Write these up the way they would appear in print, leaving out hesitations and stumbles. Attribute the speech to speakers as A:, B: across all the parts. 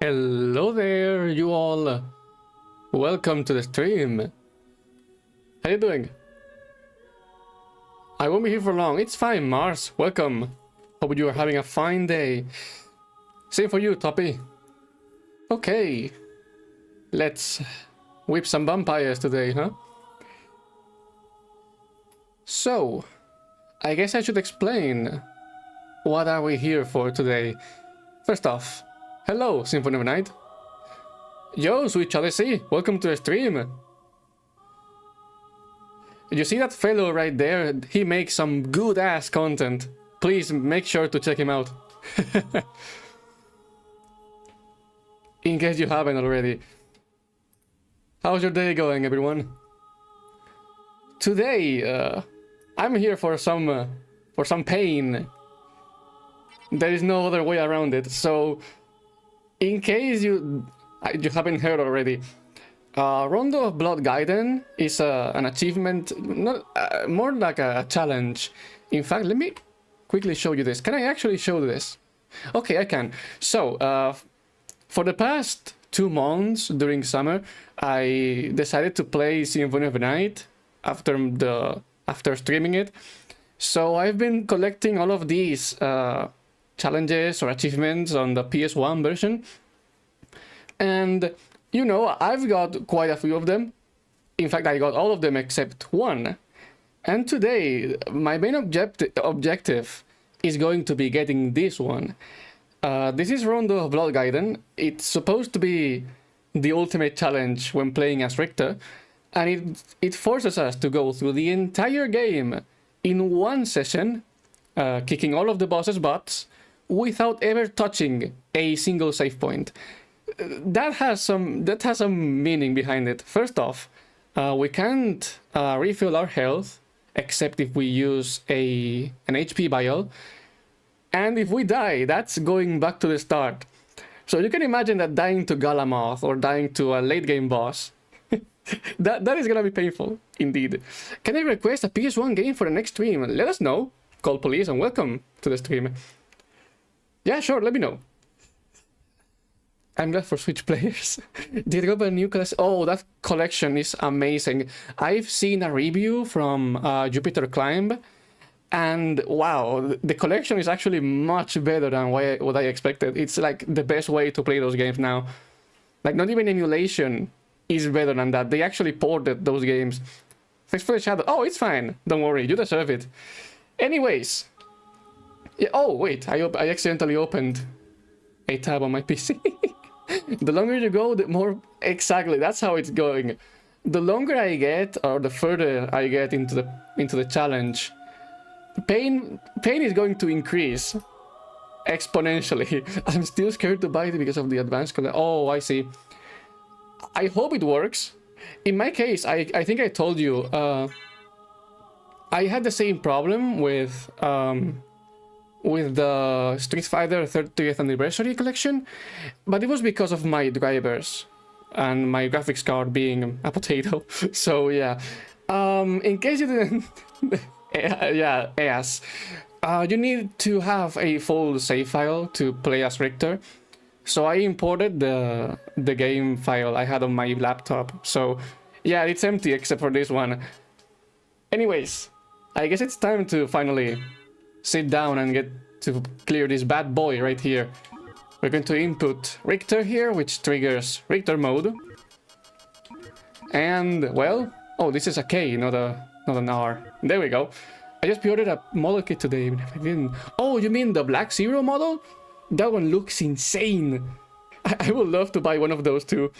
A: Hello there, you all. Welcome to the stream. How you doing? I won't be here for long. It's fine, Mars. Welcome. Hope you are having a fine day. Same for you, Toppy. Okay. Let's whip some vampires today, huh? So, I guess I should explain what are we here for today. First off, hello, Symphony of Night. Yo, Switch Odyssey, welcome to the stream. You see that fellow right there? He makes some good-ass content. Please make sure to check him out. In case you haven't already. How's your day going, everyone? Today, I'm here for some pain. There is no other way around it. So, in case you haven't heard already, Rondo of Blood Gaiden is an achievement, not more like a challenge. In fact, let me quickly show you this. Can I actually show this? Okay, I can. So, for the past 2 months during summer, I decided to play Symphony of Night after streaming it. So I've been collecting all of these challenges or achievements on the PS1 version. And, you know, I've got quite a few of them. In fact, I got all of them except one. And today, my main objective is going to be getting this one. This is Rondo of Blood Gaiden. It's supposed to be the ultimate challenge when playing as Richter. And it forces us to go through the entire game in one session, kicking all of the boss's butts, without ever touching a single save point. That has some meaning behind it. First off, we can't refill our health except if we use an HP vial, and if we die, that's going back to the start. So you can imagine that dying to Galamoth or dying to a late game boss, that is gonna be painful indeed. Can I request a PS1 game for the next stream? Let us know. Call police and welcome to the stream. Yeah, sure, let me know. I'm glad for Switch players. Did you go a new collection? Oh, that collection is amazing. I've seen a review from Jupiter Climb, and wow, the collection is actually much better than what I expected. It's like the best way to play those games now. Like, not even emulation is better than that. They actually ported those games. Thanks for the shadow. Oh, it's fine. Don't worry, you deserve it. Anyways. Yeah, oh, wait, I accidentally opened a tab on my PC. The longer you go, the more... Exactly, that's how it's going. The longer I get, or the further I get into the challenge, pain is going to increase exponentially. I'm still scared to buy it because of the advanced color. Oh, I see. I hope it works. In my case, I think I told you, I had the same problem with the Street Fighter 30th Anniversary collection, but it was because of my drivers and my graphics card being a potato. So yeah, in case you didn't, yeah, yes, you need to have a full save file to play as Richter. So I imported the game file I had on my laptop. So yeah, it's empty except for this one. Anyways, I guess it's time to finally sit down and get to clear this bad boy right here. We're going to input Richter here, which triggers Richter Mode. And, well, oh, this is a K, not an R. There we go. I just pre-ordered a model kit today, even if I didn't. Oh, you mean the Black Zero model? That one looks insane. I would love to buy one of those too.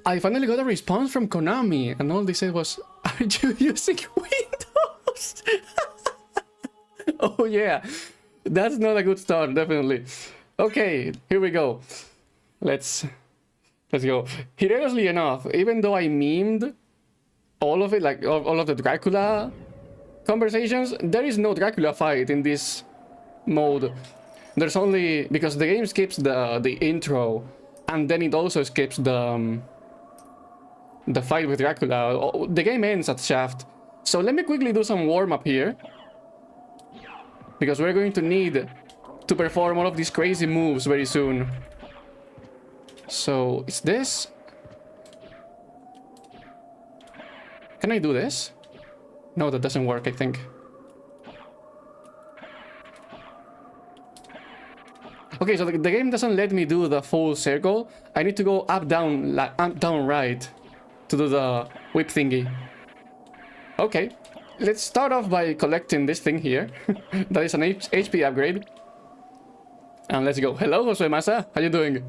A: I finally got a response from Konami, and all they said was, "Are you using Windows?" Oh yeah, that's not a good start, definitely. Okay, here we go. Let's go. Hilariously enough, even though I memed all of it, like all of the Dracula conversations, there is no Dracula fight in this mode. There's only, because the game skips the intro, and then it also skips the fight with Dracula. The game ends at Shaft. So let me quickly do some warm-up here, because we're going to need to perform all of these crazy moves very soon. So it's this. Can I do this? No, that doesn't work, I think. Okay, so the game doesn't let me do the full circle. I need to go up, down, like up, down, right to do the whip thingy. Okay, let's start off by collecting this thing here. That is an HP upgrade. And let's go. Hello, Jose Masa. How you doing?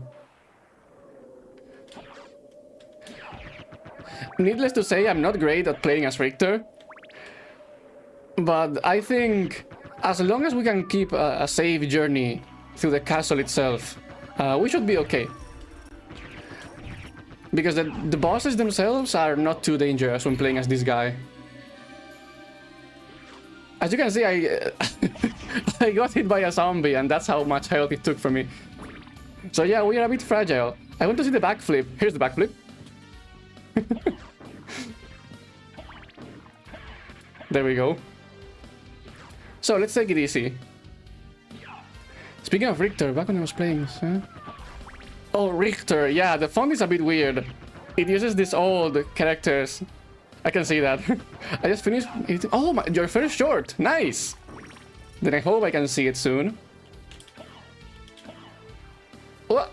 A: Needless to say, I'm not great at playing as Richter. But I think as long as we can keep a safe journey through the castle itself, we should be okay. Because the bosses themselves are not too dangerous when playing as this guy. As you can see, I got hit by a zombie, and that's how much health it took from me. So yeah, we are a bit fragile. I want to see the backflip. Here's the backflip. There we go. So let's take it easy. Speaking of Richter, back when I was playing... Oh, Richter. Yeah, the font is a bit weird. It uses these old characters. I can see that. I just finished it. Oh, your first short. Nice. Then I hope I can see it soon. Oh.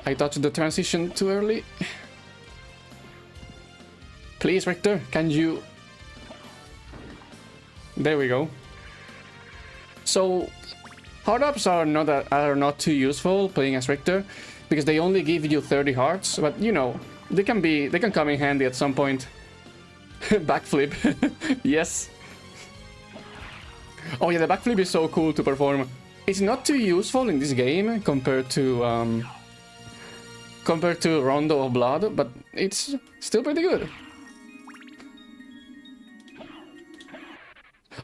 A: I touched the transition too early. Please, Richter, can you... There we go. So, hard-ups are not too useful playing as Richter, because they only give you 30 hearts, but you know, they can come in handy at some point. Backflip. Yes. Oh yeah, the backflip is so cool to perform. It's not too useful in this game compared to Rondo of Blood, but it's still pretty good.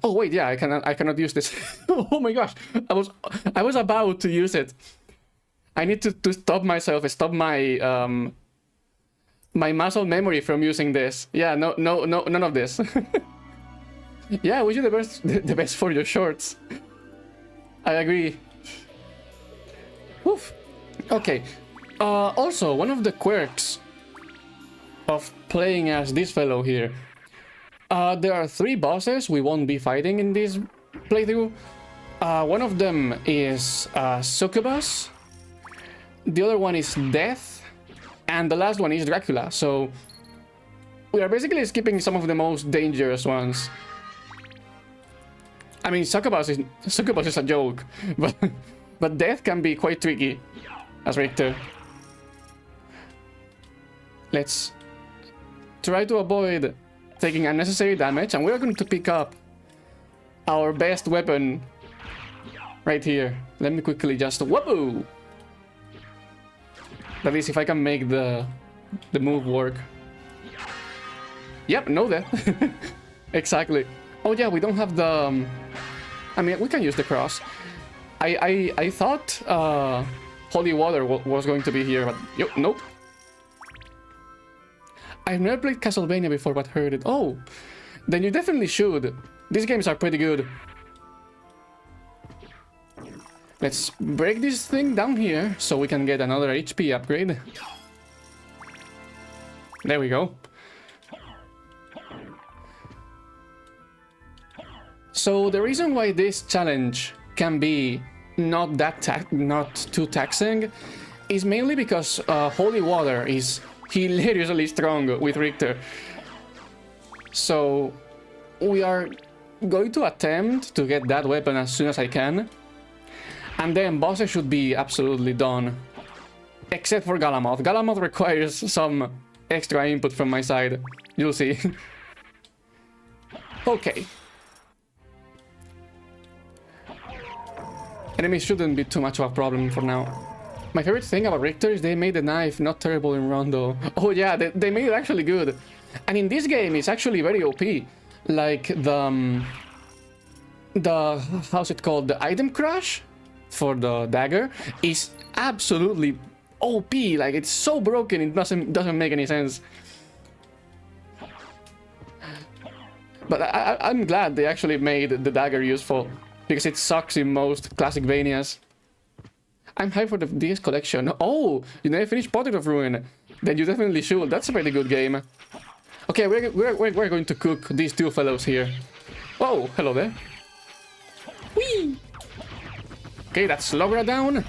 A: Oh wait, yeah, I cannot use this. Oh my gosh, I was about to use it. I need to stop myself, stop my my muscle memory from using this. Yeah, no, none of this. Yeah, wish you the best for your shorts. I agree. Oof. Okay. Also, one of the quirks of playing as this fellow here. There are 3 bosses we won't be fighting in this playthrough. One of them is Succubus. The other one is Death. And the last one is Dracula. So we are basically skipping some of the most dangerous ones. I mean, Succubus is a joke, but Death can be quite tricky as Richter. Let's try to avoid taking unnecessary damage, and we're going to pick up our best weapon right here. Let me quickly just whoopoo. That is, if I can make the move work. Yep, no death. Exactly. Oh yeah, we don't have the... I mean, we can use the cross. I thought holy water was going to be here, but nope. I've never played Castlevania before, but heard it. Oh, then you definitely should. These games are pretty good. Let's break this thing down here so we can get another HP upgrade. There we go. So the reason why this challenge can be not too taxing is mainly because holy water is hilariously strong with Richter. So we are going to attempt to get that weapon as soon as I can. And then bosses should be absolutely done. Except for Galamoth. Galamoth requires some extra input from my side. You'll see. Okay. Enemies shouldn't be too much of a problem for now. My favorite thing about Richter is they made the knife not terrible in Rondo. Oh yeah, they made it actually good. And in this game, it's actually very OP. Like the how's it called? The item crush for the dagger is absolutely OP. Like, it's so broken, it doesn't make any sense. But I'm glad they actually made the dagger useful, because it sucks in most classic Vanias. I'm hyped for the DS collection. Oh, you never finished Portrait of Ruin. Then you definitely should. That's a pretty good game. Okay, we're going to cook these two fellows here. Oh, hello there. Whee! Okay, that's Logra down.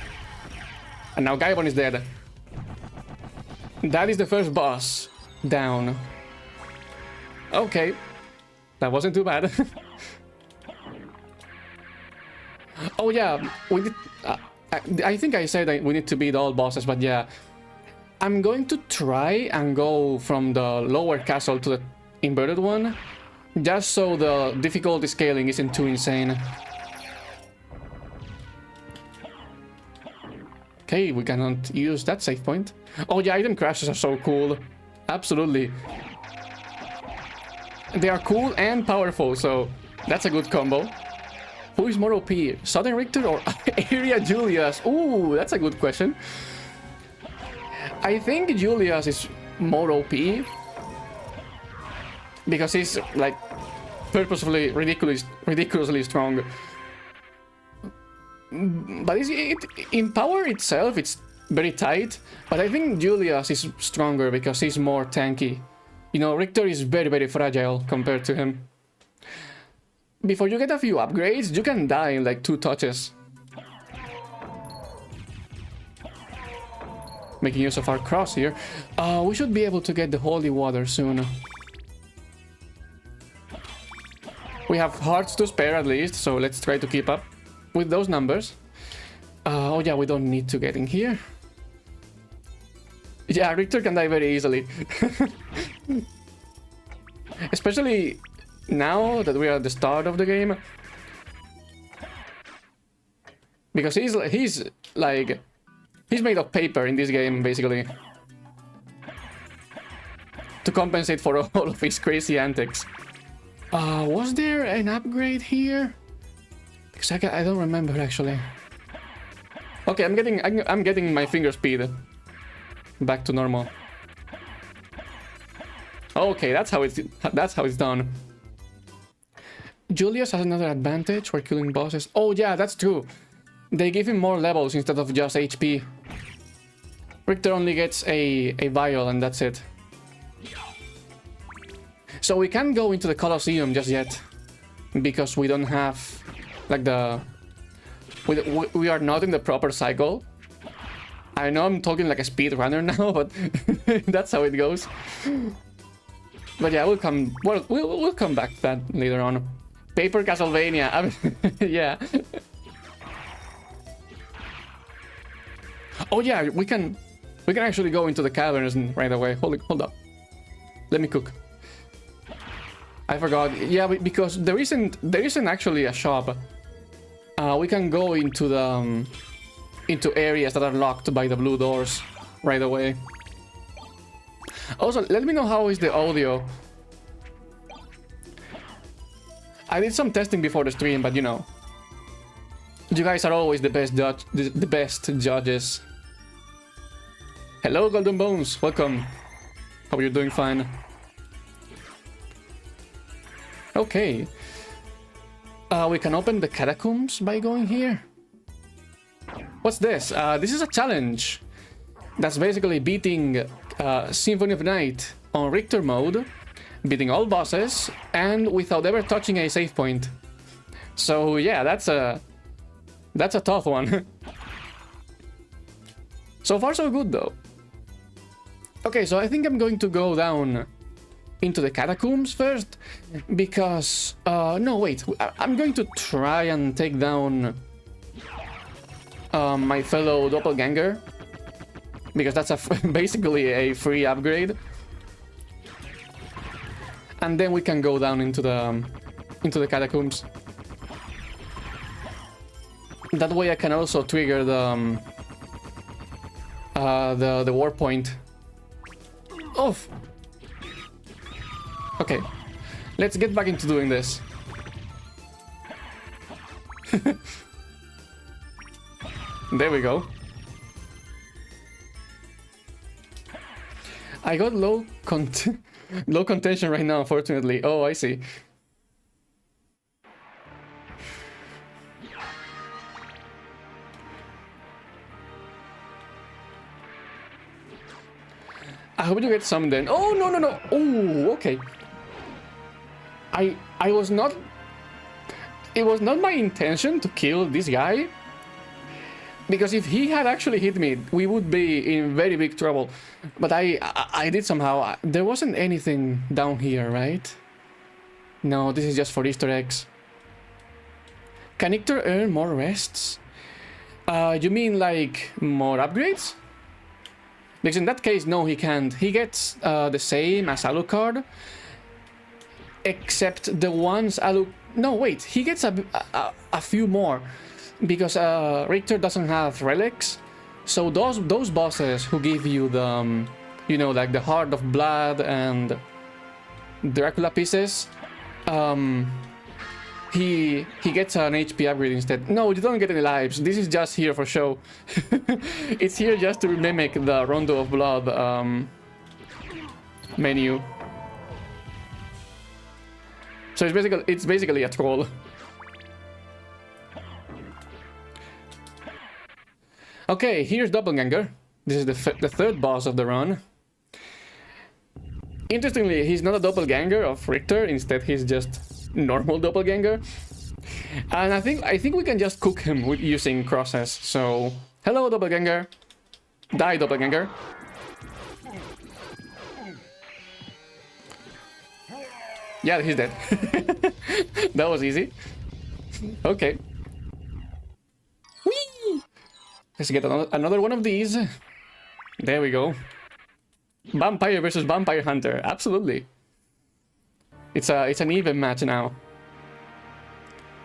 A: And now Gaiden is dead. That is the first boss down. Okay. That wasn't too bad. Oh yeah, we did, I think I said that we need to beat all bosses, but yeah. I'm going to try and go from the lower castle to the inverted one, just so the difficulty scaling isn't too insane. Okay, we cannot use that save point. Oh yeah, item crashes are so cool. Absolutely. They are cool and powerful, so that's a good combo. Who is more OP, Southern Richter or Area Julius? Ooh, that's a good question. I think Julius is more OP because he's like purposefully ridiculously strong. But in power itself, it's very tight. But I think Julius is stronger because he's more tanky. You know, Richter is very fragile compared to him. Before you get a few upgrades, you can die in like 2 touches. Making use of our cross here. We should be able to get the holy water soon. We have hearts to spare at least, so let's try to keep up with those numbers. Oh yeah, we don't need to get in here. Yeah, Richter can die very easily. Especially now that we are at the start of the game. Because he's like... He's made of paper in this game, basically. To compensate for all of his crazy antics. Was there an upgrade here? Because I don't remember, actually. Okay, I'm getting my finger speed back to normal. Okay, that's how it's done. Julius has another advantage for killing bosses. Oh yeah, that's true. They give him more levels instead of just HP. Richter only gets a vial and that's it. So we can't go into the Colosseum just yet. Because we don't have like the... We are not in the proper cycle. I know I'm talking like a speedrunner now, but that's how it goes. But yeah, we'll come back to that later on. Paper Castlevania. Yeah. Oh yeah, we can actually go into the caverns right away. Hold up. Let me cook. I forgot. Yeah, because there isn't actually a shop. We can go into the into areas that are locked by the blue doors right away. Also, let me know how is the audio. I did some testing before the stream, but you know, you guys are always the best judges. Hello, Golden Bones. Welcome. Hope you're doing fine. Okay. We can open the catacombs by going here. What's this? This is a challenge. That's basically beating Symphony of Night on Richter mode, beating all bosses, and without ever touching a save point. So yeah, that's a tough one. So far so good though. Okay, so I think I'm going to go down into the catacombs first, because no wait, I'm going to try and take down my fellow doppelganger, because that's basically a free upgrade, and then we can go down into the catacombs. That way I can also trigger the war point. Oh. Okay, let's get back into doing this. There we go. I got low contention right now, unfortunately. Oh, I see. I hope you get some then. Oh, no, no, no. Oh, okay. I was not... It was not my intention to kill this guy. Because if he had actually hit me, we would be in very big trouble. But I did somehow. There wasn't anything down here, right? No, this is just for Easter eggs. Can Richter earn more rests? You mean like more upgrades? Because in that case, no, he can't. He gets the same as Alucard. Except the ones Alucard... No, wait, he gets a few more. Because Richter doesn't have relics. So those bosses who give you the... you know, like the Heart of Blood and Dracula pieces... He gets an HP upgrade instead. No, you don't get any lives. This is just here for show. It's here just to mimic the Rondo of Blood menu. So it's basically a troll. Okay, here's Doppelganger. This is the third boss of the run. Interestingly, he's not a doppelganger of Richter. Instead, he's just normal doppelganger. And I think we can just cook him with using crosses. So, hello doppelganger. Die doppelganger. Yeah, he's dead. That was easy. Okay. Whee! Let's get another one of these. There we go. Vampire versus Vampire Hunter. Absolutely. It's an even match now.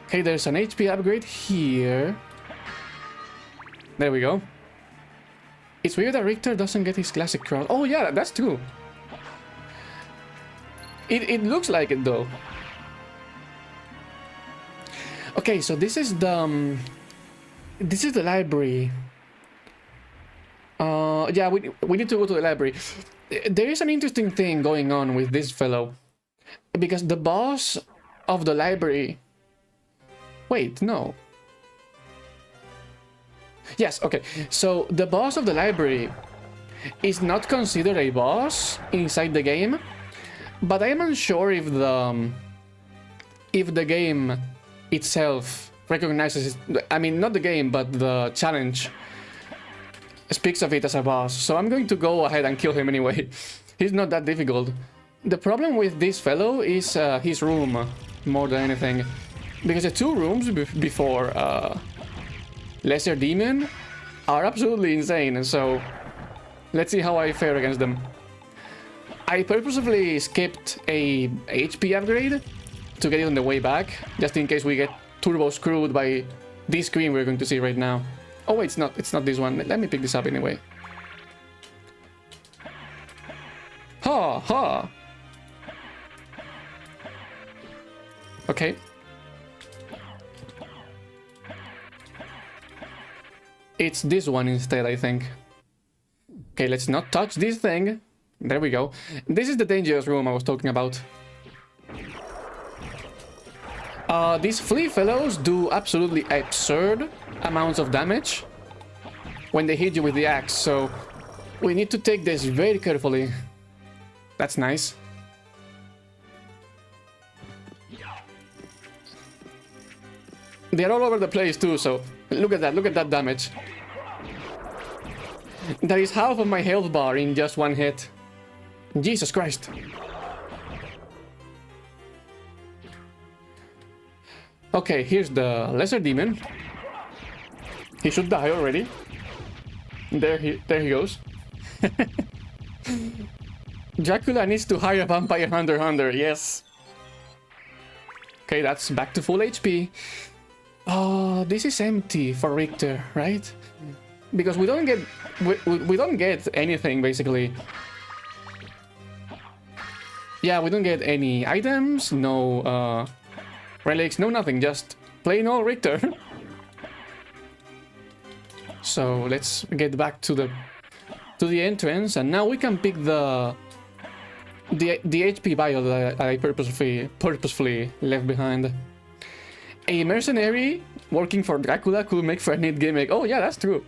A: Okay, there's an HP upgrade here. There we go. It's weird that Richter doesn't get his classic cross. Oh yeah, that's true. It looks like it though. Okay, so this is the library. Yeah, we need to go to the library. There is an interesting thing going on with this fellow. Because the boss of the library... Wait, no. Yes, okay. So the boss of the library is not considered a boss inside the game. But I am unsure if the game itself recognizes it. I mean, not the game, but the challenge speaks of it as a boss. So I'm going to go ahead and kill him anyway. He's not that difficult. The problem with this fellow is his room, more than anything. Because the two rooms before Lesser Demon are absolutely insane. So let's see how I fare against them. I purposefully skipped a HP upgrade to get it on the way back, just in case we get turbo screwed by this screen we're going to see right now. Oh wait, it's not this one. Let me pick this up anyway. Ha ha. Okay. It's this one instead, I think. Okay, let's not touch this thing. There we go. This is the dangerous room I was talking about. These flea fellows do absolutely absurd amounts of damage when they hit you with the axe, so we need to take this very carefully. That's nice. They're all over the place too, so look at that damage. That is half of my health bar in just one hit. Jesus Christ. Okay, here's the Lesser Demon. He should die already. There he goes. Dracula needs to hire a Vampire Hunter, yes. Okay, that's back to full HP. Oh, this is empty for Richter, right? Because we don't get anything basically. Yeah, we don't get any items, no relics, no nothing, just plain old Richter. So let's get back to the entrance, and now we can pick the HP vial that I purposefully left behind. A mercenary working for Dracula could make for a neat gimmick. Oh yeah, that's true.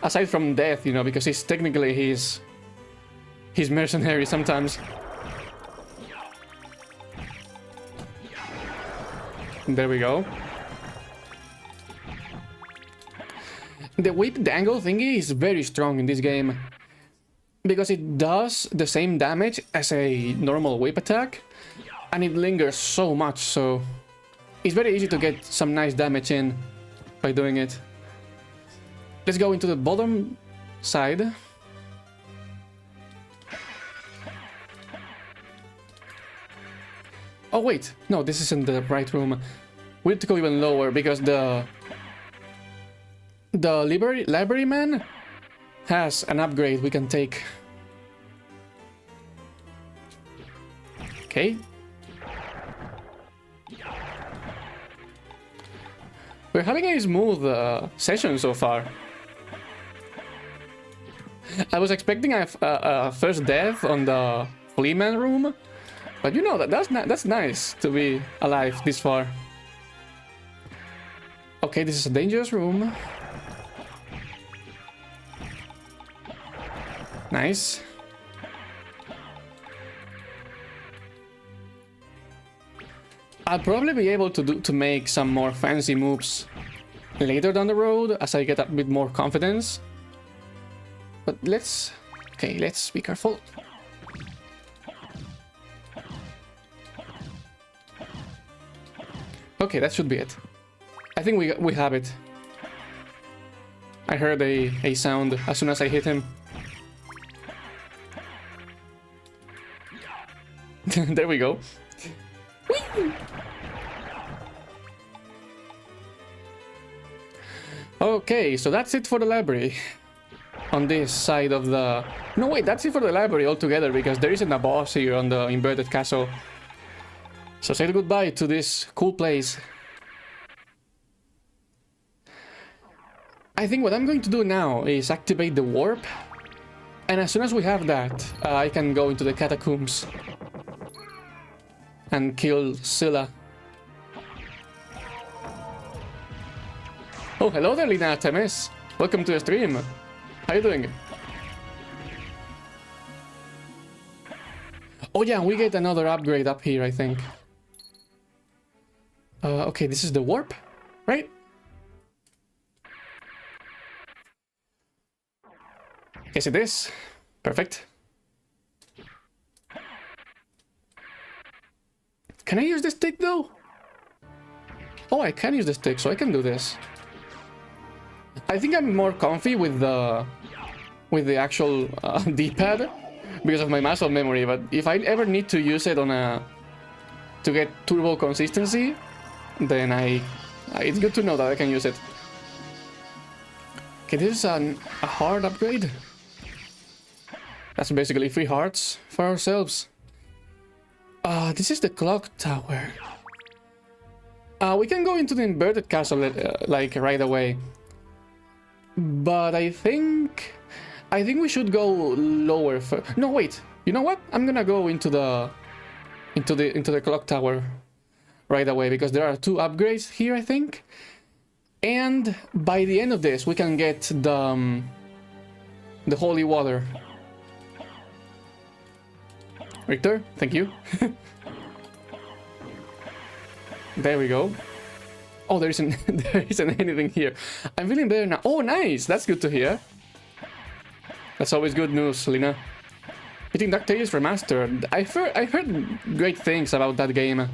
A: Aside from death, you know, because he's technically his He's mercenary sometimes. There we go. The whip dangle thingy is very strong in this game because it does the same damage as a normal whip attack and it lingers so much, so it's very easy to get some nice damage in by doing it. Let's go into the bottom side. Oh wait, no, this isn't the right room. We have to go even lower because the library man has an upgrade we can take. Okay. We're having a smooth session so far. I was expecting a first death on the flea man room, but you know that's nice to be alive this far. Okay, this is a dangerous room. Nice. I'll probably be able to make some more fancy moves later down the road as I get a bit more confidence. But let's be careful. Okay, that should be it. I think we have it. I heard a sound as soon as I hit him. There we go. Whee! Okay, so that's it for the library. On this side of the... No, wait, that's it for the library altogether, because there isn't a boss here on the inverted castle. So say goodbye to this cool place. I think what I'm going to do now is activate the warp. And as soon as we have that, I can go into the catacombs. And kill Scylla. Oh, hello there, Lina Temes. Welcome to the stream. How you doing? Oh yeah, we get another upgrade up here, I think. Okay, this is the warp, right? Yes, it is. Perfect. Can I use the stick though? Oh, I can use the stick, so I can do this. I think I'm more comfy with the actual D-pad because of my muscle memory, but if I ever need to use it on to get turbo consistency, then it's good to know that I can use it. Okay, this is a hard upgrade. That's basically 3 hearts for ourselves. This is the clock tower. We can go into the inverted castle like right away. But I think we should go lower first. No, wait. You know what? I'm gonna go into the clock tower right away because there are 2 upgrades here, I think. And by the end of this, we can get the holy water. Richter, thank you. There we go. Oh, there isn't anything here. I'm feeling better now. Oh, nice. That's good to hear. That's always good news, Lina. I think DuckTales Remastered. I've heard great things about that game.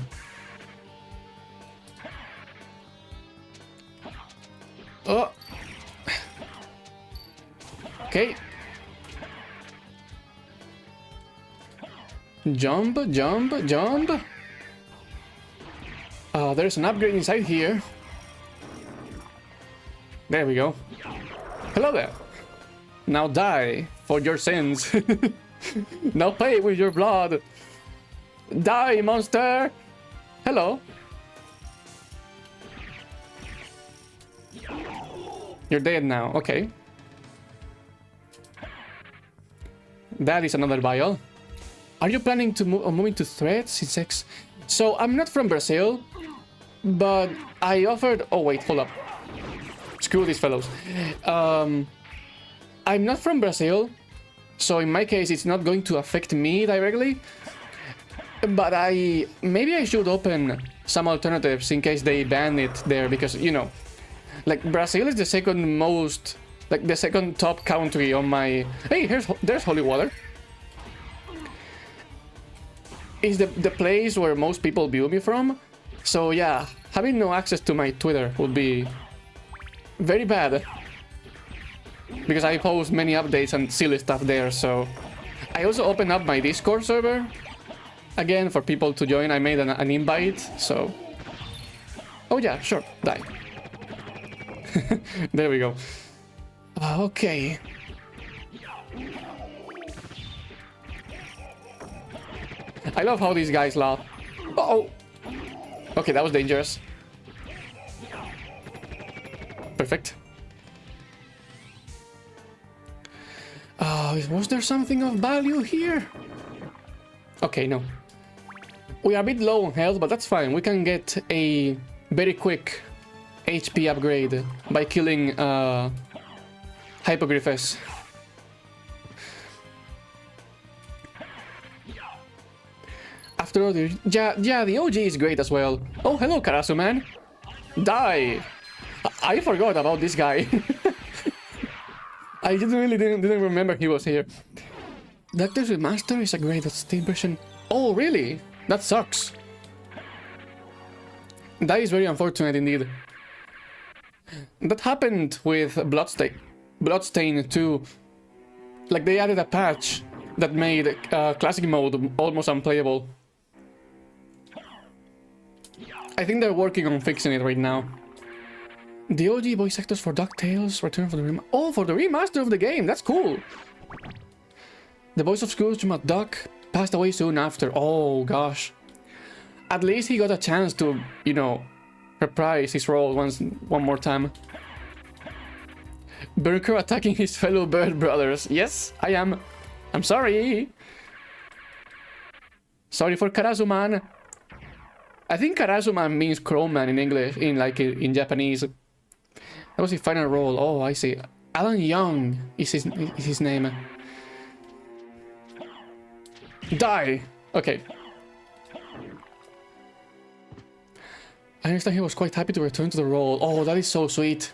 A: Oh. Okay. Jump, jump, jump. There's an upgrade inside here. There we go. Hello there. Now die for your sins. Now pay with your blood. Die, monster. Hello. You're dead now. Okay. That is another vial. Are you planning to moving to threats? It's X. So I'm not from Brazil, but I offered. Oh wait, hold up. Screw these fellows. I'm not from Brazil, So in my case, it's not going to affect me directly. But maybe I should open some alternatives in case they ban it there, because, you know, like Brazil is the second most, like the second top country on my... Hey, there's holy water. Is the place where most people view me from. So yeah, having no access to my Twitter would be very bad. Because I post many updates and silly stuff there, so... I also opened up my Discord server. Again, for people to join, I made an invite, so... Oh yeah, sure, die. There we go. Okay. I love how these guys laugh. Uh-oh! Okay, that was dangerous. Perfect. Was there something of value here? Okay, no. We are a bit low on health, but that's fine. We can get a very quick HP upgrade by killing Hippogriffes. After all, yeah, the OG is great as well. Oh, hello, Karasu man. Die! I forgot about this guy. I didn't remember he was here. Doctor's Remaster is a great Steam version. Oh, really? That sucks. That is very unfortunate indeed. That happened with Bloodstain 2. Like, they added a patch that made classic mode almost unplayable. I think they're working on fixing it right now. The OG voice actors for DuckTales return for the for the remaster of the game. That's cool. The voice of Scrooge McDuck passed away soon after. Oh gosh. At least he got a chance to, you know, reprise his role one more time. BurnCrow attacking his fellow bird brothers. Yes, I am. I'm sorry. Sorry for Karazuman. I think Karazuman means crowman in English, in Japanese. That was his final role. Oh, I see. Alan Young is his name. Die! Okay. I understand he was quite happy to return to the role. Oh, that is so sweet.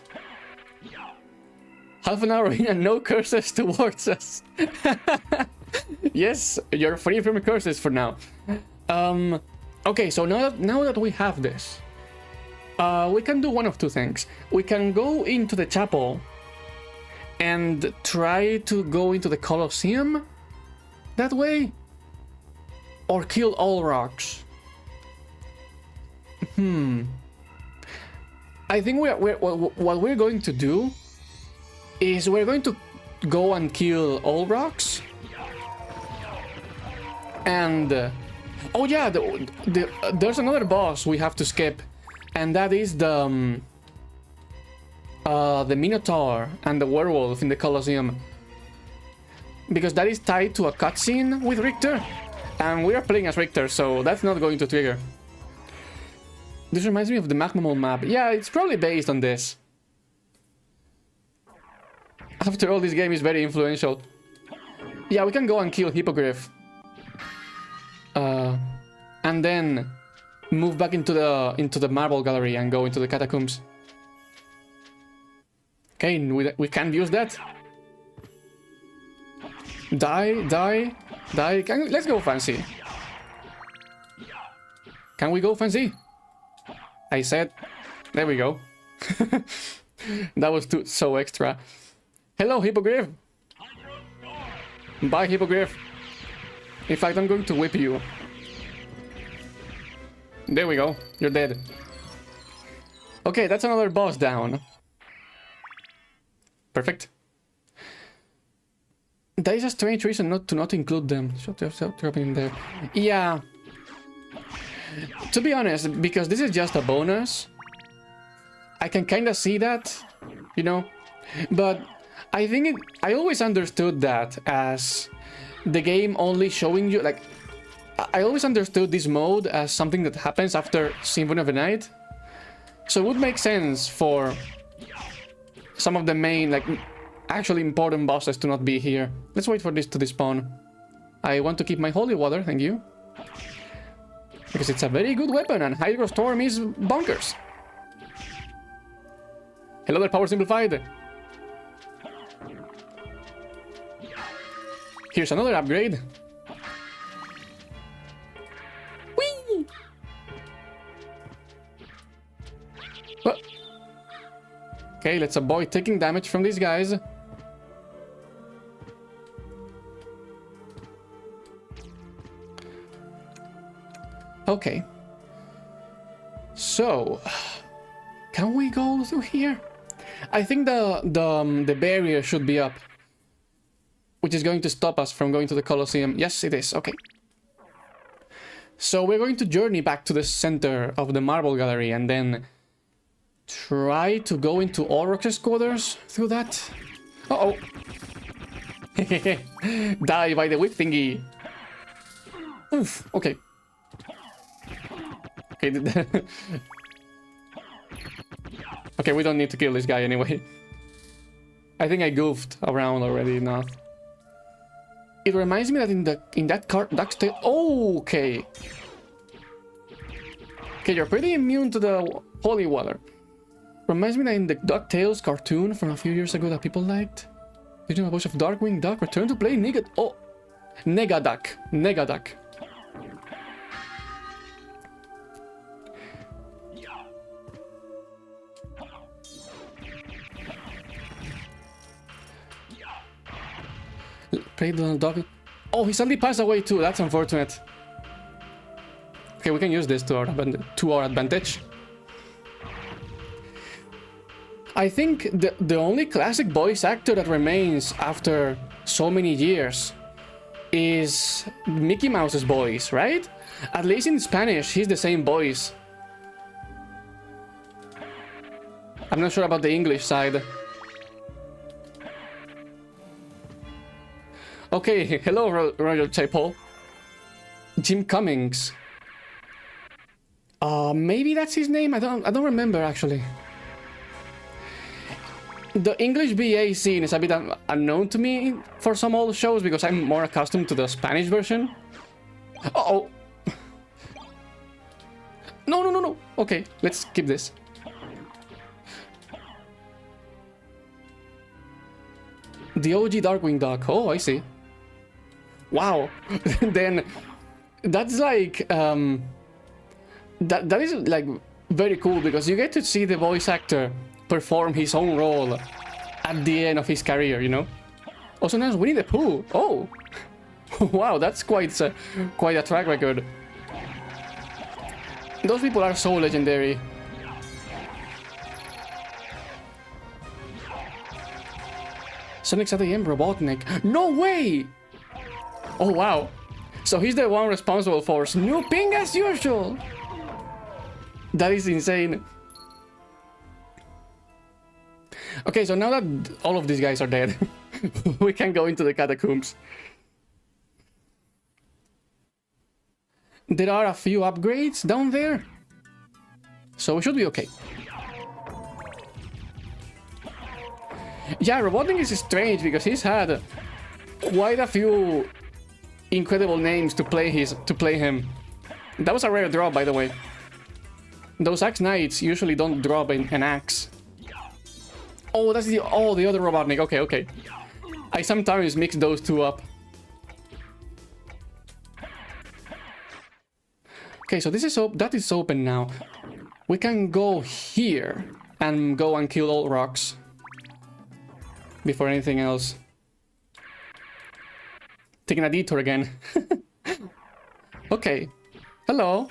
A: Half an hour in and no curses towards us. Yes, you're free from curses for now. Okay, so now that we have this, we can do one of two things. We can go into the chapel and try to go into the Colosseum that way, or kill all rocks. I think what we're going to do is we're going to go and kill all rocks. And oh yeah, there's another boss we have to skip, and that is the Minotaur and the werewolf in the Colosseum, because that is tied to a cutscene with Richter, and we are playing as Richter, so that's not going to trigger. This reminds me of the Magma Mole map. Yeah, it's probably based on this. After all, this game is very influential. Yeah, we can go and kill Hippogriff. And then move back into the marble gallery and go into the catacombs. Okay, we can't use that. Die. Let's go fancy. Can we go fancy? I said, there we go. That was so extra. Hello, Hippogriff. Bye, Hippogriff. In fact, I'm going to whip you. There we go. You're dead. Okay, that's another boss down. Perfect. That is a strange reason not to include them. Shut yourself dropping there. Yeah. To be honest, because this is just a bonus, I can kind of see that, you know. But I think I always understood that as the game only showing you, like, I always understood this mode as something that happens after Symphony of the Night. So it would make sense for some of the main, like, actually important bosses to not be here. Let's wait for this to despawn. I want to keep my holy water, thank you. Because it's a very good weapon and Hydro Storm is bonkers. Hello there, Power Simplified. Here's another upgrade. Whee! Oh. Okay, let's avoid taking damage from these guys. Okay. So, can we go through here? I think the barrier should be up, which is going to stop us from going to the Colosseum. Yes, it is. Okay. So we're going to journey back to the center of the Marble Gallery and then try to go into Olrox's quarters through that. Uh-oh. Die by the whip thingy. Oof. Okay. Okay. Okay, we don't need to kill this guy anyway. I think I goofed around already enough. It reminds me that in that Duck's Tale. Oh, okay. Okay, you're pretty immune to the holy water. Reminds me that in the DuckTales cartoon from a few years ago that people liked. Did you know a voice of Darkwing Duck return to play Negaduck. Negaduck. Play the dog. Oh, he suddenly passed away too. That's unfortunate. Okay, we can use this to our advantage. I think the only classic voice actor that remains after so many years is Mickey Mouse's voice, right? At least in Spanish, he's the same voice. I'm not sure about the English side. Okay, hello, Roger Chapel. Jim Cummings. Maybe that's his name. I don't remember actually. The English BA scene is a bit unknown to me for some old shows because I'm more accustomed to the Spanish version. Uh-oh. No. Okay, let's skip this. The OG Darkwing Duck. Oh, I see. Wow. Then that's like that is like very cool because you get to see the voice actor perform his own role at the end of his career, you know. Also known as Winnie the Pooh. Oh. Wow, that's quite a track record. Those people are so legendary. Sonic's at the end, Robotnik. No way! Oh wow. So he's the one responsible for snooping as usual. That is insane. Okay, so now that all of these guys are dead, we can go into the catacombs. There are a few upgrades down there, so we should be okay. Yeah, Robotnik is strange because he's had quite a few incredible names to play him. That was a rare drop, by the way. Those axe knights usually don't drop an axe. Oh, that's the other Robotnik. Okay. I sometimes mix those two up. Okay, so that is open now. We can go here and go and kill all rocks before anything else. Taking a detour again. Okay. Hello.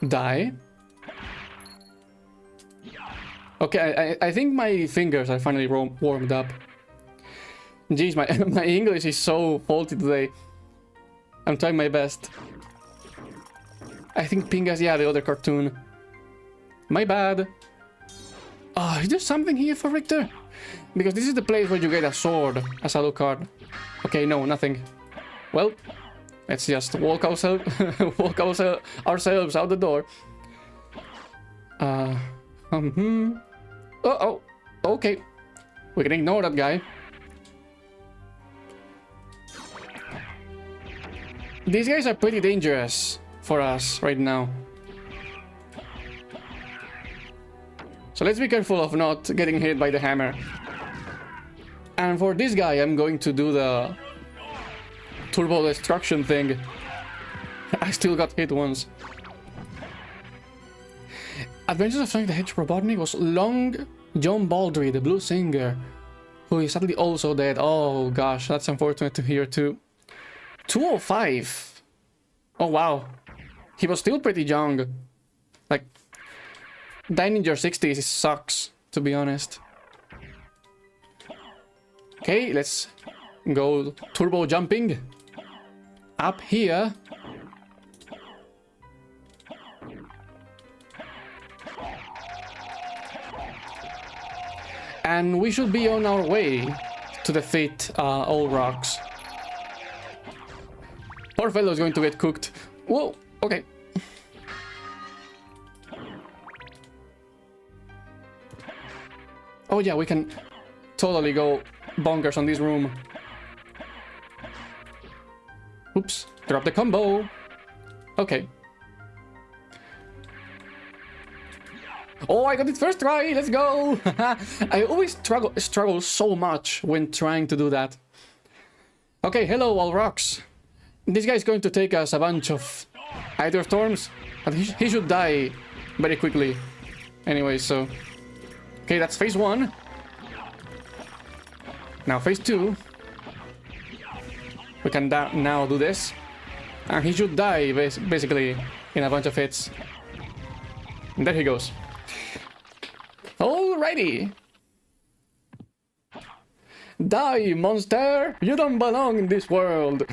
A: Die. Okay, I think my fingers are finally warmed up. Jeez, my English is so faulty today. I'm trying my best. I think Pingas, yeah, the other cartoon. My bad. Oh, is there something here for Richter? Because this is the place where you get a sword as a loot card. Okay, no, nothing. Well, let's just walk ourselves out the door. Uh-oh. Okay. We can ignore that guy. These guys are pretty dangerous for us right now. So let's be careful of not getting hit by the hammer. And for this guy, I'm going to do the turbo destruction thing. I still got hit once. Adventures of Sonic the Hedgehog Robotnik was Long John Baldry, the blues singer, who is sadly also dead. Oh gosh, that's unfortunate to hear too. 205. Oh wow. He was still pretty young. Like, dying in your 60s sucks, to be honest. Okay, let's go turbo jumping. Up here. And we should be on our way to defeat all rocks. Poor fellow is going to get cooked. Whoa, okay. Oh yeah, we can totally go bonkers on this room. Oops, drop the combo. Okay. Oh, I got it first try, let's go! I always struggle so much when trying to do that. Okay, hello all rocks. This guy is going to take us a bunch of Hydro Storms, but he should die very quickly. Anyway, so... Okay, that's phase 1. Now phase 2. We can now do this. And he should die, basically, in a bunch of hits. And there he goes. Alrighty. Die, monster! You don't belong in this world!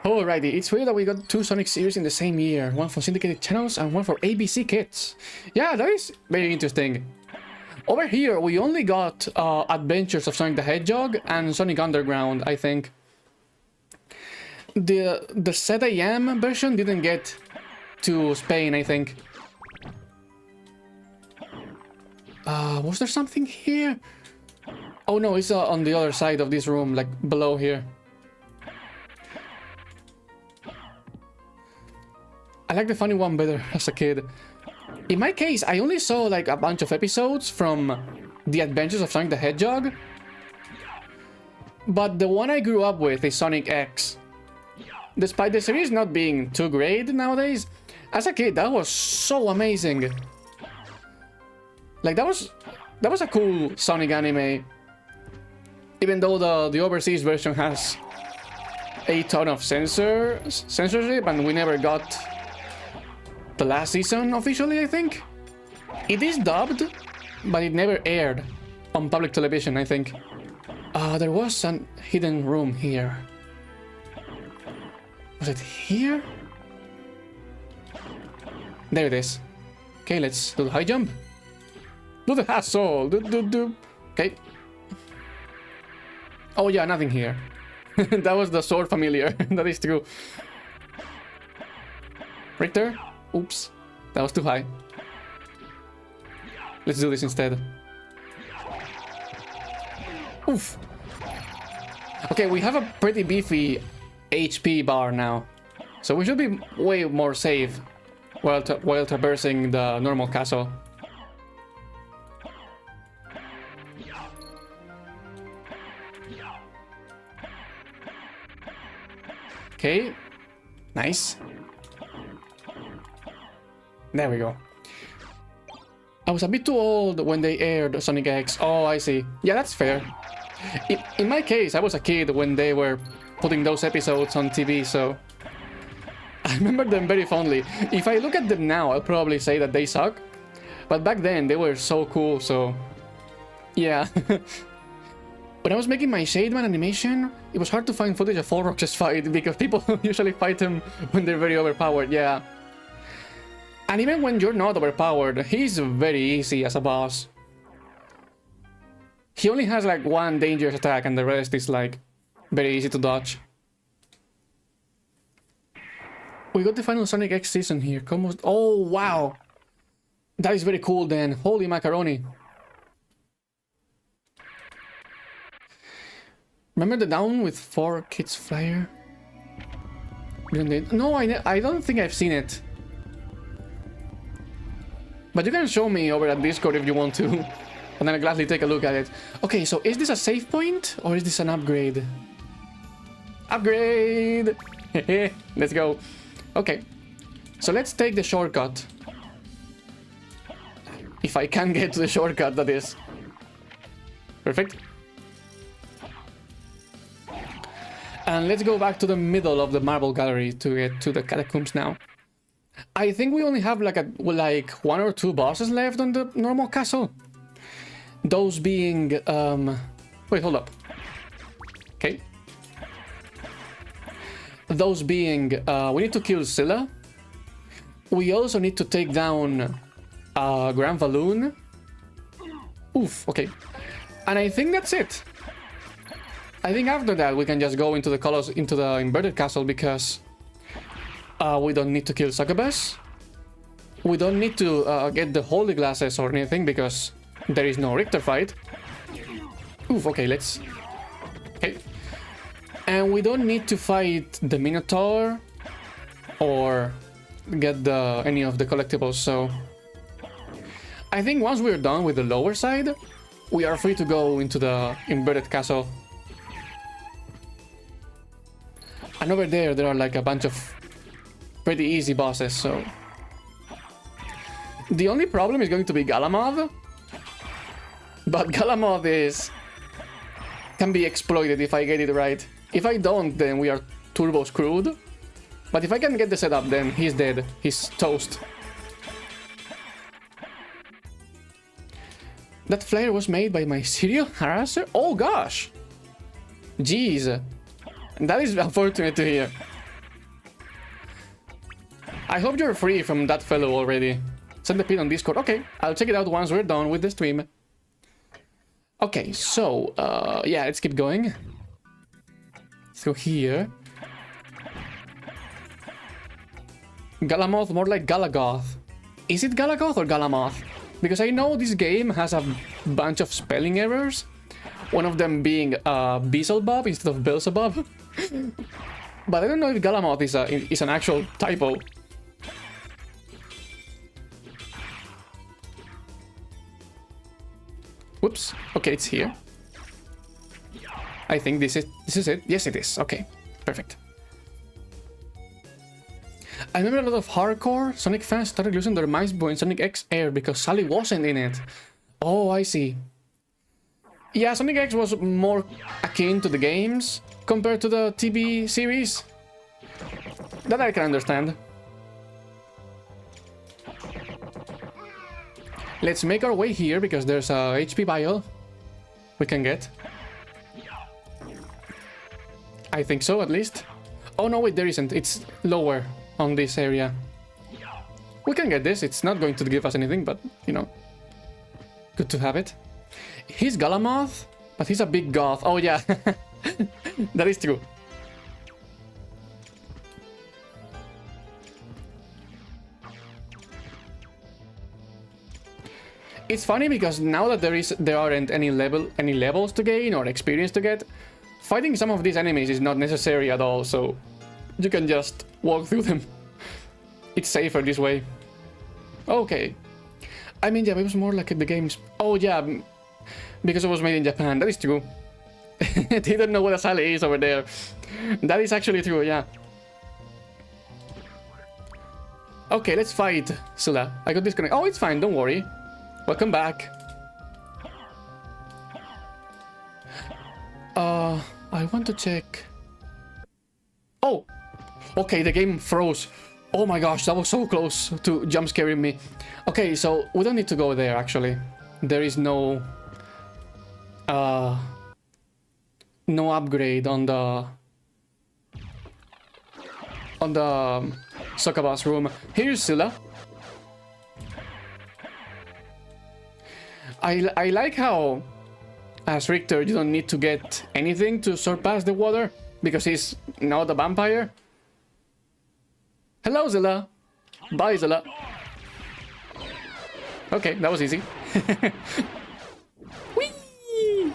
A: Alrighty, it's weird that we got 2 Sonic series in the same year. One for syndicated channels and one for ABC Kids. Yeah, that is very interesting. Over here, we only got Adventures of Sonic the Hedgehog and Sonic Underground, I think. The ZAM version didn't get to Spain, I think. Was there something here? Oh no, it's on the other side of this room, like below here. I like the funny one better as a kid. In my case, I only saw like a bunch of episodes from The Adventures of Sonic the Hedgehog. But the one I grew up with is Sonic X. Despite the series not being too great nowadays, as a kid that was so amazing. Like that was a cool Sonic anime. Even though the overseas version has a ton of censorship and we never got the last season officially, I think. It is dubbed, but it never aired on public television, I think. There was a hidden room here. Was it here? There it is. Okay, let's do the high jump. Do the hassle. Do. Okay. Oh yeah, nothing here. That was the sword familiar. That is true. Richter. Oops. That was too high. Let's do this instead. Oof. Okay, we have a pretty beefy HP bar now. So we should be way more safe while traversing the normal castle. Okay, nice. There we go. I was a bit too old when they aired Sonic X. Oh, I see. Yeah, that's fair. In my case, I was a kid when they were putting those episodes on TV, so I remember them very fondly. If I look at them now, I'll probably say that they suck. But back then, they were so cool, so yeah. When I was making my Shademan animation, it was hard to find footage of Rox's fight because people usually fight him when they're very overpowered, yeah. And even when you're not overpowered, he's very easy as a boss. He only has like one dangerous attack and the rest is like very easy to dodge. We got the final Sonic X season here. Oh, wow. That is very cool then. Holy macaroni. Remember the down with 4 kids flyer? No, I don't think I've seen it. But you can show me over at Discord if you want to. And then I'll gladly take a look at it. Okay, so is this a save point or is this an upgrade? Upgrade! Let's go. Okay, so let's take the shortcut. If I can get to the shortcut, that is. Perfect. And let's go back to the middle of the marble gallery to get to the catacombs now. I think we only have like 1 or 2 bosses left on the normal castle. Those being wait, hold up. Okay. Those being we need to kill Scylla. We also need to take down Grand Valoon. Oof, okay. And I think that's it. I think after that we can just go into the inverted castle because we don't need to kill Succubus. We don't need to get the holy glasses or anything because there is no Richter fight. Oof, okay, let's... Okay. And we don't need to fight the Minotaur or get any of the collectibles, so... I think once we're done with the lower side, we are free to go into the inverted castle. And over there are like a bunch of pretty easy bosses, so... The only problem is going to be Galamoth. But Galamoth can be exploited if I get it right. If I don't, then we are turbo screwed. But if I can get the setup, then he's dead. He's toast. That flare was made by my serial harasser? Oh gosh! Jeez. That is unfortunate to hear. I hope you're free from that fellow already. Send the pin on Discord. Okay, I'll check it out once we're done with the stream. Okay, so, yeah, let's keep going. So here... Galamoth, more like Galagoth. Is it Galagoth or Galamoth? Because I know this game has a bunch of spelling errors. One of them being Beelzebub instead of Beelzebub. But I don't know if Galamoth is an actual typo. Whoops. Okay, it's here. I think this is it. Yes, it is. Okay, perfect. I remember a lot of hardcore Sonic fans started losing their minds in Sonic X Air because Sally wasn't in it. Oh, I see. Yeah, Sonic X was more akin to the games compared to the TV series. That I can understand. Let's make our way here because there's a HP vial we can get. I think so, at least. Oh no, wait, there isn't. It's lower on this area. We can get this. It's not going to give us anything, but, you know, good to have it. He's Galamoth, but he's a big goth. Oh, yeah. That is true. It's funny because now that there aren't any levels to gain or experience to get, fighting some of these enemies is not necessary at all, so you can just walk through them. It's safer this way. Okay. I mean, yeah, it was more like the games. Oh, yeah, because it was made in Japan. That is true. They don't know what a Sally is over there. That is actually true, yeah. Okay, let's fight Scylla. I got disconnected. Oh, it's fine, don't worry. Welcome back. I want to check. Oh! Okay, the game froze. Oh my gosh, that was so close to jump scaring me. Okay, so we don't need to go there, actually. There is no... no upgrade on the... Succubus room. Here's Scylla. I like how, as Richter, you don't need to get anything to surpass the water, because he's not a vampire. Hello, Scylla. Bye, Scylla. Okay, that was easy. Whee!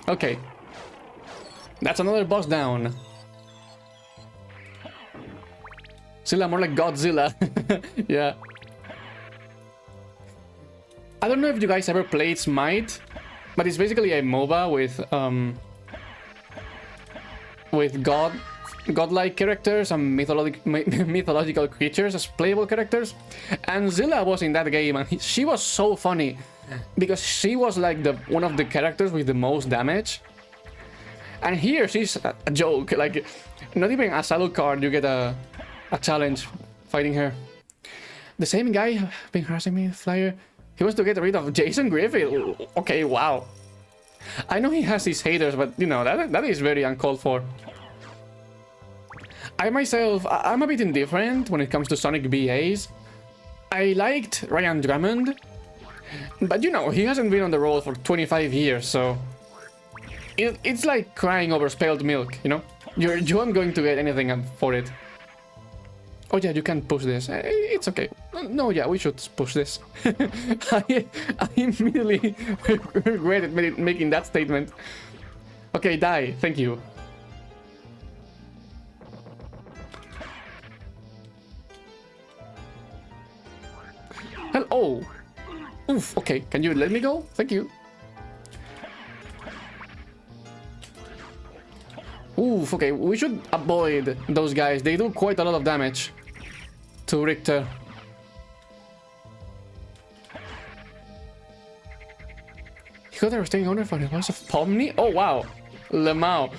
A: Okay, That's another boss down. Zilla, more like Godzilla. Yeah. I don't know if you guys ever played Smite, but it's basically a MOBA with godlike characters and mythological creatures as playable characters. And Zilla was in that game, and she was so funny because she was like one of the characters with the most damage. And here she's a joke, like not even a solo card you get a challenge fighting her. The same guy been harassing me, Flyer. He wants to get rid of Jason Griffith. Okay, wow. I know he has his haters, but you know, that is very uncalled for. I myself, I'm a bit indifferent when it comes to Sonic BAs. I liked Ryan Drummond, but you know, he hasn't been on the roll for 25 years, so... It's like crying over spilled milk, you know? You aren't going to get anything for it. Oh yeah, you can push this. It's okay. No, yeah, we should push this. I immediately regretted making that statement. Okay, die. Thank you. Hell, oh. Oof, okay. Can you let me go? Thank you. Oof, okay. We should avoid those guys. They do quite a lot of damage to Richter. He got a restraining order for the voice of Pomni? Oh wow, Lemao.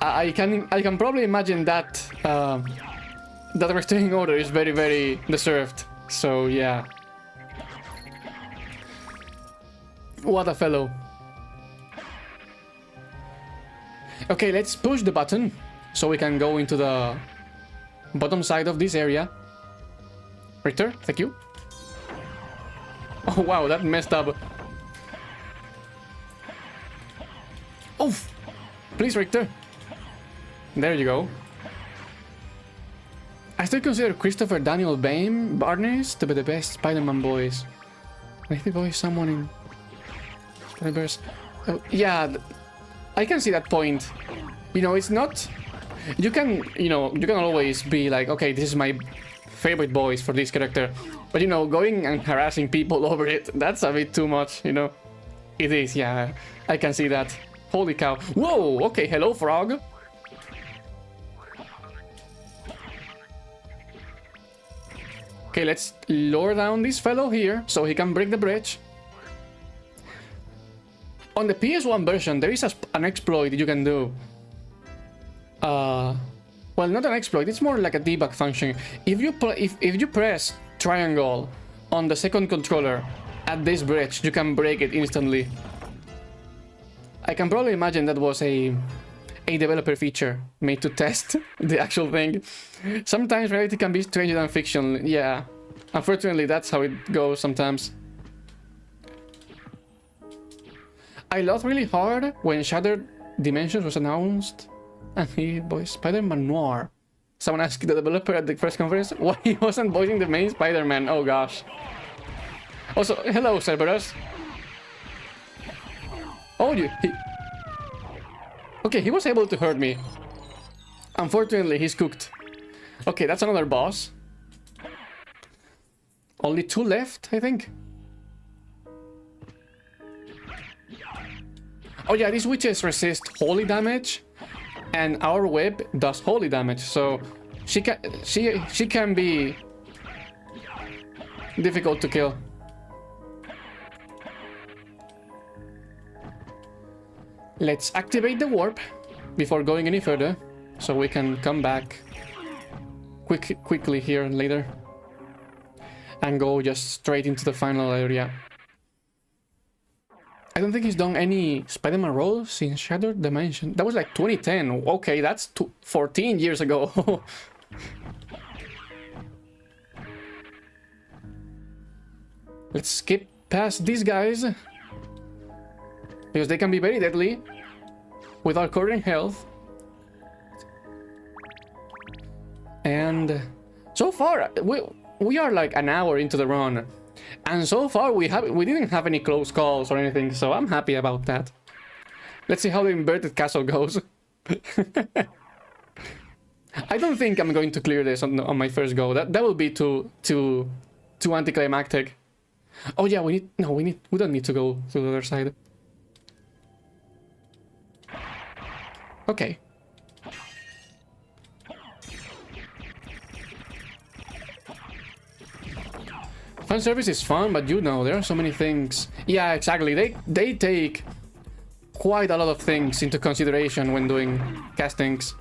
A: I can probably imagine that that restraining order is very, very deserved. So yeah. What a fellow. Okay, let's push the button so we can go into the bottom side of this area. Richter, thank you. Oh wow, that messed up. Oof! Please, Richter. There you go. I still consider Christopher Daniel Barnes to be the best Spider-Man voice. Maybe voice someone in Spider-Verse. Yeah, I can see that point. You know, it's not... You can always be like, okay, this is my favorite voice for this character. But, you know, going and harassing people over it, that's a bit too much, you know? It is, yeah. I can see that. Holy cow. Whoa! Okay, hello, frog. Okay, let's lower down this fellow here so he can break the bridge. On the PS1 version, there is an exploit you can do. Well, not an exploit. It's more like a debug function. If you press triangle on the second controller at this bridge, you can break it instantly. I can probably imagine that was a developer feature made to test the actual thing. Sometimes reality can be stranger than fiction. Yeah, unfortunately, that's how it goes sometimes. I laughed really hard when Shattered Dimensions was announced, and he voiced Spider-Man Noir. Someone asked the developer at the press conference why he wasn't voicing the main Spider-Man. Oh gosh. Also, hello, Cerberus. Oh, okay, he was able to hurt me. Unfortunately, he's cooked. Okay, that's another boss. Only 2 left, I think. Oh yeah, these witches resist holy damage, and our web does holy damage, so she can be difficult to kill. Let's activate the warp before going any further, so we can come back quickly here later and go just straight into the final area. I don't think he's done any Spider-Man roles since Shattered Dimension. That was like 2010. Okay, that's 14 years ago. Let's skip past these guys, because they can be very deadly with our current health. And so far, we are like an hour into the run. And so far we didn't have any close calls or anything, so I'm happy about that. Let's see how the inverted castle goes. I don't think I'm going to clear this on my first go. That will be too anticlimactic. Oh yeah, we don't need to go to the other side. Okay. Fan service is fun, but you know, there are so many things. Yeah, exactly. They take quite a lot of things into consideration when doing castings.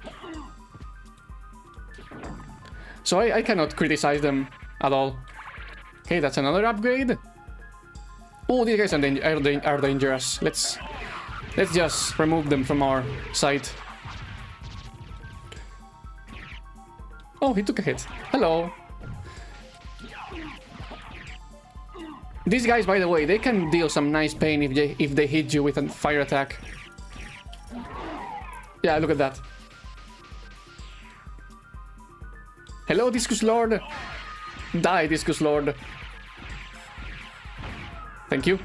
A: So I cannot criticize them at all. Okay, that's another upgrade. Oh, these guys are dangerous. Let's just remove them from our sight. Oh, he took a hit. Hello. These guys, by the way, they can deal some nice pain if they hit you with a fire attack. Yeah, look at that. Hello, Discus Lord. Die, Discus Lord. Thank you.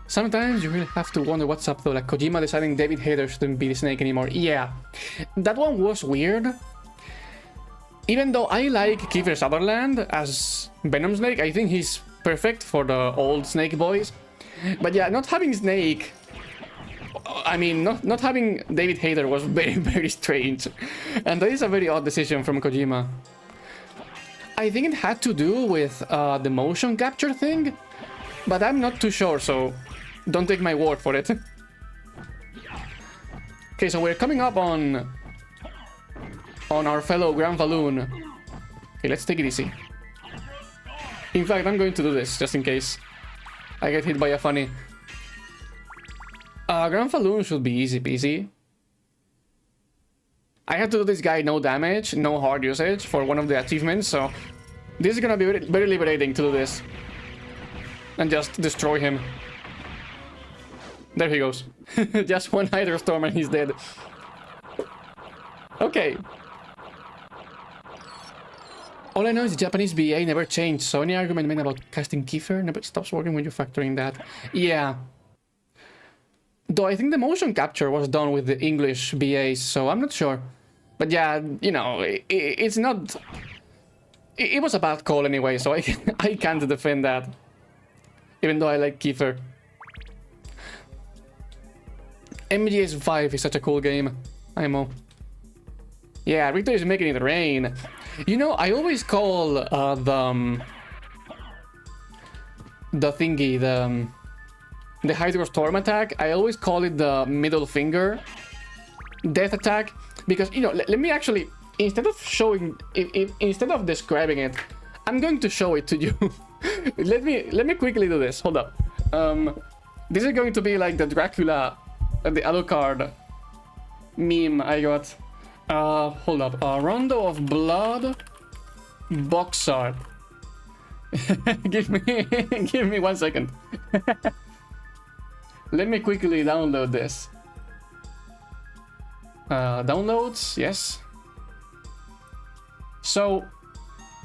A: Sometimes you really have to wonder what's up though, like Kojima deciding David Hayter shouldn't be the Snake anymore. Yeah, that one was weird. Even though I like Kiefer Sutherland as Venom Snake, I think he's perfect for the old Snake boys. But yeah, not having Snake... I mean, not having David Hayter was very, very strange. And that is a very odd decision from Kojima. I think it had to do with the motion capture thing, but I'm not too sure, so don't take my word for it. Okay, so we're coming up on our fellow Grand Falloon. Okay, let's take it easy. In fact, I'm going to do this, just in case I get hit by a funny. Grand Falloon should be easy peasy. I had to do this guy no damage, no hard usage for one of the achievements, so this is gonna be very, very liberating to do this. And just destroy him. There he goes. Just one Hydro Storm and he's dead. Okay. All I know is the Japanese BA never changed, so any argument made about casting Kiefer never stops working when you factor in that. Yeah. Though I think the motion capture was done with the English BAs, so I'm not sure. But yeah, you know, it's not... It was a bad call anyway, so I can't defend that. Even though I like Kiefer. MGS 5 is such a cool game. IMO. Yeah, Richter is making it rain. You know, I always call the thingy, the Hydro Storm attack, I always call it the middle finger death attack, because, you know, let me actually, instead of showing, instead of describing it, I'm going to show it to you. let me quickly do this. Hold up. This is going to be like the Dracula, the Alucard meme I got. Hold up. Rondo of Blood box art. give me 1 second. Let me quickly download this. Downloads, yes. So,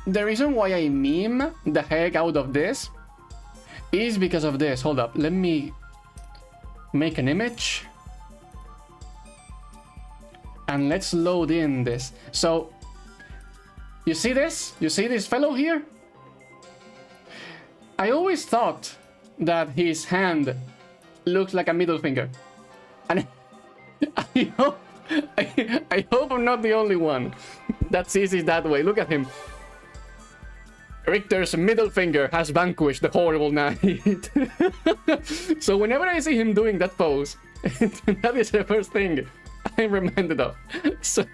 A: the reason why I meme the heck out of this is because of this. Hold up, let me make an image. And let's load in this. So, you see this? You see this fellow here? I always thought that his hand looks like a middle finger. And I hope I'm not the only one that sees it that way. Look at him. Richter's middle finger has vanquished the horrible night. So whenever I see him doing that pose, that is the first thing I'm reminded of. So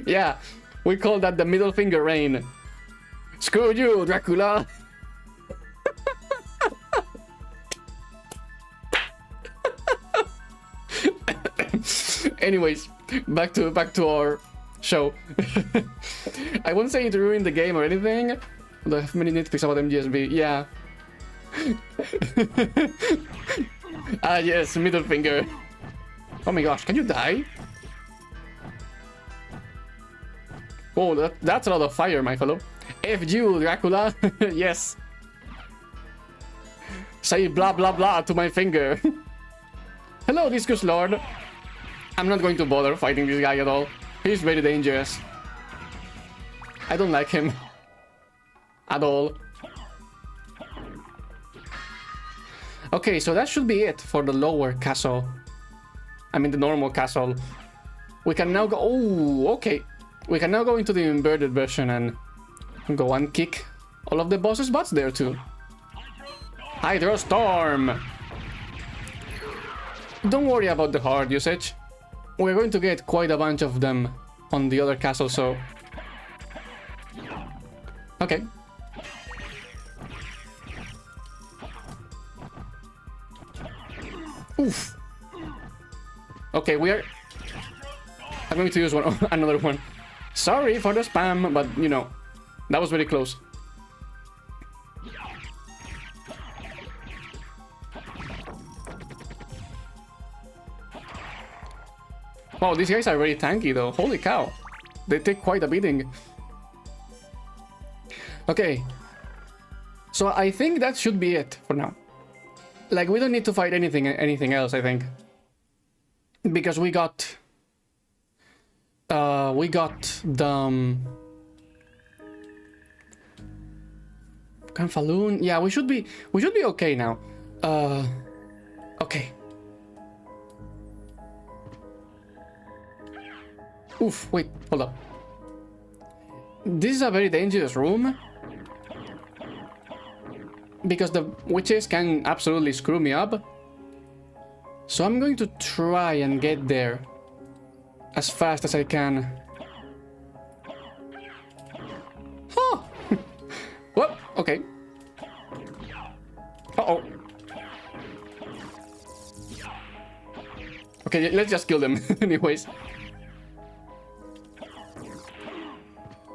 A: yeah, we call that the middle finger rain. Screw you, Dracula. Anyways, back to our show. I won't say it ruined the game or anything. Although I have many nitpicks about MGSB. Yeah. Ah yes, middle finger. Oh my gosh, can you die? Oh, that's a lot of fire, my fellow. F you, Dracula. Yes. Say blah blah blah to my finger. Hello, Discus Lord. I'm not going to bother fighting this guy at all. He's very dangerous. I don't like him. At all. Okay, so that should be it for the lower castle. I mean the normal castle. We can now go... Oh, okay. We can now go into the inverted version and go and kick all of the boss's butts there too. Hydro Storm! Don't worry about the hard usage. We're going to get quite a bunch of them on the other castle, so... Okay. Oof. Okay, we are... I'm going to use another one. Sorry for the spam, but, you know, that was very close. Wow, these guys are very tanky, though. Holy cow. They take quite a beating. Okay. So I think that should be it for now. Like, we don't need to fight anything else, I think. Because we got the... Canfaloon? Yeah, we should be okay now. Okay. Oof, wait, hold up. This is a very dangerous room. Because the witches can absolutely screw me up. So I'm going to try and get there as fast as I can. Huh! Well, okay. Uh-oh. Okay, let's just kill them anyways.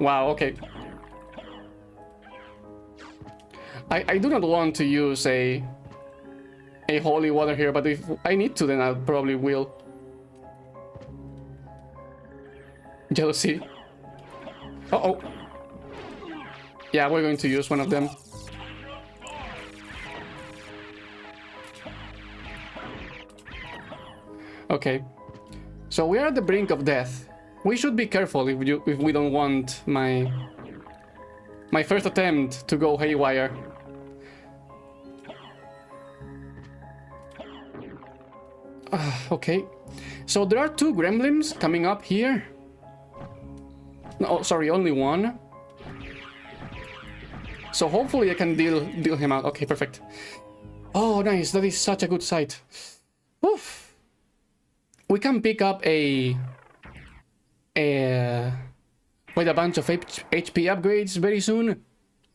A: Wow, okay. I do not want to use a holy water here, but if I need to, then I probably will. Jealousy. Uh-oh. Yeah, we're going to use one of them. Okay. So we are at the brink of death. We should be careful if we don't want my first attempt to go haywire. Okay. So there are two gremlins coming up here. No, sorry, only one. So hopefully I can deal him out. Okay, perfect. Oh, nice. That is such a good sight. Oof. We can pick up with a bunch of HP upgrades very soon.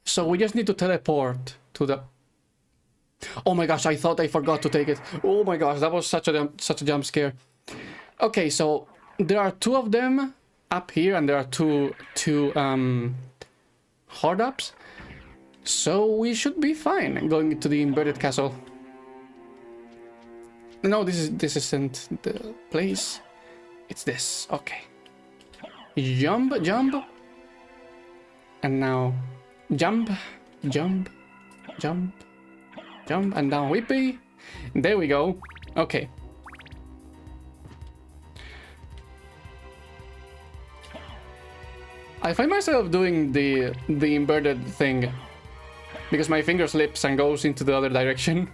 A: So we just need to teleport to the... Oh my gosh, I thought I forgot to take it. Oh my gosh, that was such a jump scare. Okay, so there are two of them up here, and there are two hard ups. So we should be fine going to the inverted castle. No, this isn't the place. It's this. Okay. Jump, jump. And now jump, jump, jump, jump, and down whippy. There we go. Okay. I find myself doing the inverted thing because my finger slips and goes into the other direction.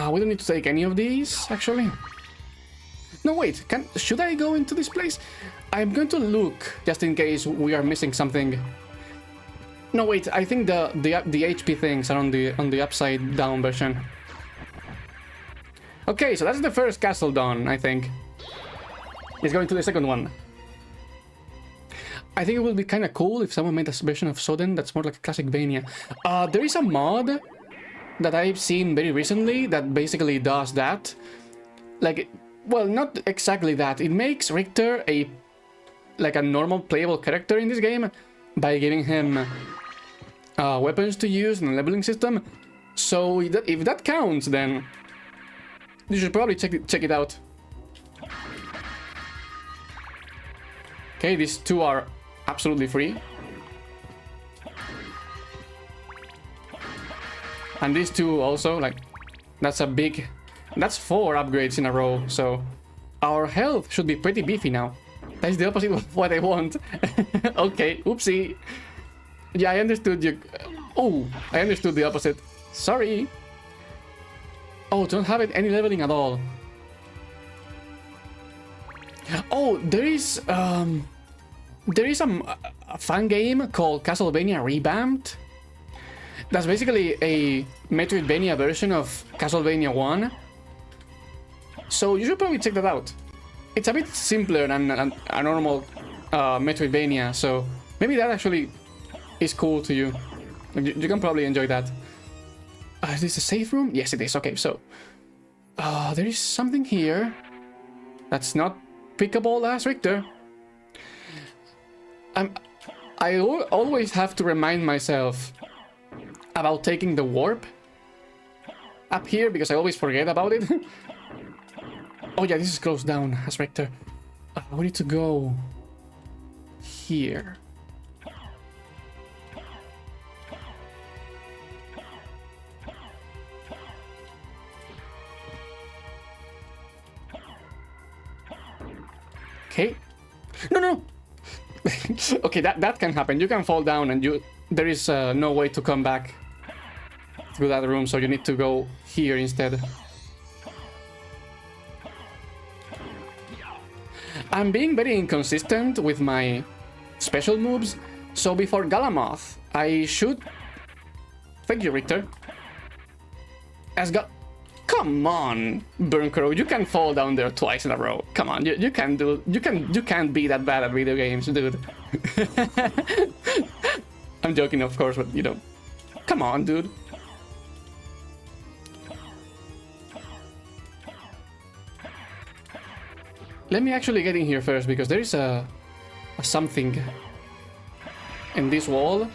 A: We don't need to take any of these, actually. No, wait, should I go into this place? I'm going to look, just in case we are missing something. No, wait, I think the HP things are on the upside down version. Okay, so that's the first castle done, I think. Let's go into the second one. I think it would be kind of cool if someone made a version of Soden that's more like a Castlevania. There is a mod that I've seen very recently that basically does that. Like, well, not exactly that. It makes Richter like a normal playable character in this game by giving him weapons to use and a leveling system. So if that counts, then You should probably check it out. Okay, these two are absolutely free. And these two also, like, that's 4 upgrades in a row, so our health should be pretty beefy now. That's the opposite of what I want. Okay, oopsie. Yeah, I understood you. Oh, I understood the opposite. Sorry. Oh, don't have it any leveling at all. Oh, there is a fun game called Castlevania Revamped. That's basically a Metroidvania version of Castlevania 1. So you should probably check that out. It's a bit simpler than a normal Metroidvania, so maybe that actually is cool to you. You can probably enjoy that. Is this a safe room? Yes, it is. Okay, so there is something here that's not pickable as Richter. I always have to remind myself about taking the warp up here because I always forget about it. Oh yeah, this is closed down as Richter. We need to go here. Okay. No. Okay, that can happen. You can fall down and there is no way to come back through that room, so you need to go here instead. I'm being very inconsistent with my special moves, so before Galamoth, I should... Thank you, Richter. Come on, BurnCrow, you can fall down there twice in a row. Come on, you can't be that bad at video games, dude. I'm joking, of course, but you know, come on, dude. Let me actually get in here first, because there is a something in this wall,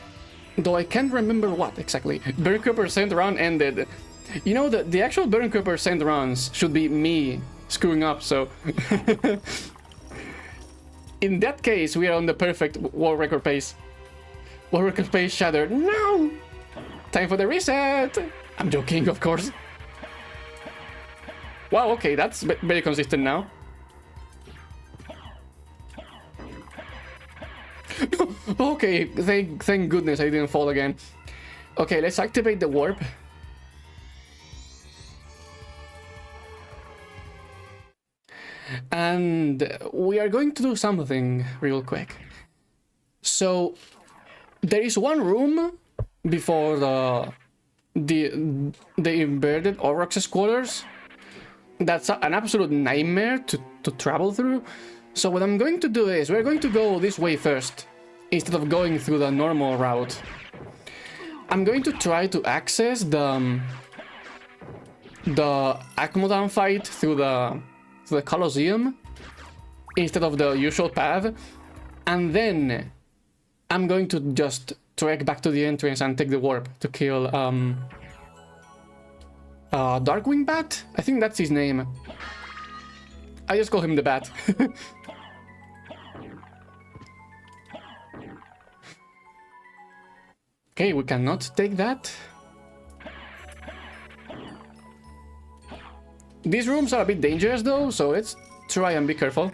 A: though I can't remember what exactly. BurnCrow% run ended. You know, the actual BurnCrow% runs should be me screwing up, so... In that case, we are on the perfect world record pace. World record pace shattered. No! Time for the reset! I'm joking, of course. Wow, okay, that's very consistent now. Okay, thank goodness I didn't fall again. Okay, let's activate the warp. And we are going to do something real quick. So there is one room before the inverted Aurochs quarters that's an absolute nightmare to travel through. So what I'm going to do is we're going to go this way first instead of going through the normal route. I'm going to try to access the Akmodan fight through the Colosseum instead of the usual path, and then I'm going to just trek back to the entrance and take the warp to kill Darkwing Bat? I think that's his name. I just call him the Bat. Okay, we cannot take that. These rooms are a bit dangerous though, so let's try and be careful.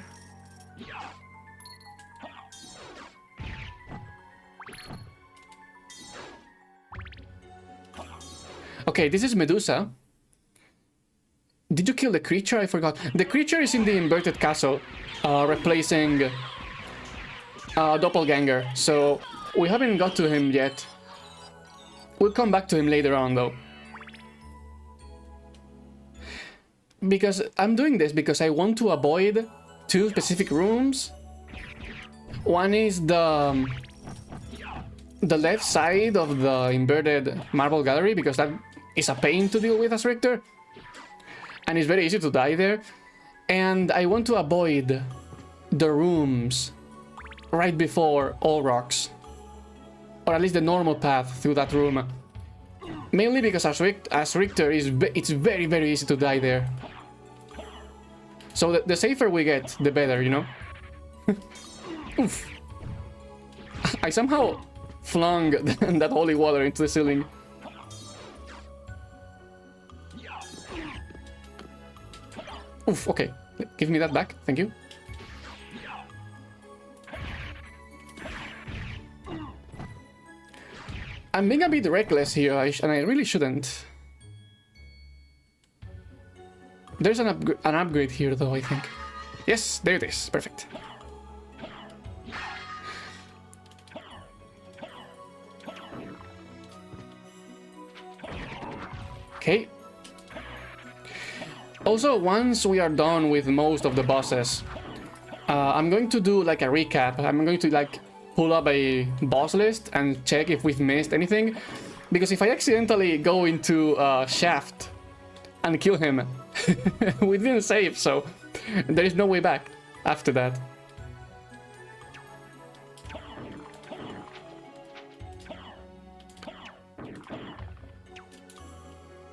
A: Okay, this is Medusa. Did you kill the creature? I forgot. The creature is in the inverted castle, replacing Doppelganger, so we haven't got to him yet. We'll come back to him later on though. Because I'm doing this because I want to avoid two specific rooms. One is the left side of the inverted marble gallery, because that is a pain to deal with as Richter, and it's very easy to die there. And I want to avoid the rooms right before all rocks, or at least the normal path through that room. Mainly because as Richter it's very easy to die there. So the safer we get, the better, you know? Oof. I somehow flung that holy water into the ceiling. Oof, okay. Give me that back, thank you. I'm being a bit reckless here, and I really shouldn't. There's an upgrade here, though, I think. Yes, there it is. Perfect. Okay. Also, once we are done with most of the bosses, I'm going to do like a recap. I'm going to like pull up a boss list and check if we've missed anything. Because if I accidentally go into Shaft and kill him, we didn't save, so there is no way back after that.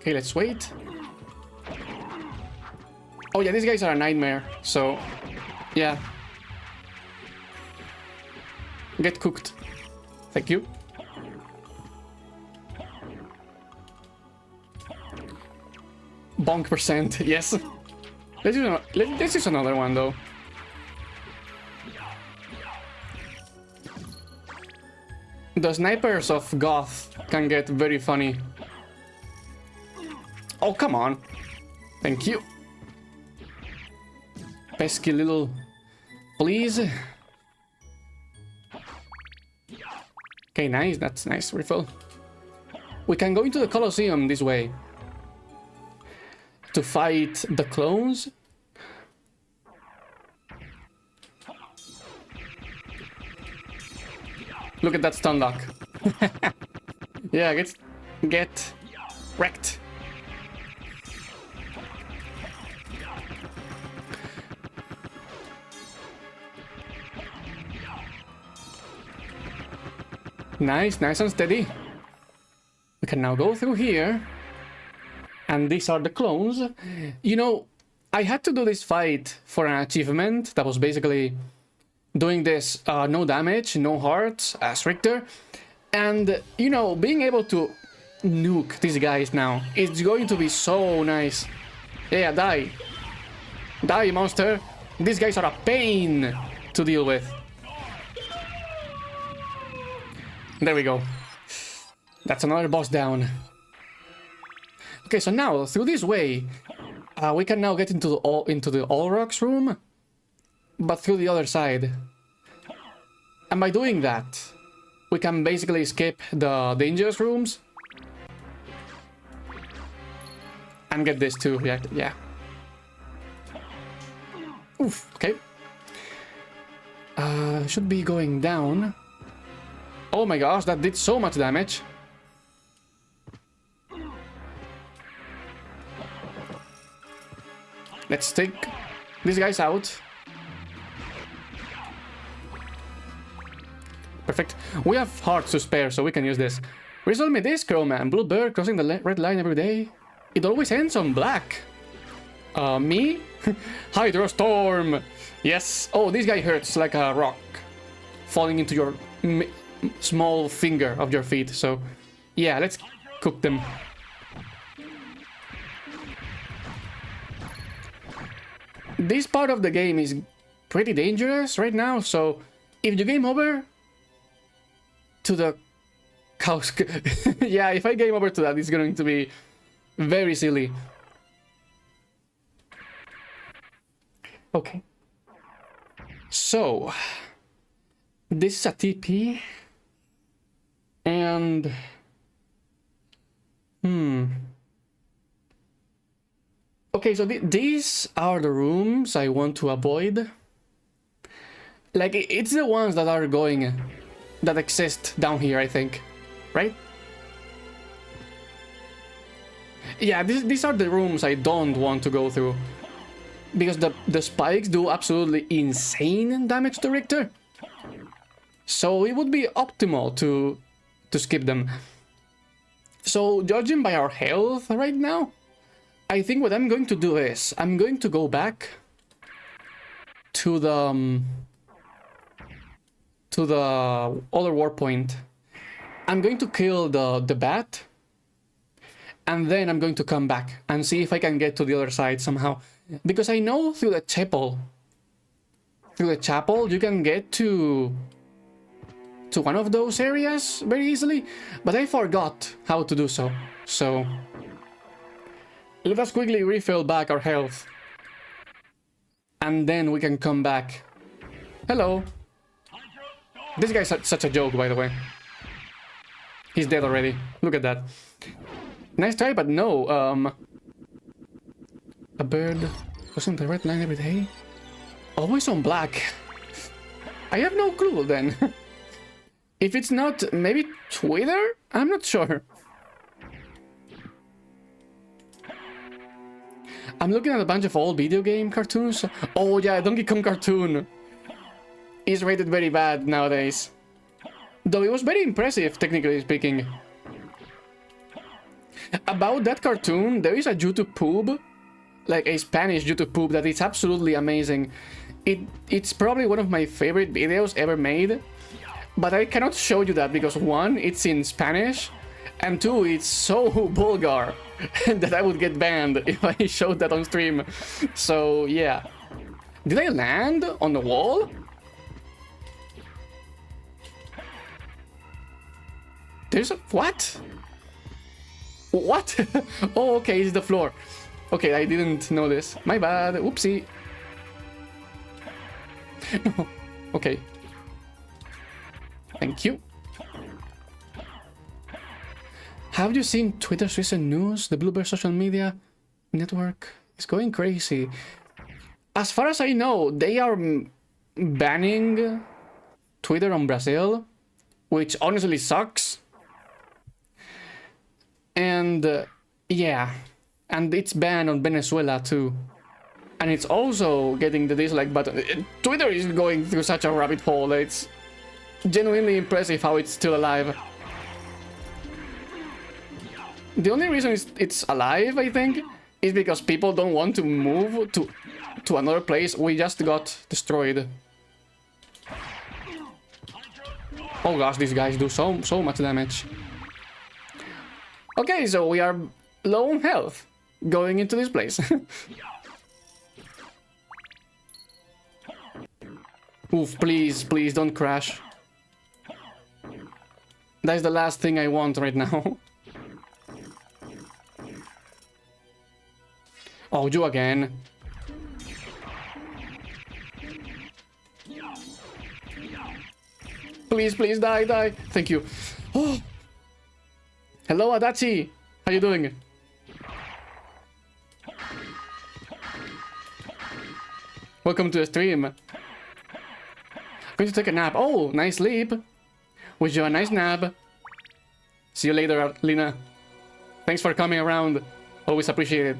A: Okay, let's wait. Oh yeah, these guys are a nightmare, so yeah. Get cooked. Thank you. Bonk percent, yes. Let's use another one though. The snipers of Goth can get very funny. Oh, come on. Thank you. Pesky little... Please. Okay, nice. That's nice. Refill. We can go into the Colosseum this way. To fight the clones. Look at that stun lock. Yeah, get wrecked. Nice, nice and steady. We can now go through here. And these are the clones. You know, I had to do this fight for an achievement that was basically doing this no damage, no hearts as Richter. And, you know, being able to nuke these guys now, it's going to be so nice. Yeah, die. Die, monster. These guys are a pain to deal with. There we go. That's another boss down. Okay, so now through this way, we can now get into the All Rocks room, but through the other side. And by doing that, we can basically skip the dangerous rooms and get this too. Yeah. Oof. Okay. Should be going down. Oh my gosh, that did so much damage. Let's take these guys out. Perfect. We have hearts to spare, so we can use this. Resolve me this, Crowman. Blue bird crossing the red line every day. It always ends on black. Me? Hydro storm. Yes. Oh, this guy hurts like a rock falling into your small finger of your feet. So, yeah, let's cook them. This part of the game is pretty dangerous right now, so if you game over to the cows... yeah, if I game over to that, it's going to be very silly. Okay. So, this is a TP. And... Okay, so these are the rooms I want to avoid. Like, it's the ones that are going... that exist down here, I think. Right? Yeah, these are the rooms I don't want to go through. Because the spikes do absolutely insane damage to Richter. So it would be optimal to skip them. So, judging by our health right now, I think what I'm going to do is, I'm going to go back to the other war point. I'm going to kill the bat, and then I'm going to come back and see if I can get to the other side somehow. Because I know through the chapel you can get to one of those areas very easily, but I forgot how to do so. So let us quickly refill back our health, and then we can come back. Hello. This guy's such a joke, by the way. He's dead already. Look at that. Nice try, but no. A bird crossing the red line every day? Always on black. I have no clue then. If it's not, maybe Twitter? I'm not sure. I'm looking at a bunch of old video game cartoons. Oh yeah, Donkey Kong cartoon is rated very bad nowadays. Though it was very impressive, technically speaking. About that cartoon, there is a YouTube poob, like a Spanish YouTube poob, that is absolutely amazing. It's probably one of my favorite videos ever made, but I cannot show you that because one, it's in Spanish, and two, it's so vulgar that I would get banned if I showed that on stream. So yeah. Did I land on the wall? There's a... what? What? Oh, okay, it's the floor. Okay, I didn't know this. My bad. Oopsie. No. Okay. Thank you. Have you seen Twitter's recent news? The Bluebird social media network is going crazy. As far as I know, they are banning Twitter on Brazil, which honestly sucks. And yeah, and it's banned on Venezuela too. And it's also getting the dislike button. Twitter is going through such a rabbit hole. It's genuinely impressive how it's still alive. The only reason it's alive, I think, is because people don't want to move to another place. We just got destroyed. Oh gosh, these guys do so much damage. Okay, so we are low on health going into this place. Oof, please don't crash. That's the last thing I want right now. Oh, you again. Please die. Thank you. Oh. Hello, Adachi. How you doing? Welcome to the stream. I'm going to take a nap. Oh, nice sleep. Wish you a nice nap. See you later, Lina. Thanks for coming around. Always appreciate it.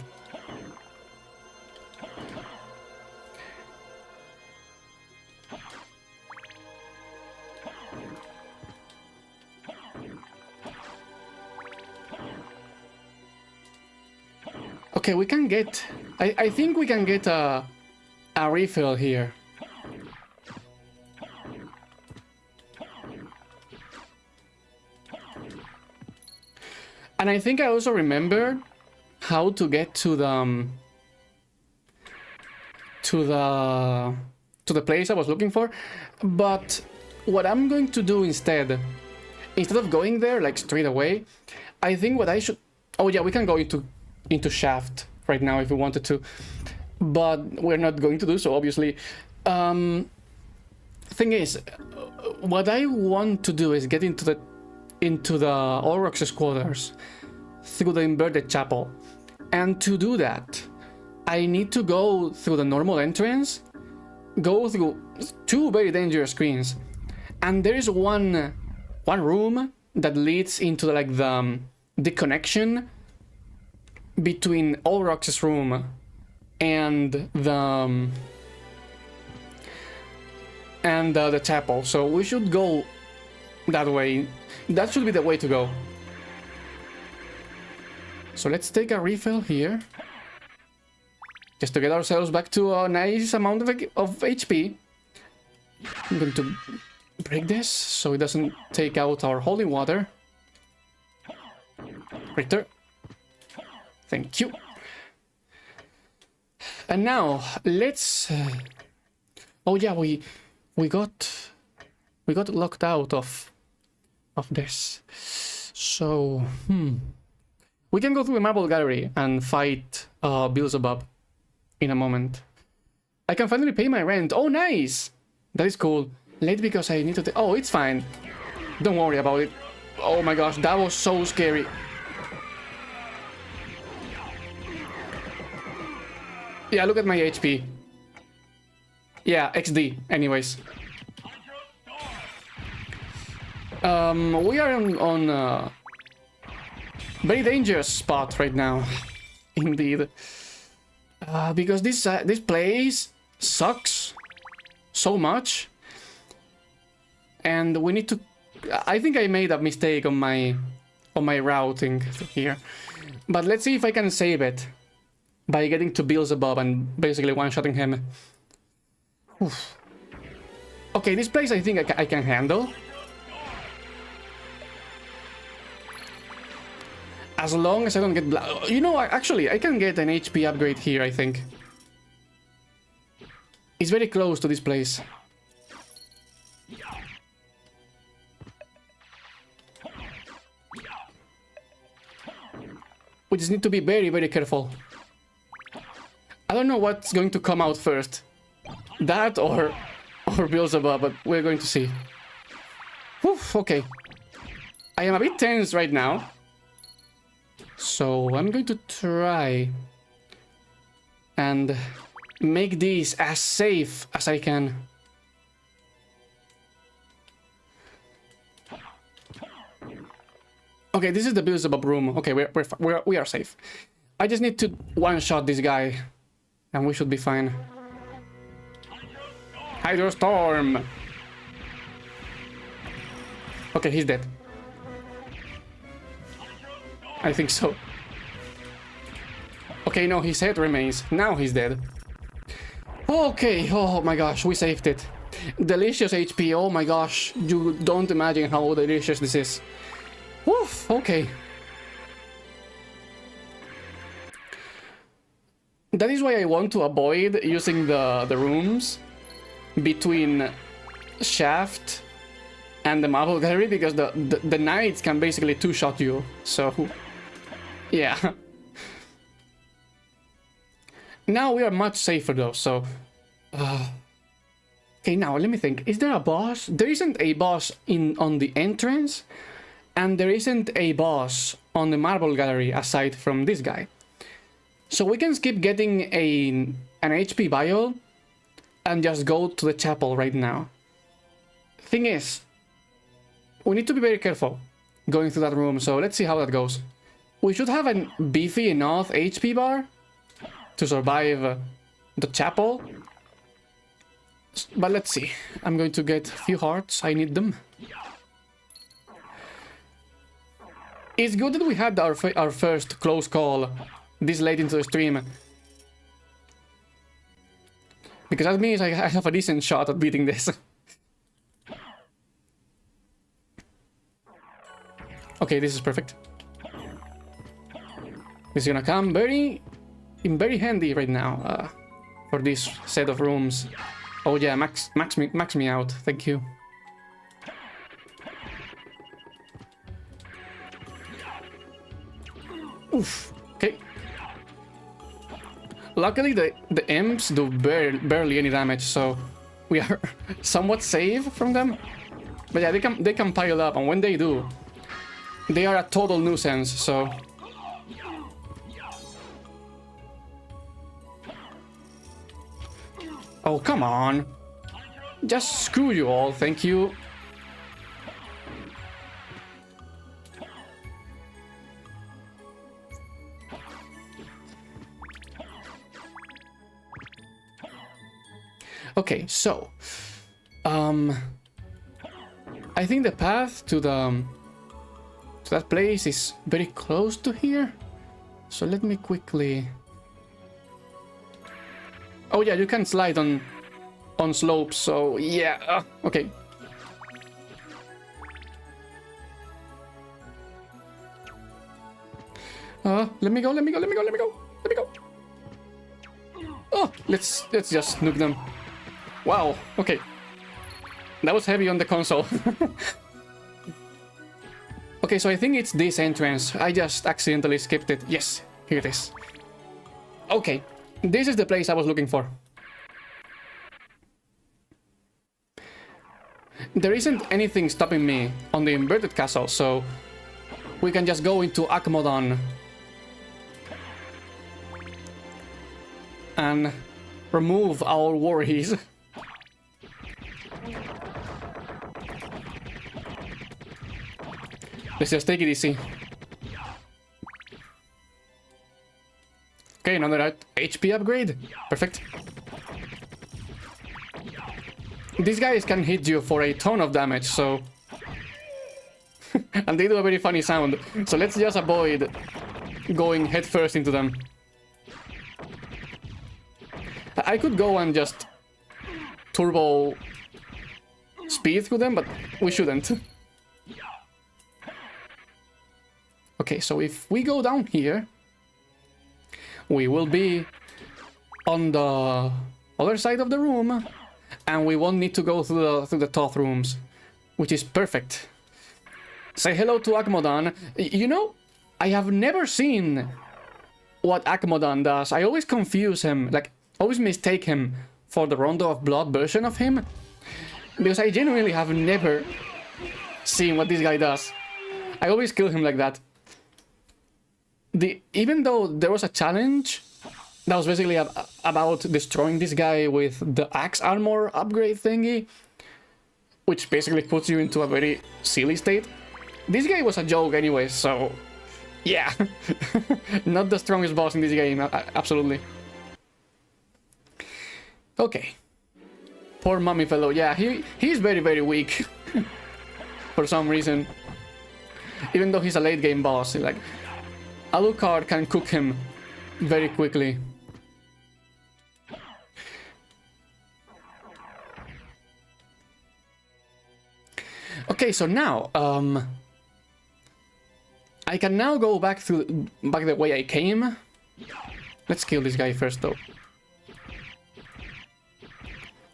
A: Okay, we can get... I think we can get a refill here. And I think I also remember how to get to the place I was looking for. But what I'm going to do instead of going there like straight away, I think what I should... Oh yeah, we can go into shaft right now if we wanted to, but we're not going to do so, obviously. Thing is, what I want to do is get into the Olrox's quarters through the inverted chapel, and to do that I need to go through the normal entrance, go through two very dangerous screens, and there is one room that leads into the connection between Olrox's room and the chapel. So we should go that way. That should be the way to go. So let's take a refill here. just to get ourselves back to a nice amount of HP. I'm going to break this so it doesn't take out our holy water. Richter. Thank you. And now let's. Oh yeah, we got locked out of this. So we can go through the marble gallery and fight Beelzebub in a moment. I can finally pay my rent. Oh, nice! That is cool. Late because I need to. Oh, it's fine. Don't worry about it. Oh my gosh, that was so scary. Yeah, look at my HP. Yeah, XD, anyways. We are on a very dangerous spot right now. Indeed. Because this place sucks so much. And we need to... I think I made a mistake on my routing here. But let's see if I can save it by getting to Beelzebub and basically one-shotting him. Oof. Okay, this place I think I can handle. As long as I don't get... You know, actually, I can get an HP upgrade here, I think. It's very close to this place. We just need to be very, very careful. I don't know what's going to come out first. That or Beelzebub, but we're going to see. Whew, okay. I am a bit tense right now. So I'm going to try and make this as safe as I can. Okay, this is the Beelzebub room. Okay, we are safe. I just need to one-shot this guy, and we should be fine. Hydrostorm. Okay, he's dead. I think so. Okay, no, his head remains. Now he's dead. Okay, oh my gosh, we saved it. Delicious HP, oh my gosh. You don't imagine how delicious this is. Woof, okay. That is why I want to avoid using the rooms between Shaft and the Marble Gallery, because the knights can basically two-shot you, so... Yeah. Now we are much safer though, so... Okay, now let me think. Is there a boss? There isn't a boss on the entrance, and there isn't a boss on the Marble Gallery aside from this guy. So we can skip getting an HP vial and just go to the chapel right now. Thing is, we need to be very careful going through that room, so let's see how that goes. We should have a beefy enough HP bar to survive the chapel. But let's see. I'm going to get a few hearts. I need them. It's good that we had our first close call this late into the stream. Because that means I have a decent shot at beating this. Okay, this is perfect. This is gonna come very handy right now for this set of rooms. Oh yeah, max me out. Thank you. Oof. Okay. Luckily, the imps do barely any damage, so we are somewhat safe from them. But yeah, they can pile up, and when they do, they are a total nuisance. So. Oh, come on. Just screw you all, thank you. Okay, so I think the path to that place is very close to here. So let me quickly Oh yeah, you can slide on slopes, so yeah, okay. Let me go. Oh, let's just nuke them. Wow, okay. That was heavy on the console. Okay, so I think it's this entrance. I just accidentally skipped it. Yes, here it is. Okay, this is the place I was looking for. There isn't anything stopping me on the inverted castle, so we can just go into Akmodon and remove our worries. Let's just take it easy. Okay, another HP upgrade. Perfect. These guys can hit you for a ton of damage, so... and they do a very funny sound. So let's just avoid going headfirst into them. I could go and just turbo speed through them, but we shouldn't. Okay, so if we go down here, we will be on the other side of the room, and we won't need to go through the Thoth rooms, which is perfect. Say hello to Akmodon. You know, I have never seen what Akmodon does. I always confuse him, like, always mistake him for the Rondo of Blood version of him, because I genuinely have never seen what this guy does. I always kill him like that. Even though there was a challenge that was basically about destroying this guy with the axe armor upgrade thingy, which basically puts you into a very silly state. This guy was a joke anyway, so yeah. Not the strongest boss in this game, absolutely. Okay. Poor mummy fellow, yeah, he's very, very weak. For some reason. Even though he's a late game boss, like, Alucard can cook him very quickly. Okay, so now, I can now go back the way I came. Let's kill this guy first, though.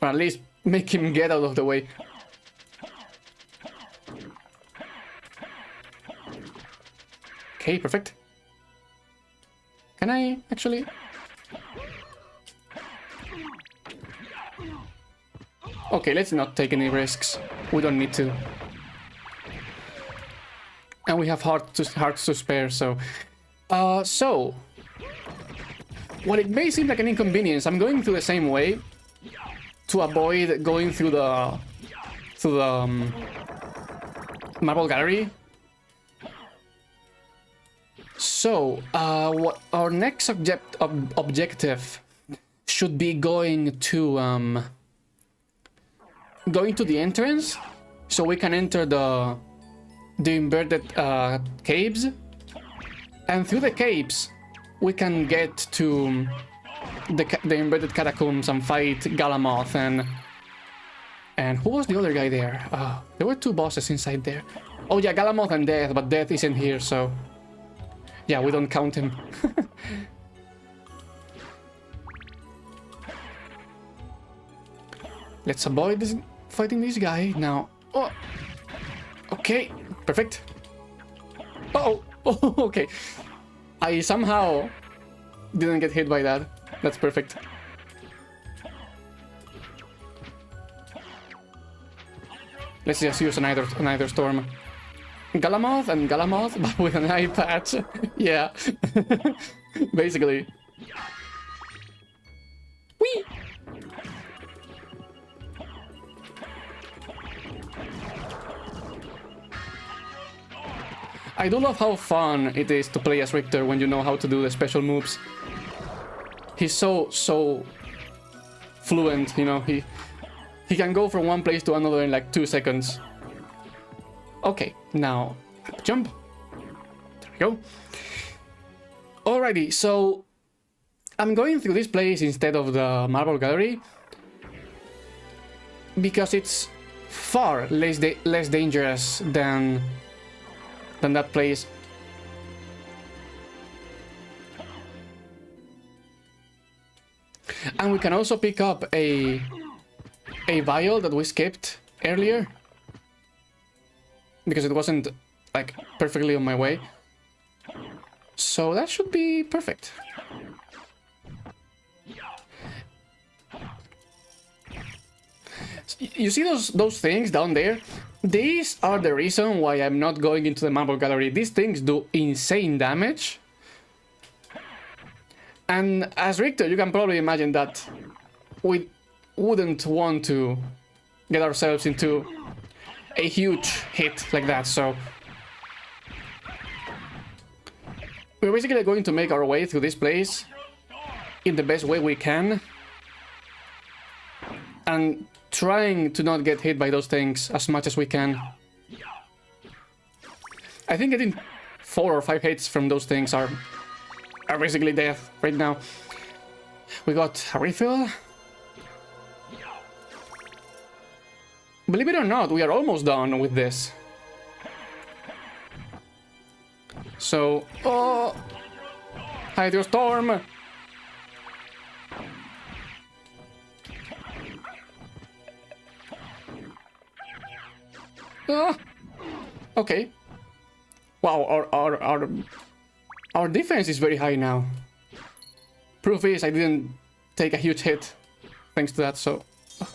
A: Or at least make him get out of the way. Okay, perfect. Can I actually? Okay, let's not take any risks. We don't need to. And we have hearts to spare, so... so... While it may seem like an inconvenience, I'm going through the same way to avoid going through the... Marble Gallery. So, what our next objective should be going to the entrance, so we can enter the inverted caves, and through the caves we can get to the inverted catacombs and fight Galamoth and who was the other guy there? There were two bosses inside there. Oh yeah, Galamoth and Death, but Death isn't here, so yeah, we don't count him. Let's avoid fighting this guy now. Oh, okay, perfect. Oh, okay. I somehow didn't get hit by that. That's perfect. Let's just use another storm. Galamoth and Galamoth, but with an eye patch. Yeah. Basically. Whee! I do love how fun it is to play as Richter when you know how to do the special moves. He's so fluent, you know, he can go from one place to another in like 2 seconds. Okay, now jump. There we go. Alrighty, so I'm going through this place instead of the marble gallery because it's far less dangerous than that place. And we can also pick up a vial that we skipped earlier because it wasn't like perfectly on my way. So that should be perfect. You see those things down there? These are the reason why I'm not going into the marble gallery. These things do insane damage. And as Richter, you can probably imagine that we wouldn't want to get ourselves into a huge hit like that, so we're basically going to make our way through this place in the best way we can and trying to not get hit by those things as much as we can. I think getting 4 or 5 hits from those things are basically death right now. We got a refill. Believe it or not, we are almost done with this. So, oh, hide your storm. Okay. Wow, our defense is very high now. Proof is I didn't take a huge hit thanks to that, so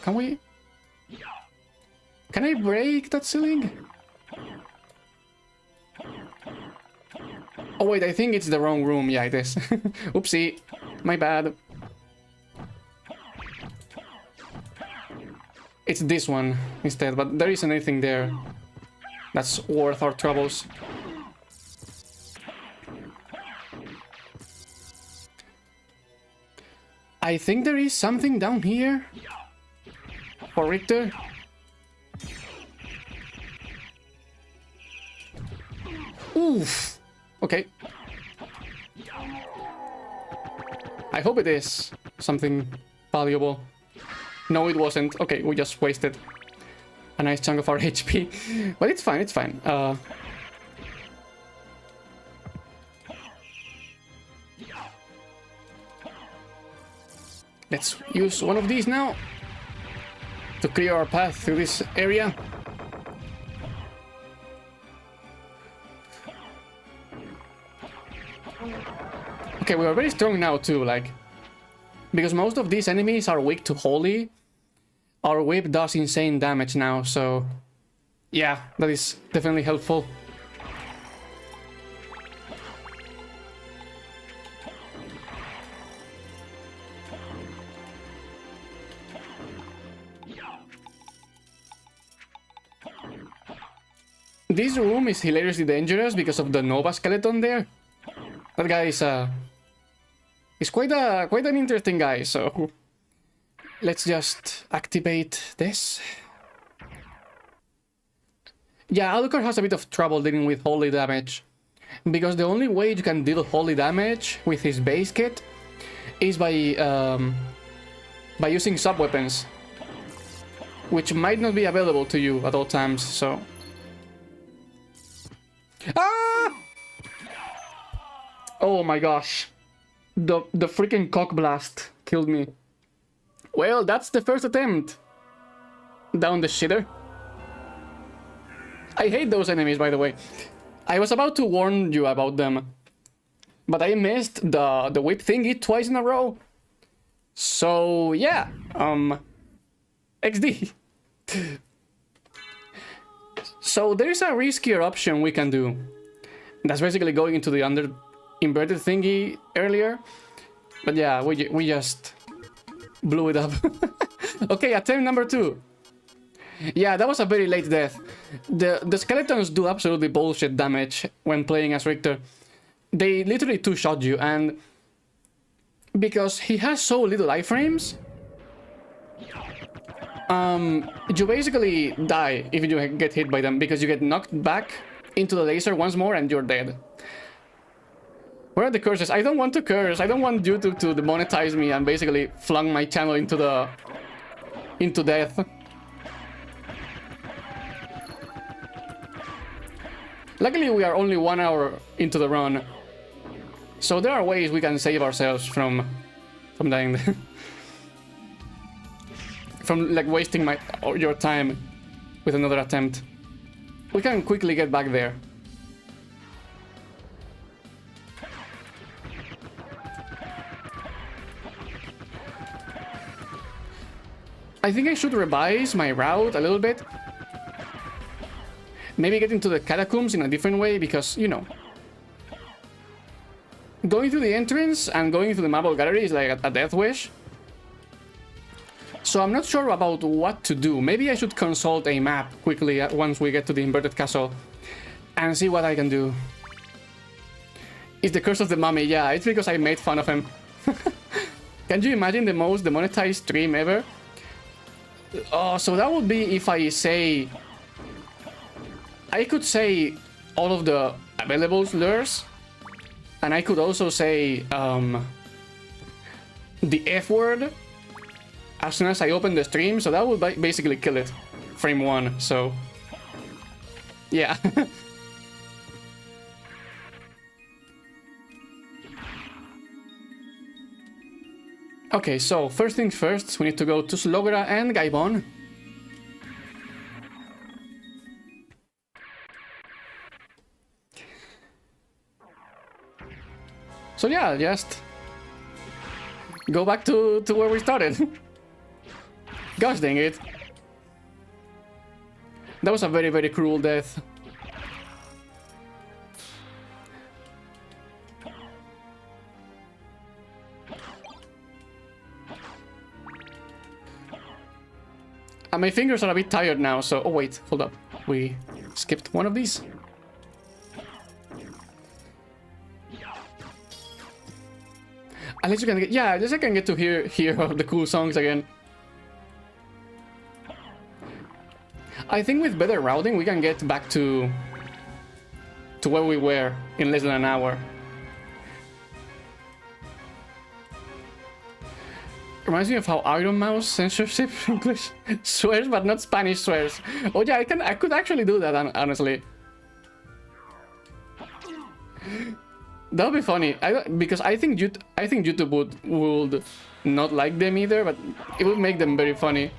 A: can I break that ceiling? Oh wait, I think it's the wrong room. Yeah, it is. Oopsie, my bad. It's this one instead, but there isn't anything there that's worth our troubles. I think there is something down here for Richter. Oof. Okay. I hope it is something valuable. No, it wasn't. Okay, we just wasted a nice chunk of our HP. But it's fine, it's fine. Let's use one of these now to clear our path through this area. Okay, we are very strong now too, like, because most of these enemies are weak to holy. Our whip does insane damage now, so yeah, that is definitely helpful. This room is hilariously dangerous because of the Nova skeleton there. That guy is quite an interesting guy, so let's just activate this. Yeah, Alucard has a bit of trouble dealing with holy damage, because the only way you can deal holy damage with his base kit is by using sub-weapons, which might not be available to you at all times, so... Ah! Oh my gosh. The freaking cock blast killed me. Well, that's the first attempt down the shitter. I hate those enemies, by the way. I was about to warn you about them, but I missed the whip thingy twice in a row. So yeah, XD. So there's a riskier option we can do. That's basically going into the inverted thingy earlier. But yeah, we just blew it up. Okay, attempt number 2. Yeah, that was a very late death. The skeletons do absolutely bullshit damage when playing as Richter. They literally two-shot you, and because he has so little iframes, you basically die if you get hit by them, because you get knocked back into the laser once more and you're dead. Where are the curses? I don't want to curse. I don't want YouTube to demonetize me and basically flung my channel into death. Luckily, we are only 1 hour into the run, so there are ways we can save ourselves from dying, from like wasting your time with another attempt. We can quickly get back there. I think I should revise my route a little bit. Maybe get into the catacombs in a different way, because, you know, going through the entrance and going through the marble gallery is like a death wish. So I'm not sure about what to do. Maybe I should consult a map quickly once we get to the inverted castle and see what I can do. It's the curse of the mummy. Yeah, it's because I made fun of him. Can you imagine the most demonetized stream ever? Oh, so that would be if I say... I could say all of the available lures, and I could also say the F word as soon as I open the stream, so that would basically kill it. Frame 1, so... yeah. Okay, so first things first, we need to go to Slogra and Gaibon. So yeah, just go back to where we started. Gosh dang it. That was a very, very cruel death. And my fingers are a bit tired now, so... oh wait, hold up. We skipped one of these. At least you can get... yeah, at least I can get to hear the cool songs again. I think with better routing, we can get back to where we were in less than an hour. Reminds me of how Iron Mouse censorship English swears, but not Spanish swears. Oh yeah, I could actually do that, honestly. That would be funny. Because I think YouTube would not like them either, but it would make them very funny.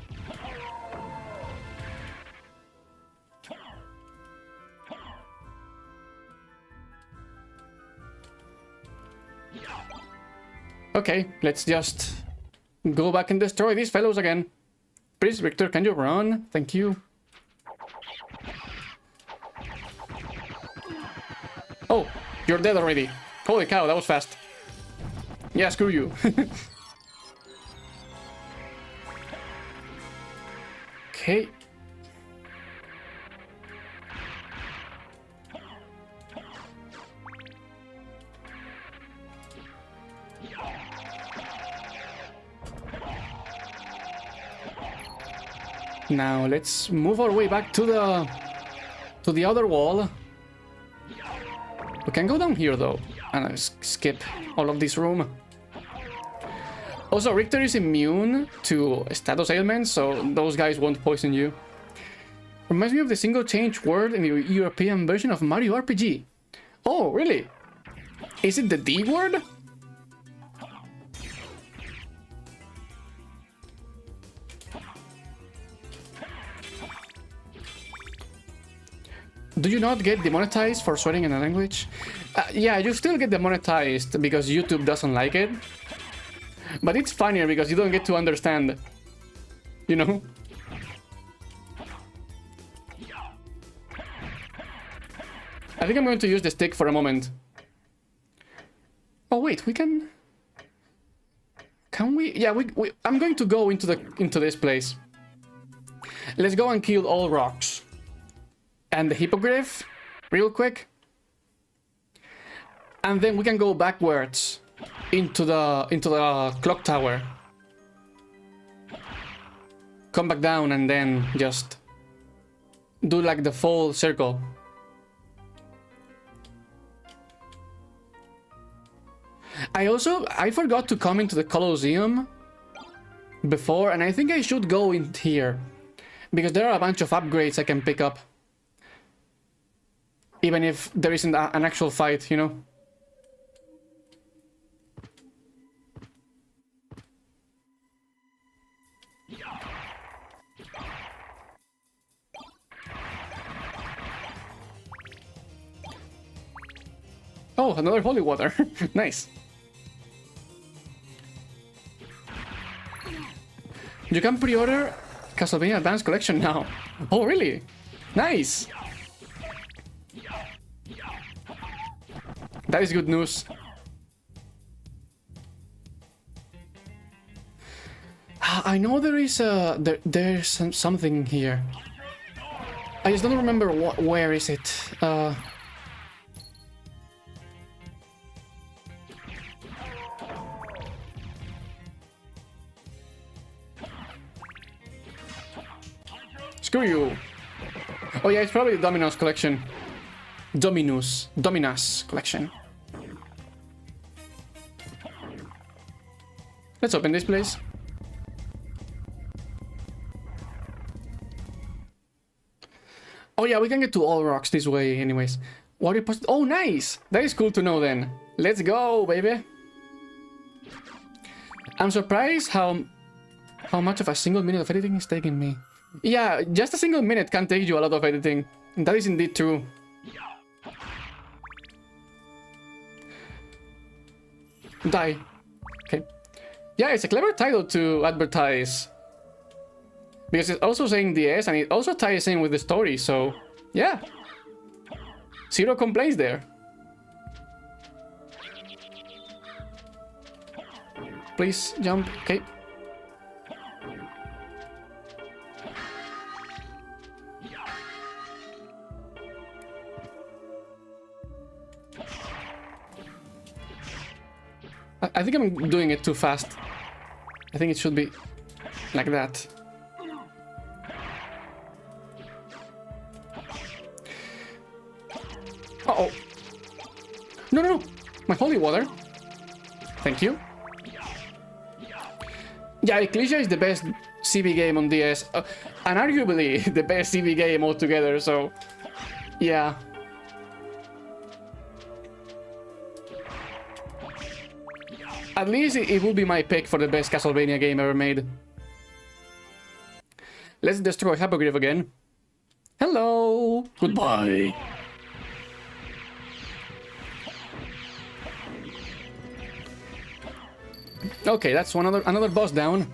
A: Okay, let's just go back and destroy these fellows again. Please, Richter, can you run? Thank you. Oh, you're dead already. Holy cow, that was fast. Yeah, screw you. Okay. Now let's move our way back to the other wall. We can go down here though, and skip all of this room. Also, Richter is immune to status ailments, so those guys won't poison you. Reminds me of the single change word in the European version of Mario RPG. Oh, really? Is it the D word? Do you not get demonetized for swearing in a language? Yeah, you still get demonetized because YouTube doesn't like it. But it's funnier because you don't get to understand. You know? I think I'm going to use the stick for a moment. Oh wait, we can... Can we? Yeah, I'm going to go into this place. Let's go and kill all rocks. And the hippogriff, real quick. And then we can go backwards into the clock tower. Come back down and then just do like the full circle. I forgot to come into the Colosseum before, and I think I should go in here because there are a bunch of upgrades I can pick up, even if there isn't an actual fight, you know. Oh, another holy water. Nice. You can pre-order Castlevania Advanced Collection now. Oh, really? Nice. That is good news. I know there is there's something here. I just don't remember where is it. Screw you. Oh yeah, it's probably the Dominos collection. Dominus collection. Let's open this place. Oh yeah, we can get to all rocks this way anyways. What are you post? Oh nice! That is cool to know then. Let's go, baby. I'm surprised how much of a single minute of editing is taking me. Yeah, just a single minute can take you a lot of editing. That is indeed true. Die. Okay. Yeah, it's a clever title to advertise. Because it's also saying DS and it also ties in with the story, so yeah. Zero complaints there. Please jump. Okay. I think I'm doing it too fast. I think it should be like that. Uh-oh. No, no, no. My holy water. Thank you. Yeah, Ecclesia is the best CB game on DS. And arguably the best CB game altogether, so... yeah. At least it will be my pick for the best Castlevania game ever made. Let's destroy Hippogriff again. Hello! Goodbye! Okay, that's another boss down.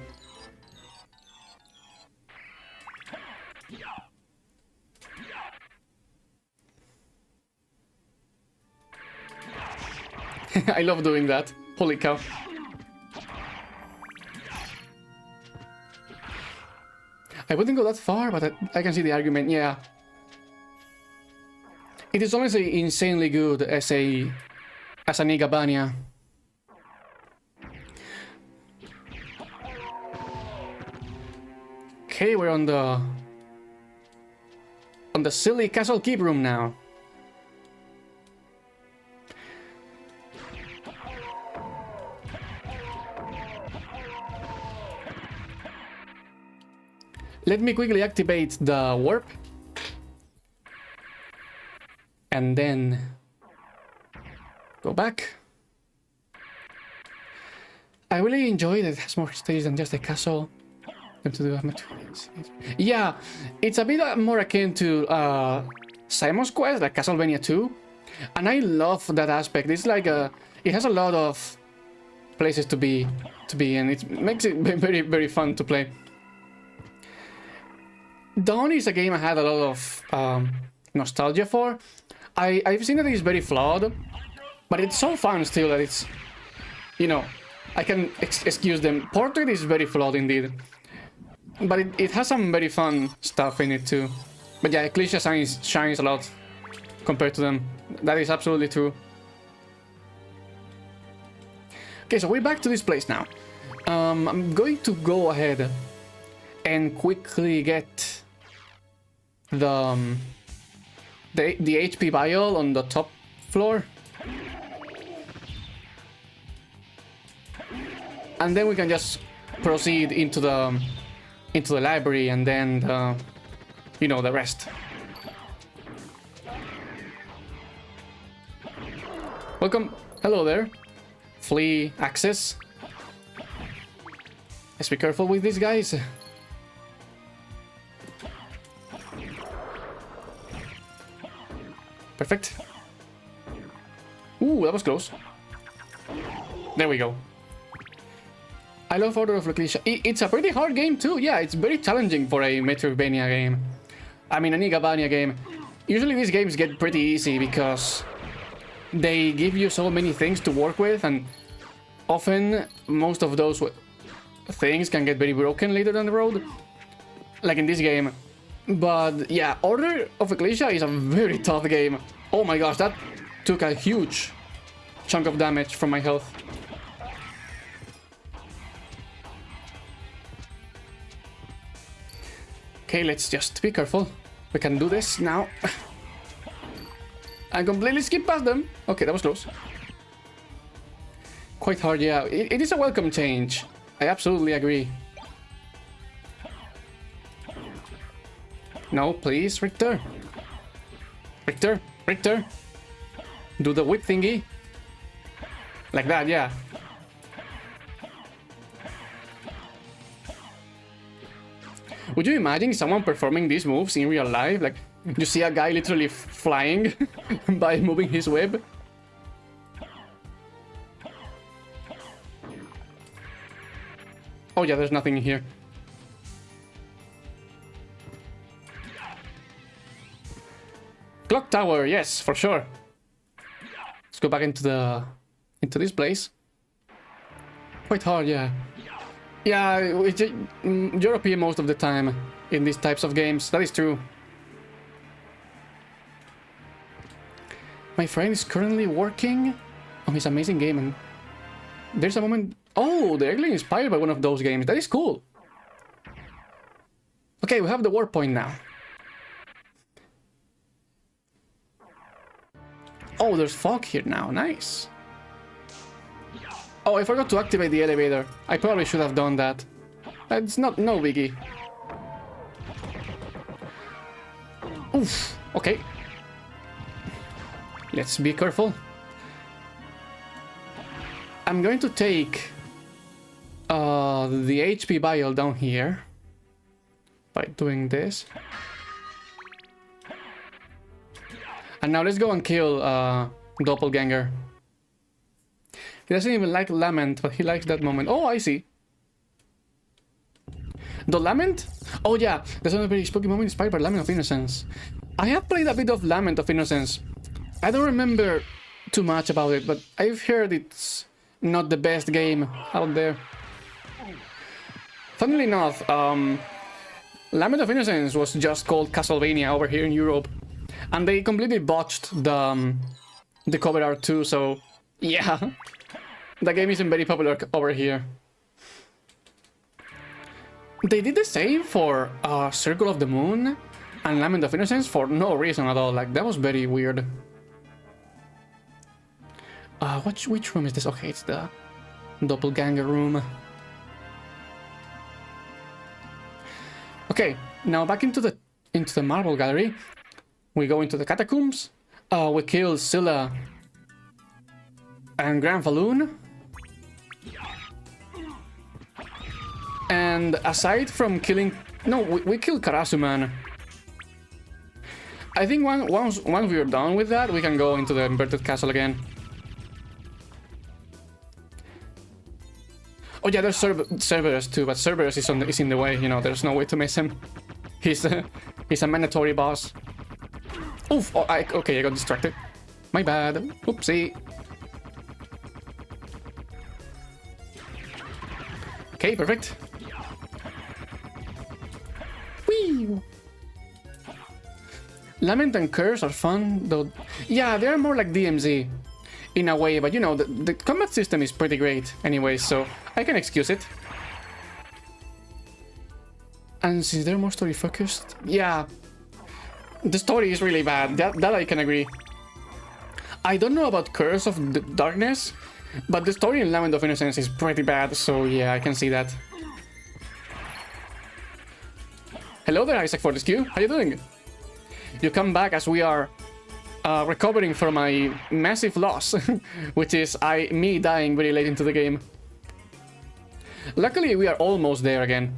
A: I love doing that. Holy cow. I wouldn't go that far, but I can see the argument, yeah. It is honestly insanely good as an Igabania. Okay, we're on the silly castle keep room now. Let me quickly activate the warp. And then go back. I really enjoy that it has more stages than just a castle. Yeah, it's a bit more akin to Simon's Quest, like Castlevania 2. And I love that aspect. It's like it has a lot of places to be and it makes it very, very fun to play. Dawn is a game I had a lot of nostalgia for. I've seen that it's very flawed, but it's so fun still that it's, you know, I can excuse them. Portrait is very flawed indeed, but it has some very fun stuff in it too. But yeah, Ecclesia shines a lot compared to them. That is absolutely true. Okay, so we're back to this place now. I'm going to go ahead and quickly get the HP vial on the top floor. and then we can just proceed into the library, and then you know, the rest. Welcome. Hello there. Flea access. Let's be careful with these guys. Perfect. Ooh, that was close. There we go. I love Order of Ecclesia. It's a pretty hard game too. Yeah, it's very challenging for a Metroidvania game. I mean, a Castlevania game. Usually these games get pretty easy because they give you so many things to work with, and often most of those things can get very broken later down the road, like in this game. But yeah, Order of Ecclesia is a very tough game. Oh my gosh, that took a huge chunk of damage from my health. Okay, let's just be careful. We can do this now. I completely skipped past them. Okay, that was close. Quite hard, yeah. It is a welcome change. I absolutely agree. No, please, Richter. Richter, Richter. Do the whip thingy. Like that, yeah. Would you imagine someone performing these moves in real life? Like, you see a guy literally flying by moving his web? Oh yeah, there's nothing in here. Clock tower, yes, for sure. Let's go back into this place. Quite hard, yeah. Yeah, European most of the time in these types of games. That is true. My friend is currently working on his amazing game, and there's a moment. Oh, they're actually inspired by one of those games. That is cool. Okay, we have the war point now. Oh, there's fog here now. Nice. Oh, I forgot to activate the elevator. I probably should have done that. It's no biggie. Oof. Okay. Let's be careful. I'm going to take the HP vial down here by doing this. And now let's go and kill Doppelganger. He doesn't even like Lament, but he likes that moment. Oh, I see. The Lament? Oh yeah, there's another very spooky moment inspired by Lament of Innocence. I have played a bit of Lament of Innocence. I don't remember too much about it, but I've heard it's not the best game out there. Funnily enough, Lament of Innocence was just called Castlevania over here in Europe, and they completely botched the cover art too, so yeah. The game isn't very popular over here. They did the same for Circle of the Moon and Lament of Innocence for no reason at all. Like, that was very weird. Which room is this? Okay, it's the Doppelganger room. Okay, now back into the marble gallery. We go into the catacombs. We kill Scylla and Grand Falloon. And aside from killing... No, we killed Karasuman. I think once we're done with that, we can go into the inverted castle again. Oh yeah, there's Cerberus too, but Cerberus is in the way, you know, there's no way to miss him. He's a mandatory boss. Oof, oh, okay, I got distracted. My bad, oopsie. Okay, perfect. Whee! Lament and Curse are fun, though. Yeah, they're more like DMZ in a way, but you know, the combat system is pretty great anyway, so I can excuse it. And since they're more story focused, yeah, the story is really bad. That I can agree. I don't know about Curse of the Darkness, But the story in Lament of Innocence is pretty bad, so yeah, I can see that. Hello there, Isaac Fortescue. How you doing? You come back as we are recovering from a massive loss, which is me dying very late into the game. Luckily, we are almost there again.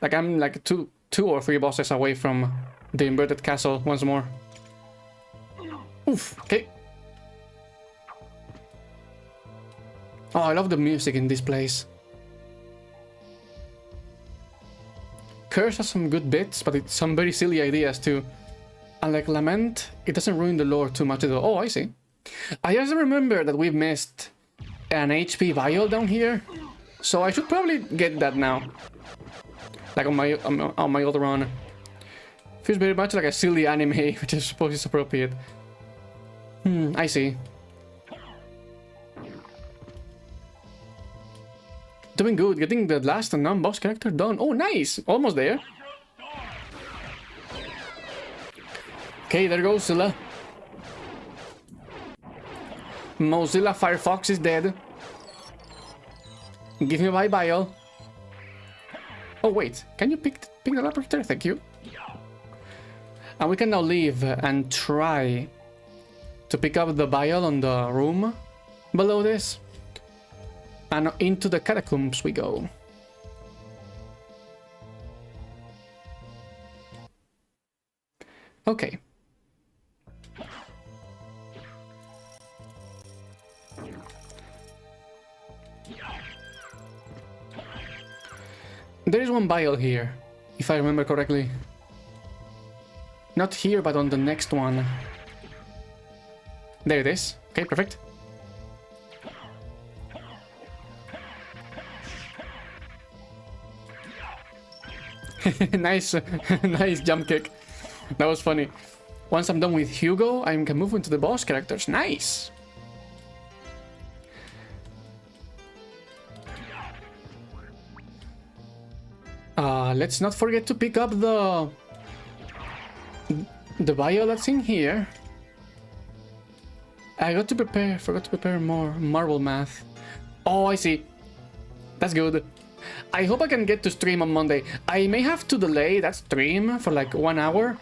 A: Like, I'm like two or three bosses away from the inverted castle once more. Oof, okay. Oh, I love the music in this place. Curse has some good bits, but it's some very silly ideas too. And like Lament, it doesn't ruin the lore too much though. Oh, I see. I just remember that we've missed an HP vial down here, so I should probably get that now. Like on my other run. Feels very much like a silly anime, which I suppose is appropriate. I see. Doing good, getting the last non-boss character done. Oh, nice! Almost there. Okay, there goes Zilla. Mozilla Firefox is dead. Give me my vial. Oh, wait. Can you pick that up, Richter? Thank you. And we can now leave and try to pick up the vial on the room below this. And into the catacombs we go. Okay. There is one vial here, if I remember correctly. Not here, but on the next one. There it is. Okay, perfect. Nice, nice jump kick. That was funny. Once I'm done with Hugo, I can move into the boss characters. Nice. Let's not forget to pick up the vial that's in here. Forgot to prepare more marble math. Oh, I see. That's good. I hope I can get to stream on Monday. I may have to delay that stream for like 1 hour.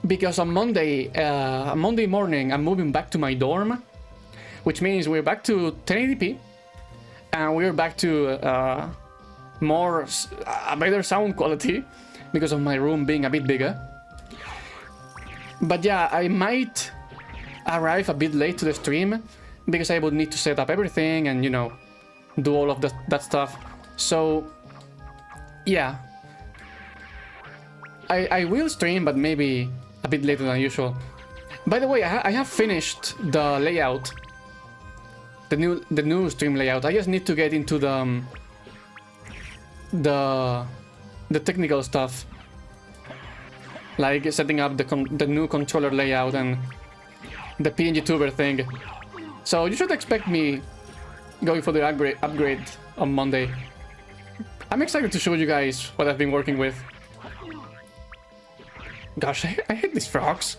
A: Because on Monday morning, I'm moving back to my dorm. Which means we're back to 1080p. And we're back to a better sound quality. Because of my room being a bit bigger. But yeah, I might arrive a bit late to the stream. Because I would need to set up everything and, you know, do all of that stuff. So, yeah. I will stream, but maybe a bit later than usual. By the way, I have finished the layout. The new stream layout. I just need to get into the technical stuff. Like setting up the new controller layout and the PNG tuber thing. So you should expect me going for the upgrade on Monday. I'm excited to show you guys what I've been working with. Gosh, I hate these frogs.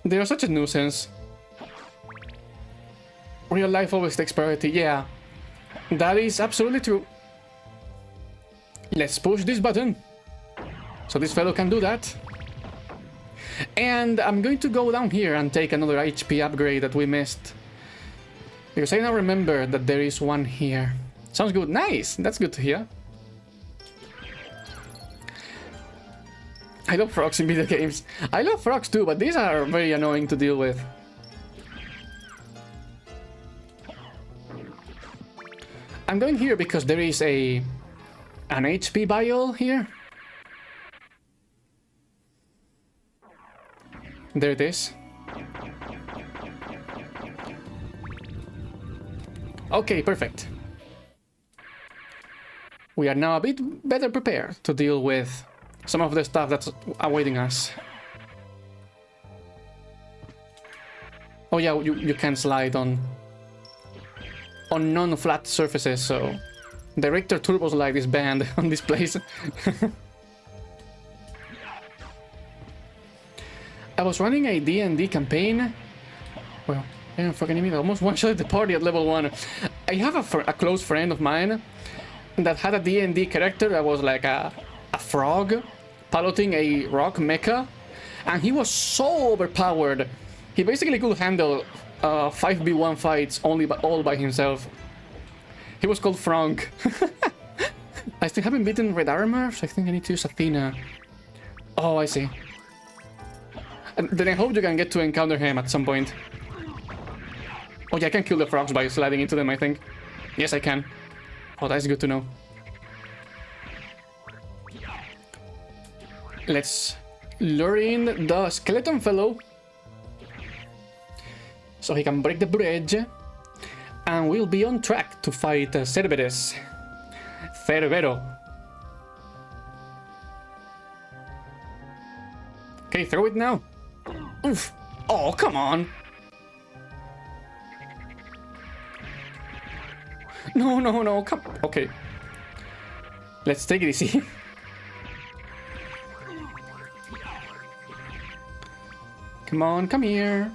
A: They are such a nuisance. Real life always takes priority. Yeah, that is absolutely true. Let's push this button. So this fellow can do that. And I'm going to go down here and take another HP upgrade that we missed. Because I now remember that there is one here. Sounds good. Nice! That's good to hear. I love frogs in video games. I love frogs too, but these are very annoying to deal with. I'm going here because there is an HP vial here. There it is. Okay, perfect. We are now a bit better prepared to deal with some of the stuff that's awaiting us. Oh yeah, you can slide on non-flat surfaces, so the Richter Turbo Slide is banned on this place. I was running a D&D campaign. Well, I don't fucking mean, I almost one-shot the party at level 1. I have a close friend of mine that had a D&D character that was like a frog piloting a rock mecha, and he was so overpowered. He basically could handle 5v1 fights all by himself. He was called Frank. I still haven't beaten Red Armor, so I think I need to use Athena. Oh, I see. And then I hope you can get to encounter him at some point. Oh yeah, I can kill the frogs by sliding into them, I think. Yes, I can. Oh, that's good to know. Let's lure in the skeleton fellow so he can break the bridge, and we'll be on track to fight Cerberus. Cerbero. Okay, throw it now. Oof. Oh, come on. No, no, no, come. Okay. Let's take it easy. Come on, come here.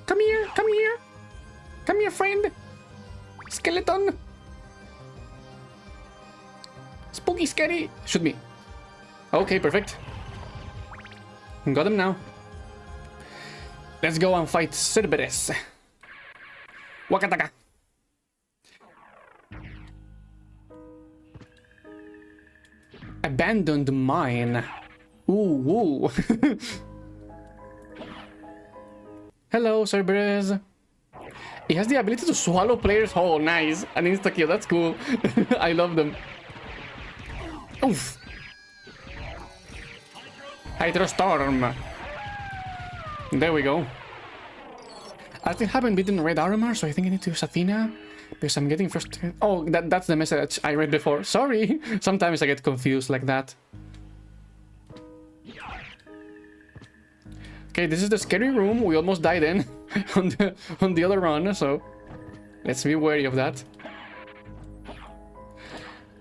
A: Come here, come here. Come here, friend. Skeleton. Spooky, scary. Shoot me. Okay, perfect. Got him now. Let's go and fight Cerberus. Wakataka. Abandoned mine. Ooh, ooh. Hello, Cerberus. He has the ability to swallow players whole. Nice. An insta-kill. That's cool. I love them. Oof. Hydrostorm. There we go. I still haven't beaten Red Armor, so I think I need to use Athena. Because I'm getting frustrated. Oh, that's the message I read before. Sorry. Sometimes I get confused like that. Okay, this is the scary room. We almost died in on the other run, so let's be wary of that.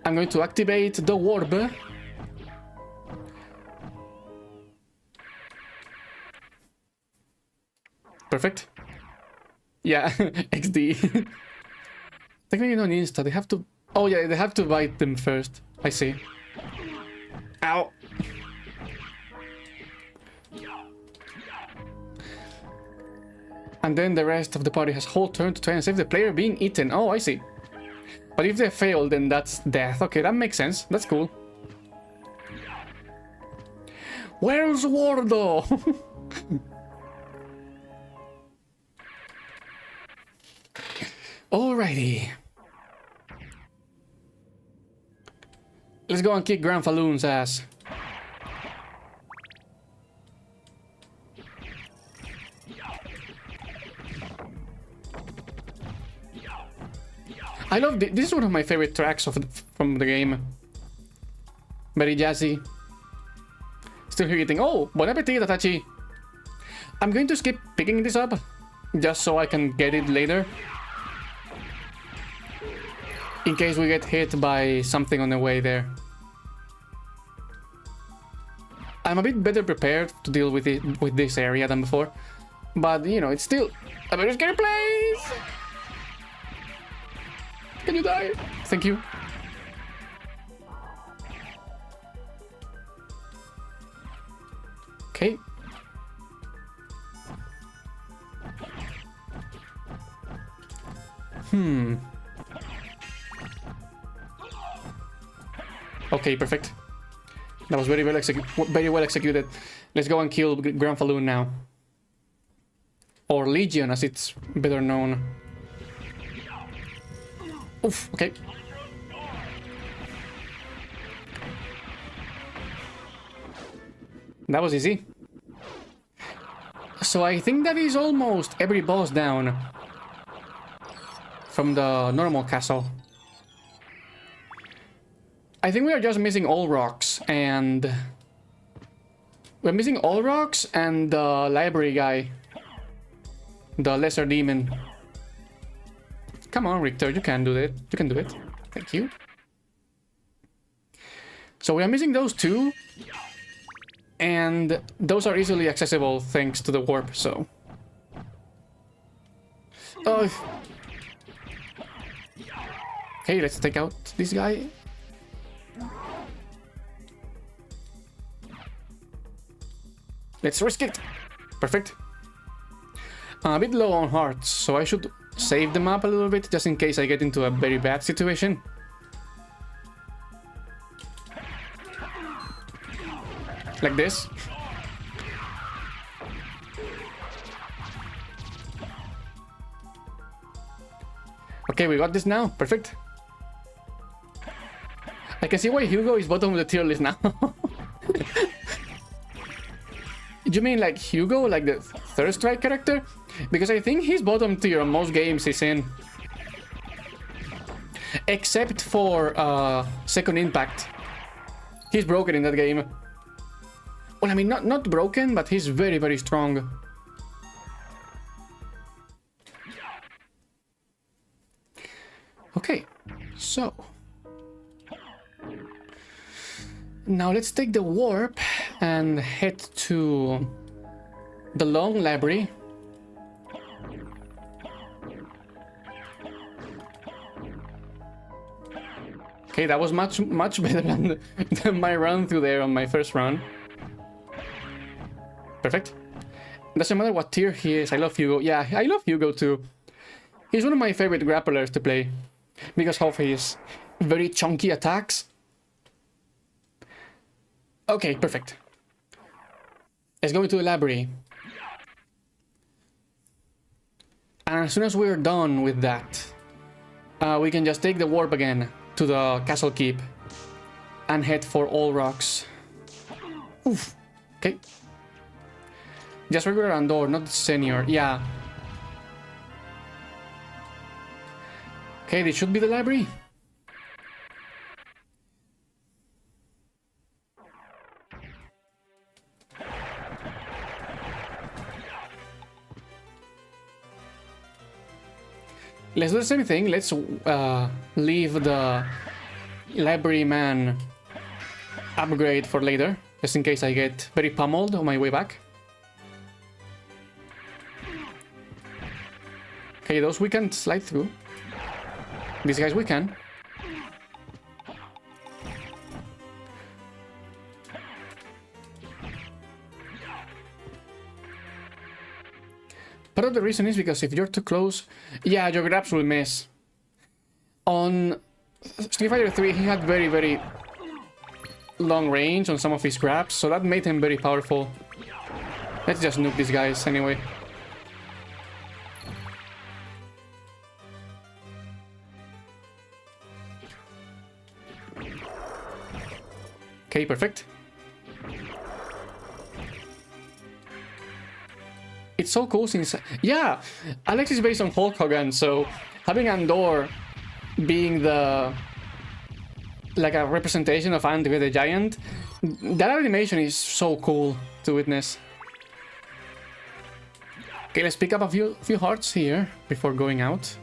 A: I'm going to activate the orb. Perfect. Yeah, XD. Technically no insta, they have to... Oh yeah, they have to bite them first. I see. Ow. And then the rest of the party has whole turn to try and save the player being eaten. Oh, I see. But if they fail, then that's death. Okay, that makes sense. That's cool. Where's Wardo? Alrighty. Let's go and kick Granfaloon's ass. I love this is one of my favorite tracks from the game. Very jazzy. Still here eating. Oh, bon appetit, Atachi. I'm going to skip picking this up just so I can get it later. In case we get hit by something on the way there. I'm a bit better prepared to deal with it with this area than before. But, you know, it's still a very scary place! Can you die? Thank you. Okay. Okay, perfect. That was very well executed. Let's go and kill Granfaloon now. Or Legion, as it's better known. Oof, okay. That was easy. So I think that is almost every boss down from the normal castle. I think we are just missing all rocks and... We're missing all rocks and the library guy. The lesser demon. Come on, Richter, you can do it. You can do it. Thank you. So we are missing those two. And those are easily accessible thanks to the warp, so... Oh. Okay, let's take out this guy. Let's risk it. Perfect. I'm a bit low on hearts, so I should save them up a little bit just in case I get into a very bad situation. Like this. Okay, we got this now. Perfect. I can see why Hugo is bottom of the tier list now. You mean like Hugo, like the third strike character? Because I think he's bottom tier on most games he's in. Except for Second Impact. He's broken in that game. Well, I mean, not broken, but he's very, very strong. Okay, so... Now let's take the warp and head to the long library. Okay, that was much better than my run through there on my first run. Perfect. Doesn't matter what tier he is. I love Hugo. Yeah, I love Hugo too. He's one of my favorite grapplers to play because of his very chunky attacks. Okay, perfect. Let's go into the library. And as soon as we're done with that, we can just take the warp again to the castle keep and head for all rocks. Oof. Okay. Just regular Andor, not senior. Yeah. Okay, this should be the library. Let's do the same thing. Let's leave the library man upgrade for later, just in case I get very pummeled on my way back. Okay, those we can slide through. These guys we can. Part of the reason is because if you're too close, yeah, your grabs will miss. On Street Fighter 3, he had very, very long range on some of his grabs, so that made him very powerful. Let's just nuke these guys anyway. Okay, perfect. It's so cool since... Yeah! Alex is based on Hulk Hogan, so having Andor being the... like a representation of Andre the Giant, that animation is so cool to witness. Okay, let's pick up a few hearts here before going out.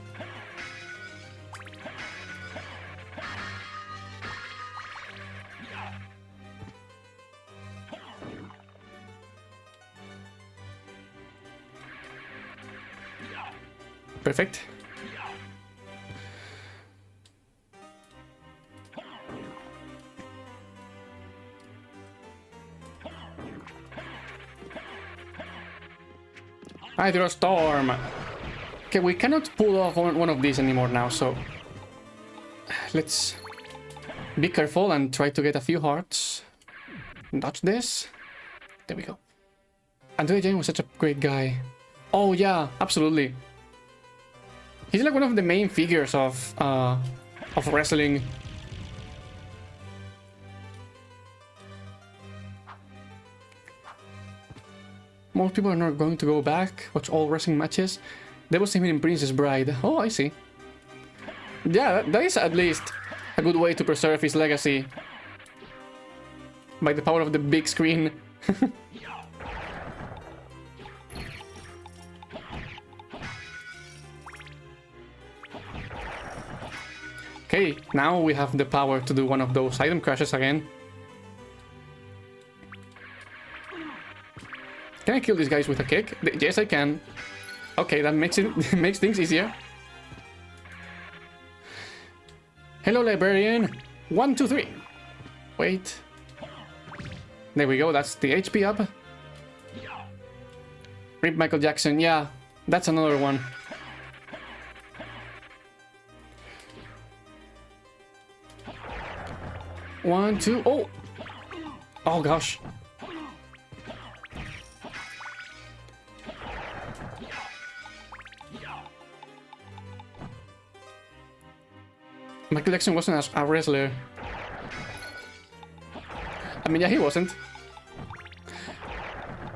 A: Perfect. Hydrostorm. Okay, we cannot pull off one of these anymore now, so let's be careful and try to get a few hearts. Dodge this. There we go. Andre Jane was such a great guy. Oh yeah, absolutely. He's like one of the main figures of wrestling. Most people are not going to go back, watch all wrestling matches. They will see him in Princess Bride. Oh, I see. Yeah, that is at least a good way to preserve his legacy. By the power of the big screen. Okay, now we have the power to do one of those item crashes again. Can I kill these guys with a kick? Yes, I can. Okay, that makes it makes things easier. Hello, librarian. 1, 2, 3. Wait. There we go. That's the HP up. Rip Michael Jackson. Yeah, that's another one. One, two. Oh! Oh gosh. Michael Jackson wasn't a wrestler. I mean, yeah, he wasn't.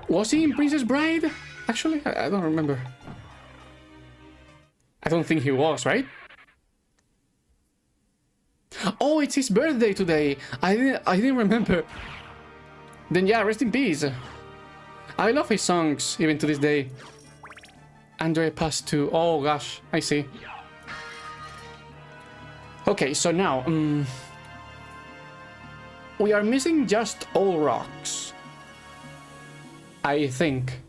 A: Was he in Princess Bride? Actually, I don't remember. I don't think he was, right? Oh, it's his birthday today. I didn't remember. Then yeah, rest in peace. I love his songs even to this day. Andre passed to. Oh gosh, I see. Okay, so now we are missing just all rocks, I think.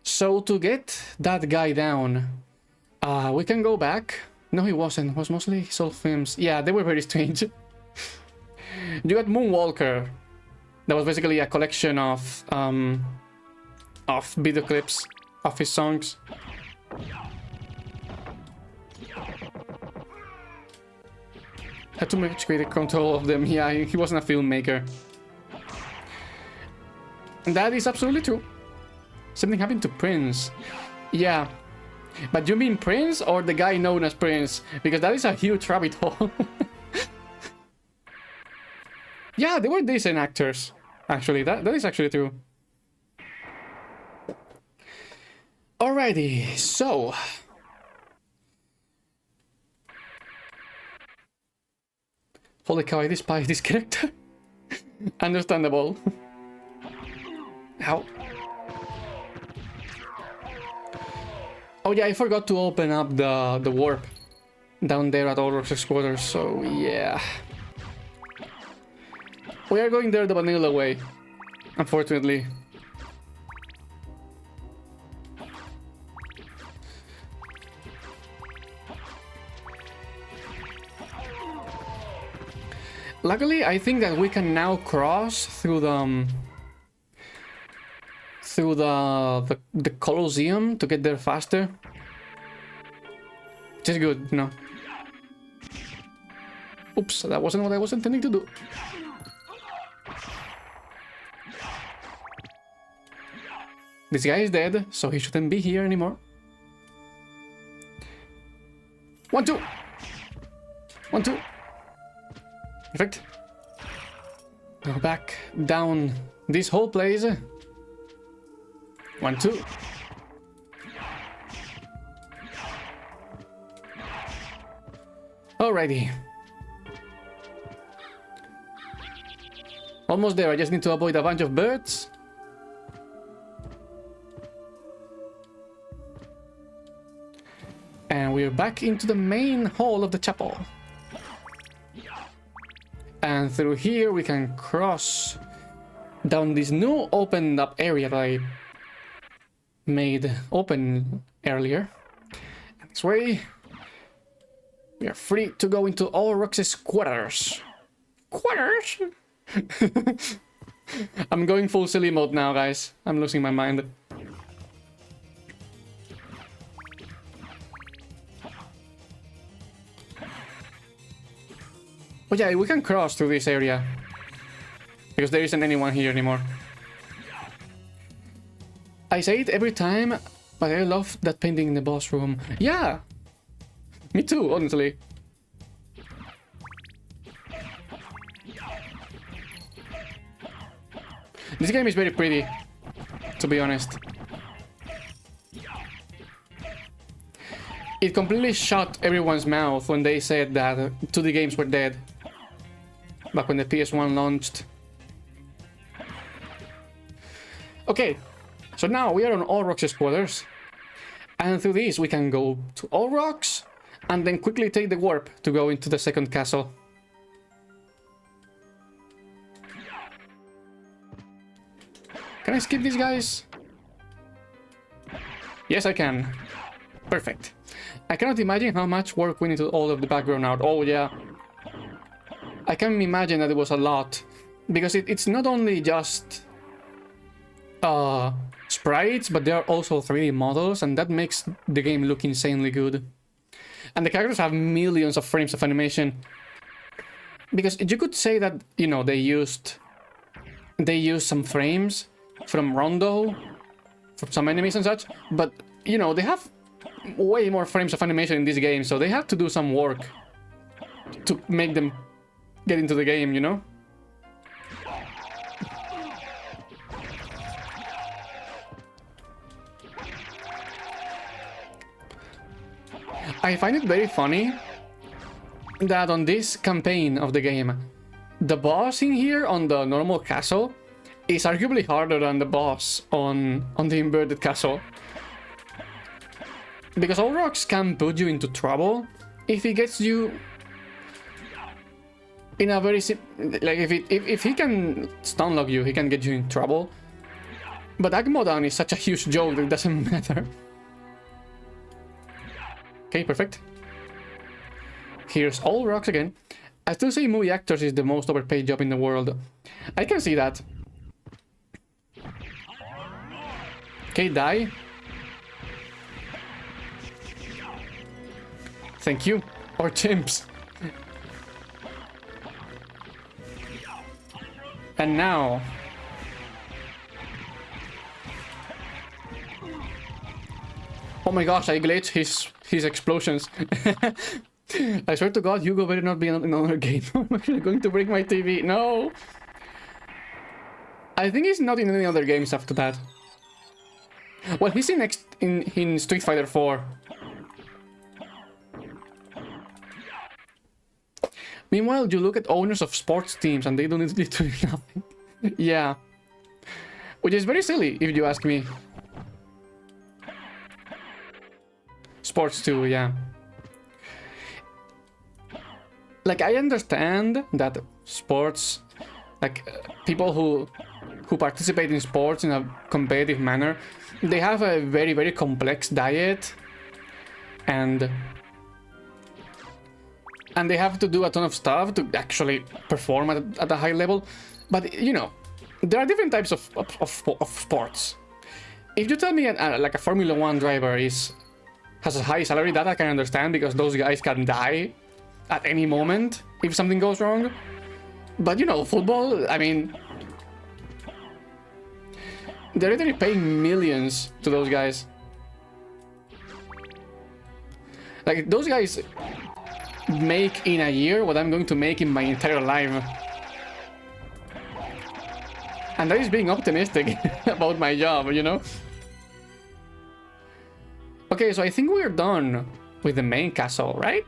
A: So to get that guy down, we can go back. No, he wasn't. It was mostly his old films. Yeah, they were very strange. You got Moonwalker. That was basically a collection of video clips of his songs. Had too much creative control of them. Yeah, he wasn't a filmmaker. And that is absolutely true. Something happened to Prince. Yeah. But you mean Prince or the guy known as Prince? Because that is a huge rabbit hole. Yeah, they were decent actors. Actually, that is actually true. Alrighty, so... Holy cow, I despise this character. Understandable. How? Oh yeah, I forgot to open up the warp down there at Orrox's quarters, so yeah. We are going there the vanilla way, unfortunately. Luckily, I think that we can now cross through the Colosseum to get there faster. Which is good, you know. Oops, that wasn't what I was intending to do. This guy is dead, so he shouldn't be here anymore. 1, 2. 1, 2. Perfect. Go back down this whole place. 1, 2. Alrighty. Almost there. I just need to avoid a bunch of birds. And we're back into the main hall of the chapel. And through here we can cross down this new opened up area that I made open earlier. And this way we are free to go into Orrox's quarters. Quarters? I'm going full silly mode now, guys. I'm losing my mind. Oh yeah, we can cross through this area. Because there isn't anyone here anymore. I say it every time, but I love that painting in the boss room. Yeah! Me too, honestly. This game is very pretty, to be honest. It completely shut everyone's mouth when they said that 2D games were dead. Back when the PS1 launched. Okay, so now we are on Orrox's quarters. And through these we can go to Orrox and then quickly take the warp to go into the second castle. Can I skip these guys? Yes, I can. Perfect. I cannot imagine how much work went into all of the background art. Oh, yeah. I can imagine that it was a lot. Because it's not only just sprites, but there are also 3D models, and that makes the game look insanely good. And the characters have millions of frames of animation. Because you could say that, you know, they used some frames from Rondo, from some enemies and such, but, you know, they have way more frames of animation in this game, so they have to do some work to make them get into the game, you know? I find it very funny that on this campaign of the game, the boss in here on the normal castle is arguably harder than the boss on the inverted castle. Because all rocks can put you into trouble if he gets you in a very like if he can stun lock you, he can get you in trouble. But Agmodan is such a huge joke that it doesn't matter. Okay, perfect. Here's all rocks again. I still say movie actors is the most overpaid job in the world. I can see that. Okay, die. Thank you. Or chimps. And now... Oh my gosh, I glitch his explosions. I swear to God, Hugo better not be in another game. I'm actually going to break my TV. No! I think he's not in any other games after that. Well, he's in Street Fighter 4. Meanwhile, you look at owners of sports teams and they don't need to do nothing. Yeah. Which is very silly, if you ask me. Sports too, yeah. Like, I understand that sports, like, people who participate in sports in a competitive manner, they have a very, very complex diet, and they have to do a ton of stuff to actually perform at a high level. But, you know, there are different types of sports. If you tell me like a Formula 1 driver has a high salary, that I can understand, because those guys can die at any moment if something goes wrong. But, you know, football, I mean, they're literally paying millions to those guys. Like, those guys make in a year what I'm going to make in my entire life. And that is being optimistic about my job, you know? Okay, so I think we're done with the main castle, right?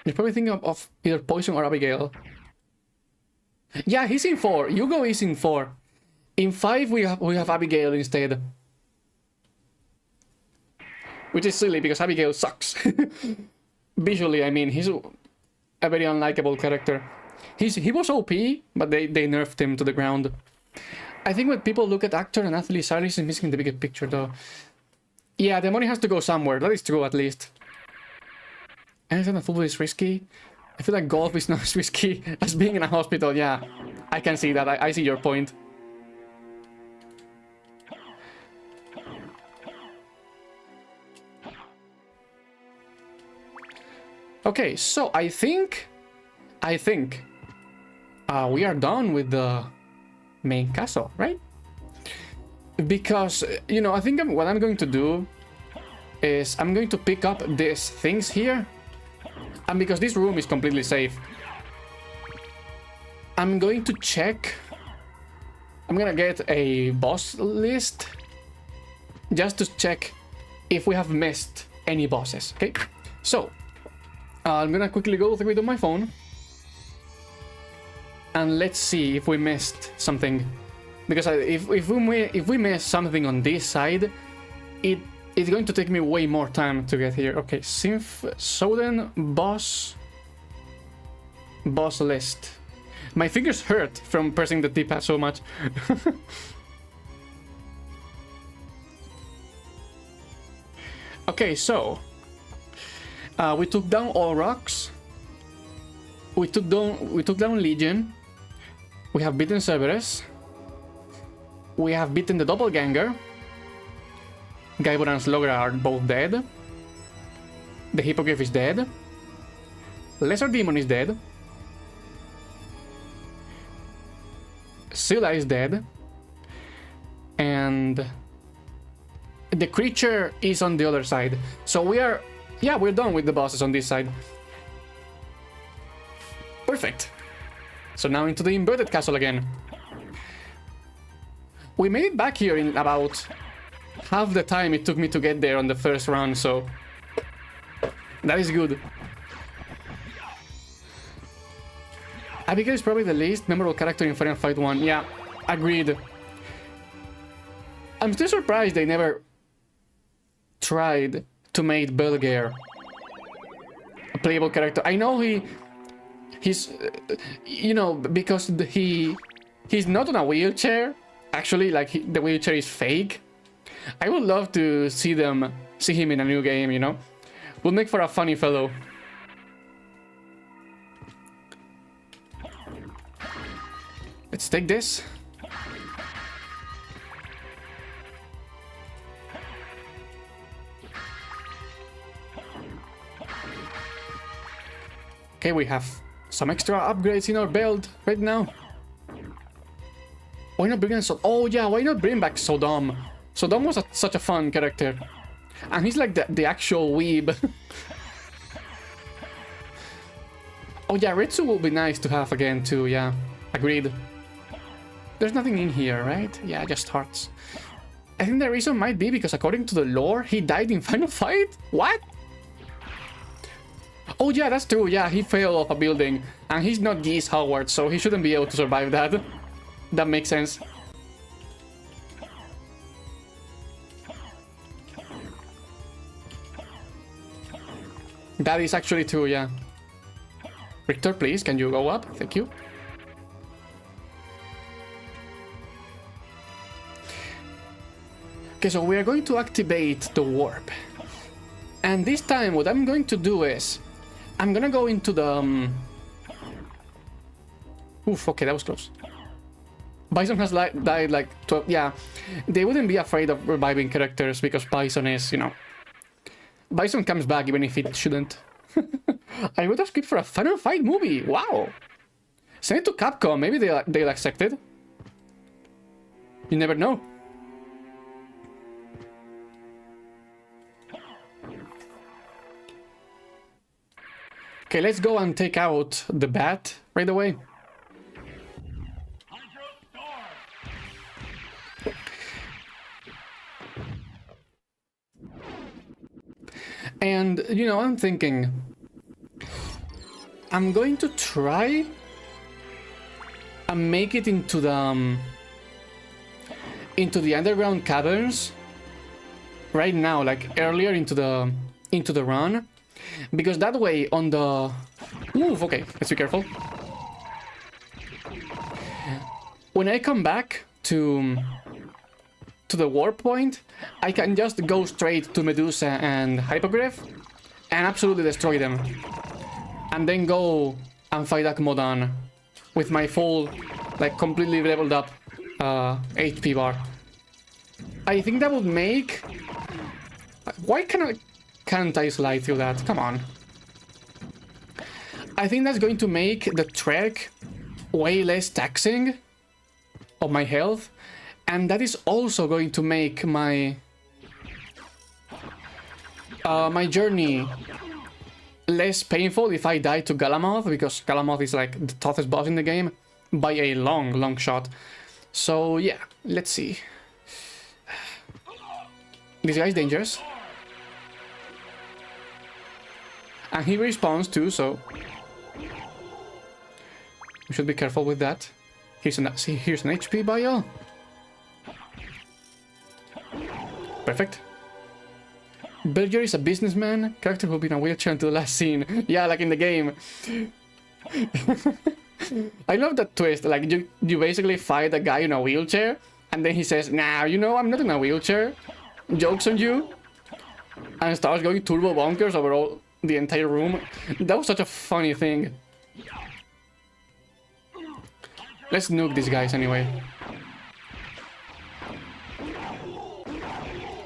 A: You're probably thinking of either Poison or Abigail. Yeah, he's in 4. Hugo is in 4. In 5, we have Abigail instead. Which is silly, because Abigail sucks. Visually, I mean, he's a very unlikable character. He was OP, but they nerfed him to the ground. I think when people look at actor and athlete salaries, is missing the bigger picture, though. Yeah, the money has to go somewhere. That is true, at least. I understand that football is risky. I feel like golf is not as risky as being in a hospital. Yeah, I can see that. I see your point. Okay, so I think we are done with the main castle, right? Because, you know, I think what I'm going to do is I'm going to pick up these things here. And because this room is completely safe, I'm going to check. I'm gonna get a boss list just to check if we have missed any bosses, okay? So, I'm gonna quickly go through it on my phone. And let's see if we missed something. Because if we miss something on this side, it's going to take me way more time to get here. Okay, Soden boss list. My fingers hurt from pressing the D-pad so much. Okay, so we took down all rocks. We took down Legion. We have beaten Cerberus. We have beaten the Doppelganger. Gaibor and Slogger are both dead. The Hippogriff is dead. Lesser Demon is dead. Scylla is dead. And the creature is on the other side. So we're done with the bosses on this side. Perfect. So now into the inverted castle again. We made it back here in about half the time it took me to get there on the first run, so that is good. Abigail is probably the least memorable character in Final Fight 1. Yeah, agreed. I'm still surprised they never tried to make Belger a playable character. I know he's you know, because he's not on a wheelchair. Actually, like the wheelchair is fake. I would love to see him in a new game, you know. Would make for a funny fellow. Let's take this. Okay, we have some extra upgrades in our belt right now. Why not bring in oh yeah, why not bring back Sodom? Sodom was such a fun character. And he's like the actual weeb. Oh yeah, Ritsu will be nice to have again too, yeah. Agreed. There's nothing in here, right? Yeah, just hearts. I think the reason might be because according to the lore, he died in Final Fight? What? Oh yeah, that's true, yeah, he fell off a building. And he's not Geese Howard, so he shouldn't be able to survive that. That makes sense. That is actually true, yeah. Richter, please, can you go up? Thank you. Okay, so we are going to activate the warp. And this time, what I'm going to do is... I'm gonna go into the... Oof, okay, that was close. Bison has died like 12... Yeah, they wouldn't be afraid of reviving characters because Bison is, you know... Bison comes back even if it shouldn't. I would have skipped for a Final Fight movie. Wow. Send it to Capcom. Maybe they'll accept it. You never know. Okay, let's go and take out the bat right away. And, you know, I'm thinking... I'm going to try and make it into the underground caverns right now, like earlier into the run, because that way on the... Oof, okay, let's be careful. When I come back to the warp point, I can just go straight to Medusa and Hippogriff and absolutely destroy them. And then go and fight Akmodan with my full, like, completely leveled up HP bar. I think that would make... Why can't I slide through that? Come on. I think that's going to make the trek way less taxing of my health. And that is also going to make my... my journey less painful if I die to Galamoth, because Galamoth is like the toughest boss in the game by a long shot. So yeah, let's see. This guy's dangerous. And he respawns too, so we should be careful with that. Here's an HP bio. Perfect. Belger is a businessman. Character who will be in a wheelchair until the last scene. Yeah, like in the game. I love that twist. Like, you basically fight a guy in a wheelchair, and then he says, "Nah, you know, I'm not in a wheelchair. Joke's on you." and starts going turbo bonkers over all the entire room. That was such a funny thing. Let's nuke these guys anyway.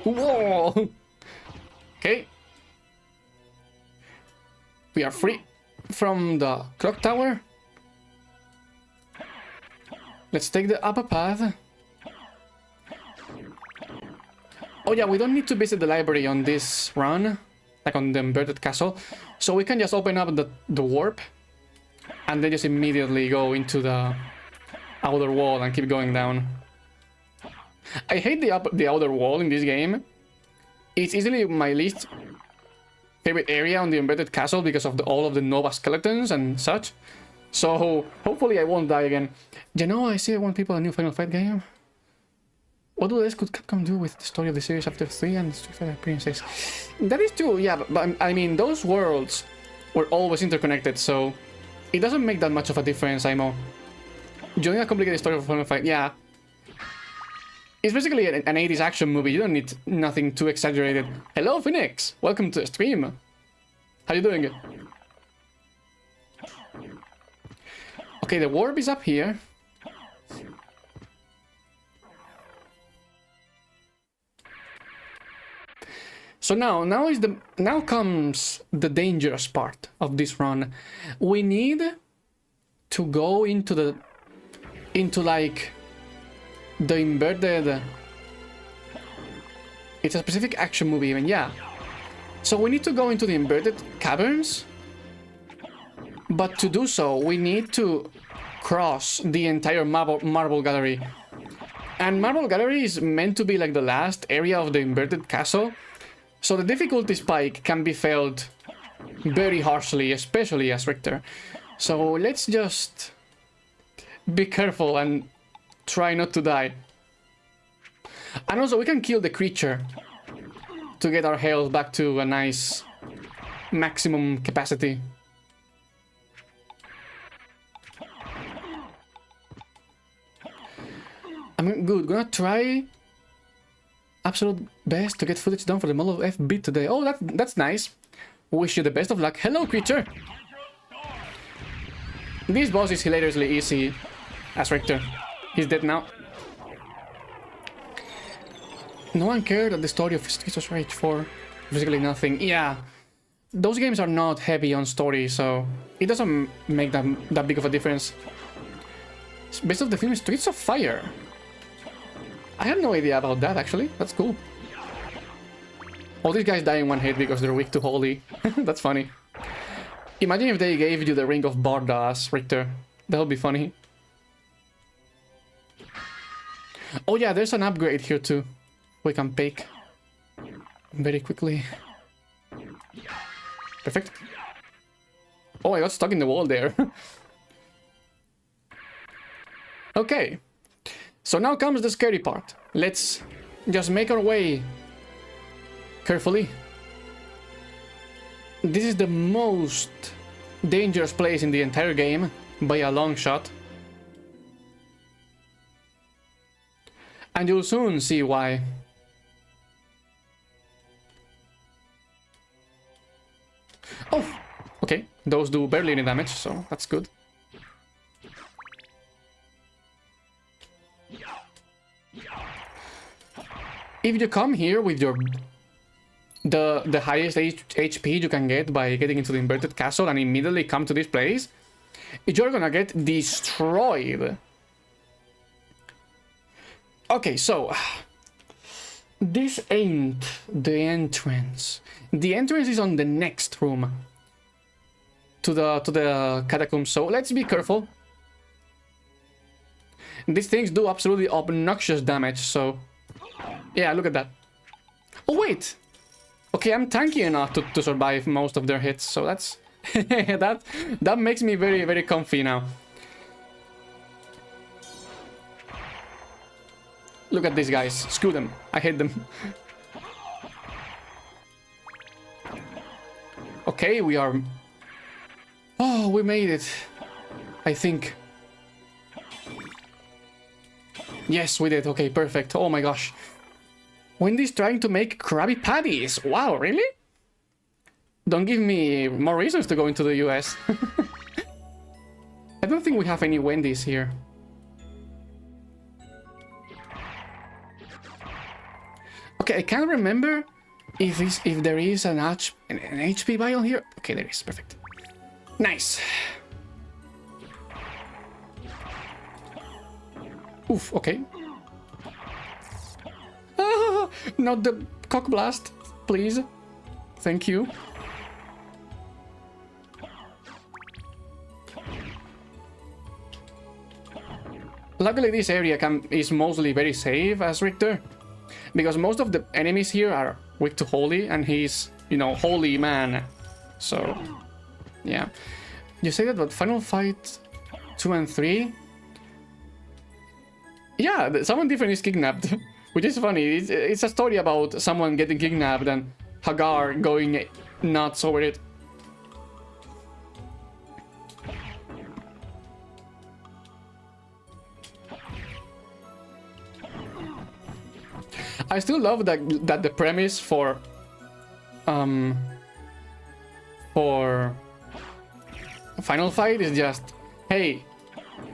A: Whoa! Okay. We are free from the clock tower. Let's take the upper path. Oh yeah, we don't need to visit the library on this run, like on the inverted castle. So we can just open up the warp and then just immediately go into the outer wall and keep going down. I hate the outer wall in this game. It's easily my least favorite area on the inverted castle because of all of the Nova skeletons and such. So hopefully I won't die again. You know, I see I want people a new Final Fight game. What else could Capcom do with the story of the series after 3 and Street Fighter Princess? That is true, yeah, but I mean, those worlds were always interconnected, so it doesn't make that much of a difference, Imo. Joining a complicated story of Final Fight, yeah. It's basically an 80s action movie. You don't need nothing too exaggerated. Hello, Phoenix! Welcome to the stream. How you doing? Okay, the warp is up here. So now comes the dangerous part of this run. We need to go into like the inverted. It's a specific action movie even, yeah. So we need to go into the inverted caverns, but to do so we need to cross the entire marble gallery. And marble gallery is meant to be like the last area of the inverted castle. So the difficulty spike can be felt very harshly, especially as Richter. So let's just be careful and try not to die. And also we can kill the creature to get our health back to a nice maximum capacity. I'm good, gonna try absolute best to get footage done for the model of FB today. Oh, that's nice. Wish you the best of luck. Hello, creature! This boss is hilariously easy as Richter. He's dead now. No one cared at the story of Streets of Rage 4. Basically nothing. Yeah, those games are not heavy on story, so it doesn't make that big of a difference. Based off the film Streets of Fire. I had no idea about that, actually. That's cool. All these guys die in one hit because they're weak to holy. That's funny. Imagine if they gave you the Ring of Barda as Richter. That would be funny. Oh yeah, there's an upgrade here too. We can pick very quickly. Perfect. Oh, I got stuck in the wall there. Okay. So now comes the scary part. Let's just make our way carefully. This is the most dangerous place in the entire game by a long shot. And you'll soon see why. Oh, okay. Those do barely any damage, so that's good. If you come here with your the highest HP you can get by getting into the inverted castle and immediately come to this place, you're gonna get destroyed. Okay, so this ain't the entrance. The entrance is on the next room to the catacombs, so let's be careful. These things do absolutely obnoxious damage, so yeah, look at that. Oh wait, okay, I'm tanky enough to survive most of their hits, so that's that makes me very, very comfy now. Look at these guys. Screw them. I hate them. Okay, we are... Oh, we made it. I think. Yes, we did. Okay, perfect. Oh my gosh. Wendy's trying to make Krabby Patties. Wow, really? Don't give me more reasons to go into the US. I don't think we have any Wendy's here. Okay, I can't remember if there is an HP vial here. Okay, there is. Perfect. Nice. Oof, okay. Ah, not the cock blast, please. Thank you. Luckily, this area is mostly very safe as Richter, because most of the enemies here are weak to holy, and he's, you know, holy man. So, yeah. You say that about Final Fight 2 and 3? Yeah, someone different is kidnapped, which is funny. It's a story about someone getting kidnapped and Hagar going nuts over it. I still love that the premise for Final Fight is just, hey,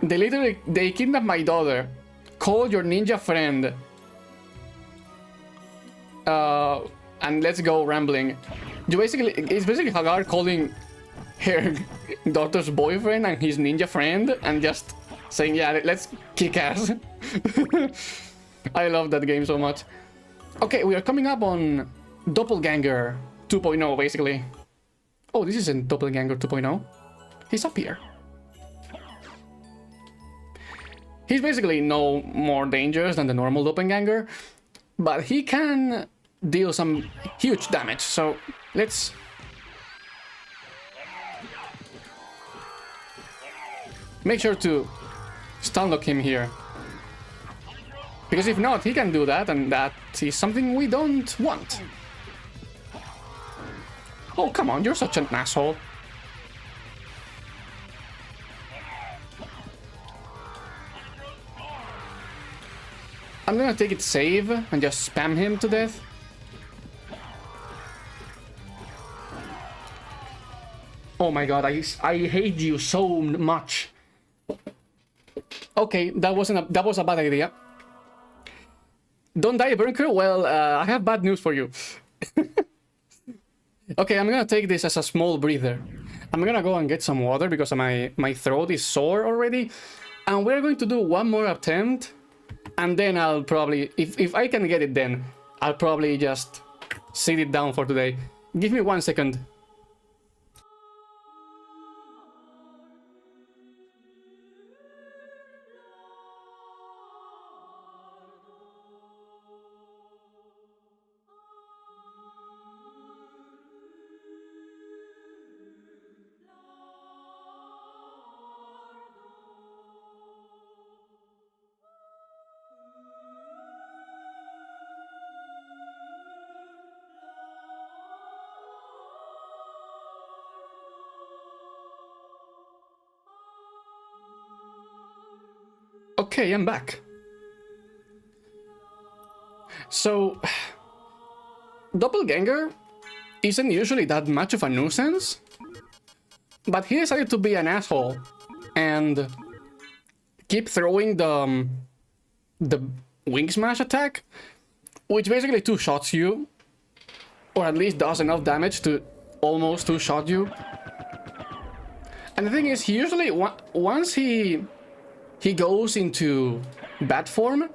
A: they kidnapped my daughter. Call your ninja friend. And let's go rambling. It's basically Hagar calling her daughter's boyfriend and his ninja friend and just saying, yeah, let's kick ass. I love that game so much. Okay, we are coming up on Doppelganger 2.0, basically. Oh, this isn't Doppelganger 2.0. He's up here. He's basically no more dangerous than the normal Doppelganger, but he can deal some huge damage, so let's... make sure to stun lock him here. Because if not, he can do that, and that is something we don't want. Oh, come on, you're such an asshole. I'm gonna take it save and just spam him to death. Oh my god, I hate you so much. Okay, that was a bad idea. Don't die, BurnCrow? Well, I have bad news for you. Okay, I'm gonna take this as a small breather. I'm gonna go and get some water because my throat is sore already. And we're going to do one more attempt. And then I'll probably, if I can get it then, I'll probably just sit it down for today. Give me 1 second. Okay, I'm back. So, Doppelganger isn't usually that much of a nuisance, but he decided to be an asshole and keep throwing the wing smash attack, which basically two-shots you, or at least does enough damage to almost two-shot you. And the thing is, he usually, once he goes into bat form,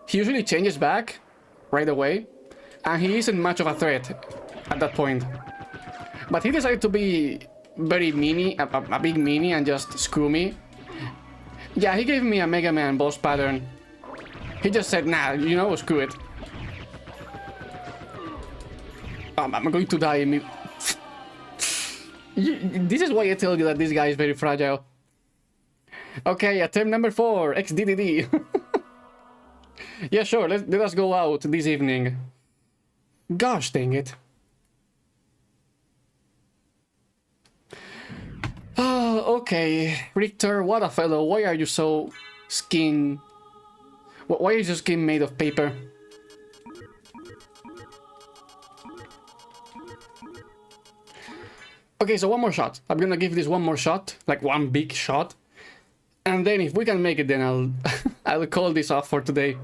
A: he usually changes back right away, and he isn't much of a threat at that point. But he decided to be very meanie, a big meanie, and just screw me. Yeah, he gave me a Mega Man boss pattern. He just said, nah, you know, screw it. I'm going to die. This is why I tell you that this guy is very fragile. Okay, attempt number 4, XDDD. Yeah, sure, let us go out this evening. Gosh dang it. Oh, okay. Richter, what a fellow. Why are you so skin... Why is your skin made of paper? Okay, so one more shot. I'm gonna give this one more shot, like one big shot. And then if we can make it, then I'll I'll call this off for today.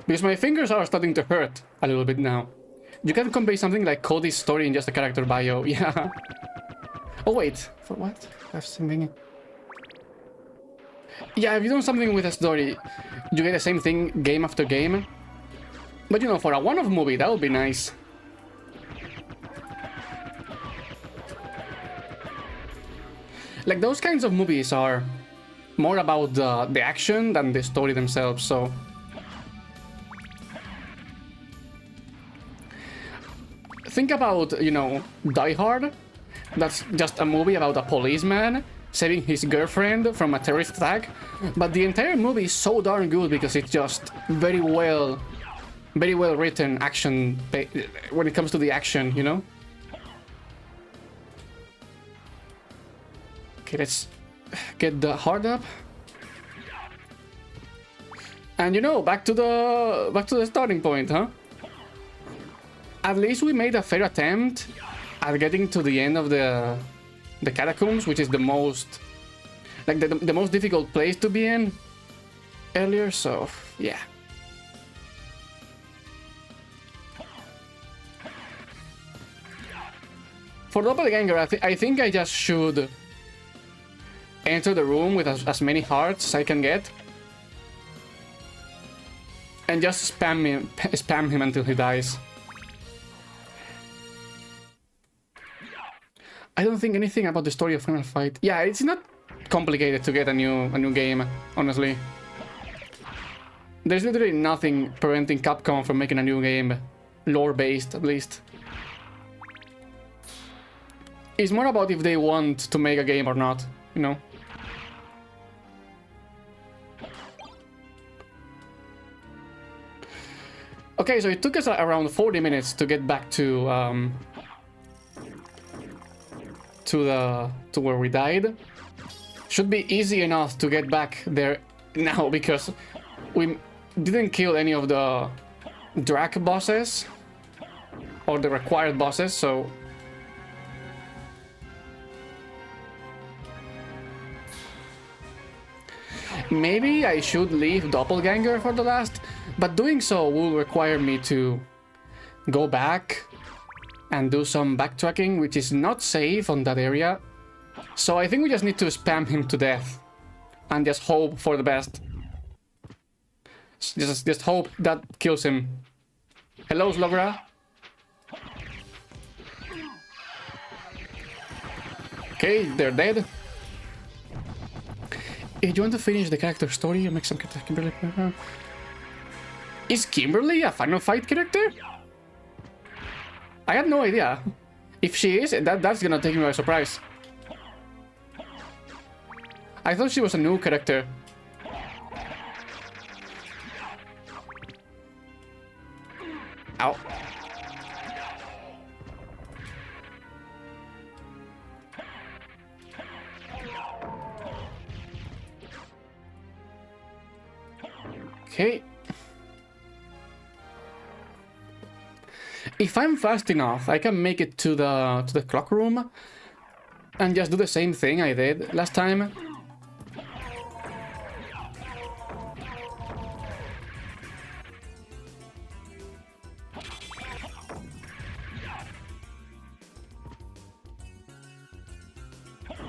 A: Because my fingers are starting to hurt a little bit now. You can convey something like Cody's story in just a character bio. Yeah. Oh wait, for what? I have something. Yeah, if you do something with a story, you get the same thing game after game. But you know, for a one-off movie, that would be nice. Like, those kinds of movies are more about the action than the story themselves, so... Think about, you know, Die Hard. That's just a movie about a policeman saving his girlfriend from a terrorist attack. But the entire movie is so darn good because it's just very well written action when it comes to the action, you know? Okay, let's get the heart up. And you know, back to the starting point, huh? At least we made a fair attempt at getting to the end of the catacombs, which is the most, like, the most difficult place to be in earlier, so yeah. For Doppelganger, I think I just should enter the room with as many hearts as I can get. And just spam him until he dies. I don't think anything about the story of Final Fight. Yeah, it's not complicated to get a new game, honestly. There's literally nothing preventing Capcom from making a new game, lore-based at least. It's more about if they want to make a game or not, you know? Okay, so it took us around 40 minutes to get back to where we died. Should be easy enough to get back there now because we didn't kill any of the Drac bosses or the required bosses, so maybe I should leave Doppelganger for the last, but doing so will require me to go back and do some backtracking, which is not safe on that area. So I think we just need to spam him to death and just hope for the best. Just hope that kills him. Hello, Slogra. Okay, they're dead. If you want to finish the character story, you make some character Kimberly. Is Kimberly a Final Fight character? I had no idea. If she is, that's gonna take me by surprise. I thought she was a new character. Ow. Okay. If I'm fast enough, I can make it to the clock room and just do the same thing I did last time.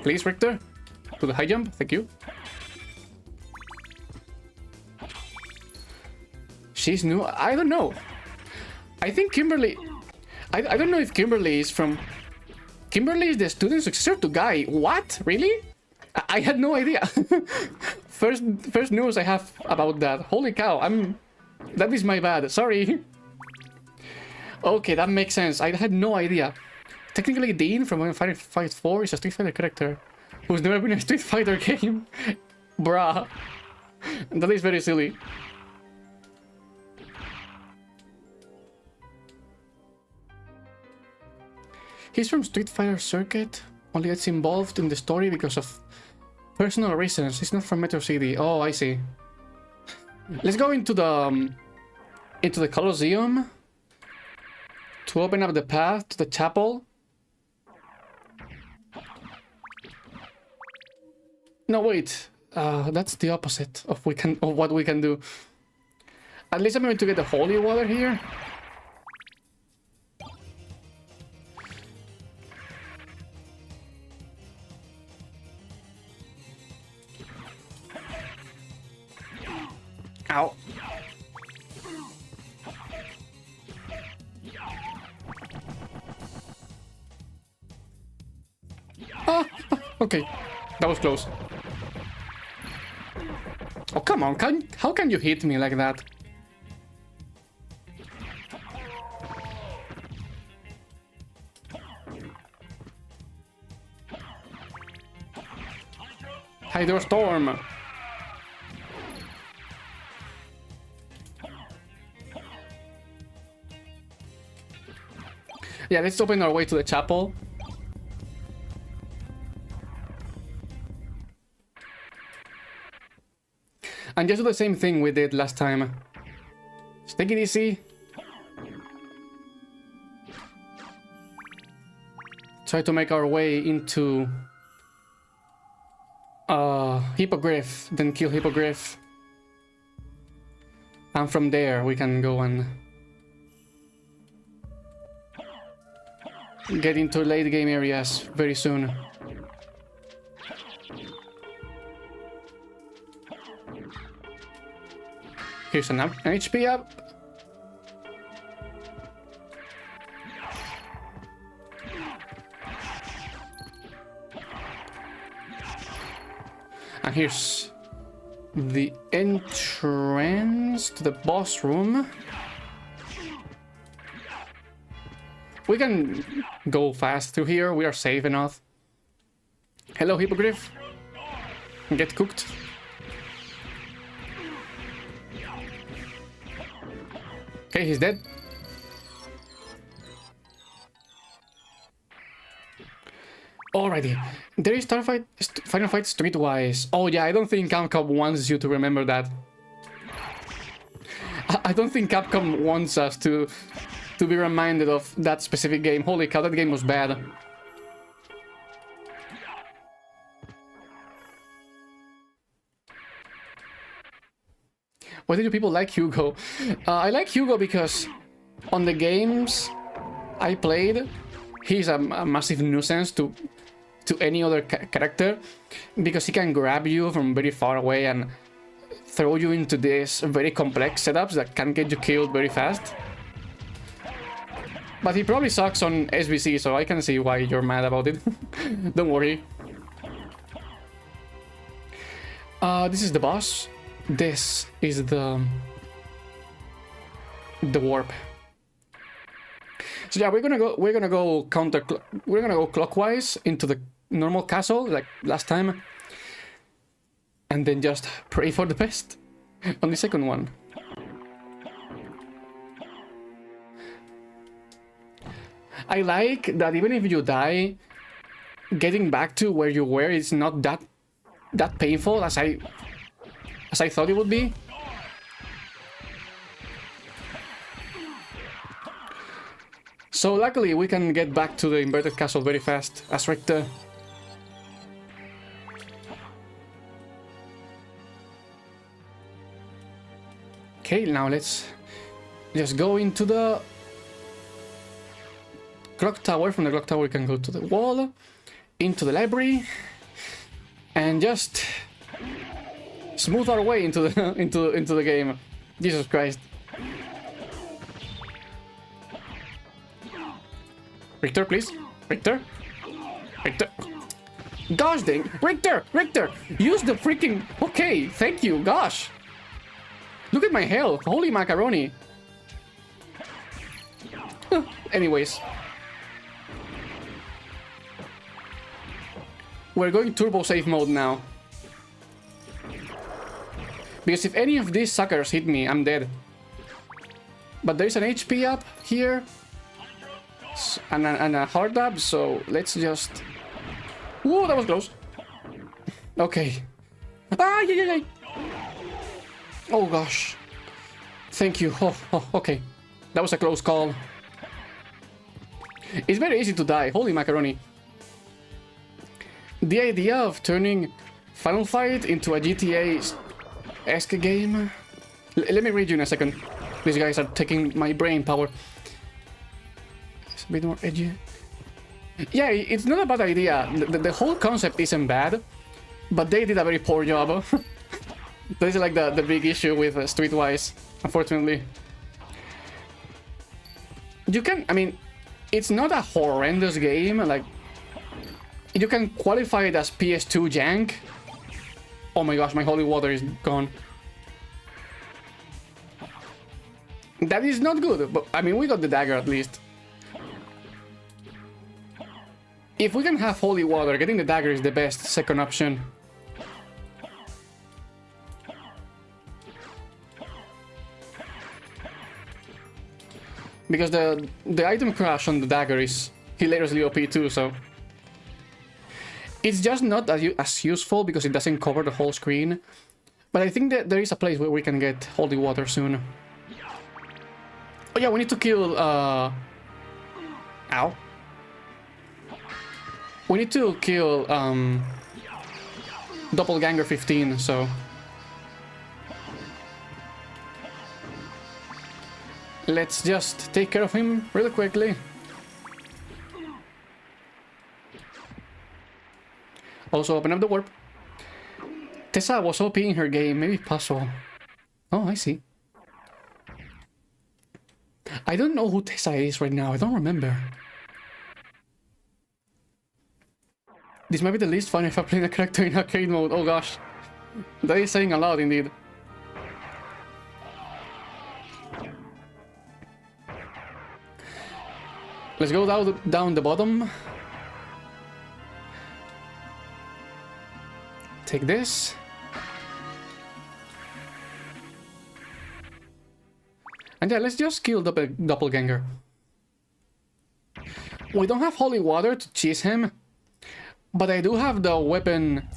A: Please, Richter, to the high jump, thank you. She's new? I don't know. I think Kimberly... I don't know if Kimberly is from... Kimberly is the student successor to Guy. What? Really? I had no idea. First news I have about that. Holy cow, that is my bad. Sorry. Okay, that makes sense. I had no idea. Technically, Dean from Final Fight 4 is a Street Fighter character who's never been in a Street Fighter game. Bruh. That is very silly. He's from Street Fighter Circuit, only gets involved in the story because of personal reasons. He's not from Metro City. Oh, I see. Let's go into the Colosseum to open up the path to the chapel. No, wait. That's the opposite of what we can do. At least I'm going to get the holy water here. Ow. Ah, okay. That was close. Oh, come on. How can you hit me like that? Hydrostorm. Yeah, let's open our way to the chapel. And just do the same thing we did last time. Just take it easy. Try to make our way into Hippogriff, then kill Hippogriff. And from there we can go and get into late game areas very soon. Here's an HP up. And here's the entrance to the boss room. We can go fast through here. We are safe enough. Hello, Hippogriff. Get cooked. Okay, he's dead. Alrighty. There is Final Fight Streetwise. Oh yeah, I don't think Capcom wants you to remember that. I don't think Capcom wants us to be reminded of that specific game. Holy cow, that game was bad. Why do people like Hugo? I like Hugo because on the games I played, he's a massive nuisance to any other character because he can grab you from very far away and throw you into these very complex setups that can get you killed very fast. But he probably sucks on SBC, so I can see why you're mad about it. Don't worry. This is the boss. This is the warp. So yeah, we're gonna go clockwise into the normal castle like last time, and then just pray for the best on the second one. I like that even if you die, getting back to where you were is not that painful as I thought it would be. So luckily we can get back to the inverted castle very fast as Richter. Okay, now let's just go into the clock tower. From the clock tower we can go to the wall, into the library, and just smooth our way into the into the game. Jesus Christ. Richter, please. Richter. Richter. Gosh dang. Richter! Richter! Use the freaking... Okay, thank you. Gosh. Look at my health. Holy macaroni. Anyways. We're going turbo save mode now. Because if any of these suckers hit me, I'm dead. But there's an HP up here. And a hard up, so let's just... Whoa, that was close. Okay. Ah, yeah. Oh gosh. Thank you. Oh, okay. That was a close call. It's very easy to die. Holy macaroni. The idea of turning Final Fight into a GTA-esque game... Let me read you in a second. These guys are taking my brain power. It's a bit more edgy. Yeah, it's not a bad idea. The whole concept isn't bad, but they did a very poor job. That is like the big issue with Streetwise, unfortunately. You can, I mean, it's not a horrendous game, like, you can qualify it as PS2 jank. Oh my gosh, my holy water is gone. That is not good, but I mean, we got the dagger at least. If we can have holy water, getting the dagger is the best second option. Because the item crash on the dagger is hilariously OP too, so... It's just not as useful because it doesn't cover the whole screen. But I think that there is a place where we can get holy water soon. Oh yeah, we need to kill... Ow. We need to kill Doppelganger 15, so... Let's just take care of him really quickly. Also open up the warp. Tessa was OP in her game, maybe puzzle. Oh, I see. I don't know who Tessa is right now, I don't remember. This might be the least fun if I play a character in arcade mode, oh gosh. That is saying a lot indeed. Let's go down the bottom. Take this. And yeah, let's just kill Doppelganger. We don't have holy water to cheese him, but I do have the weapon,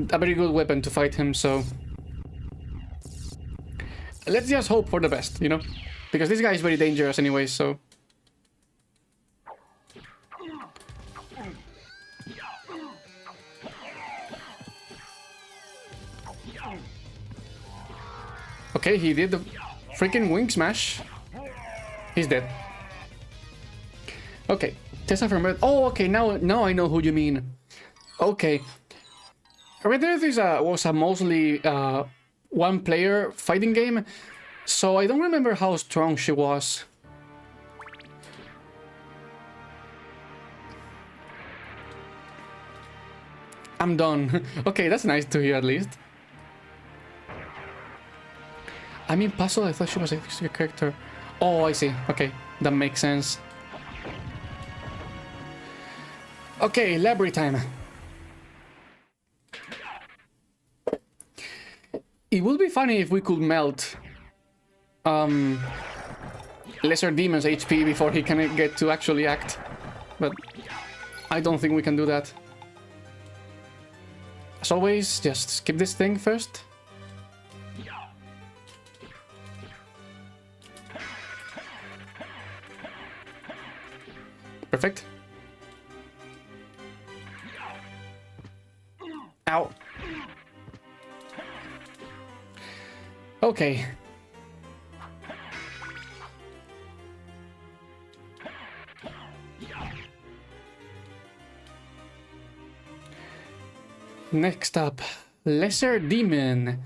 A: a very good weapon to fight him, so... Let's just hope for the best, you know? Because this guy is very dangerous anyway, so... Okay, he did the freaking wing smash. He's dead. Okay, Tessa from Red. Oh, okay, now I know who you mean. Okay, Red Dead was a mostly one-player fighting game, so I don't remember how strong she was. I'm done. Okay, that's nice to hear at least. I mean, puzzle, I thought she was a character. Oh, I see. Okay, that makes sense. Okay, library time. It would be funny if we could melt Lesser Demon's HP before he can get to actually act. But I don't think we can do that. As always, just skip this thing first. Perfect. Ow. Okay. Next up, Lesser Demon.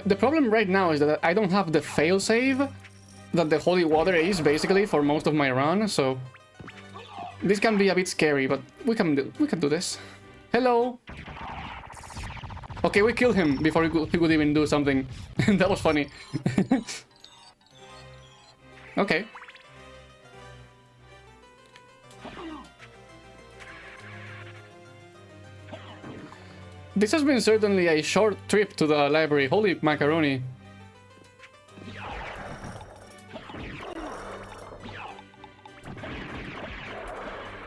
A: The problem right now is that I don't have the failsave that the holy water is basically for most of my run, so this can be a bit scary, but we can do this. Hello. Okay, we killed him before he could even do something. That was funny. Okay. This has been certainly a short trip to the library. Holy macaroni.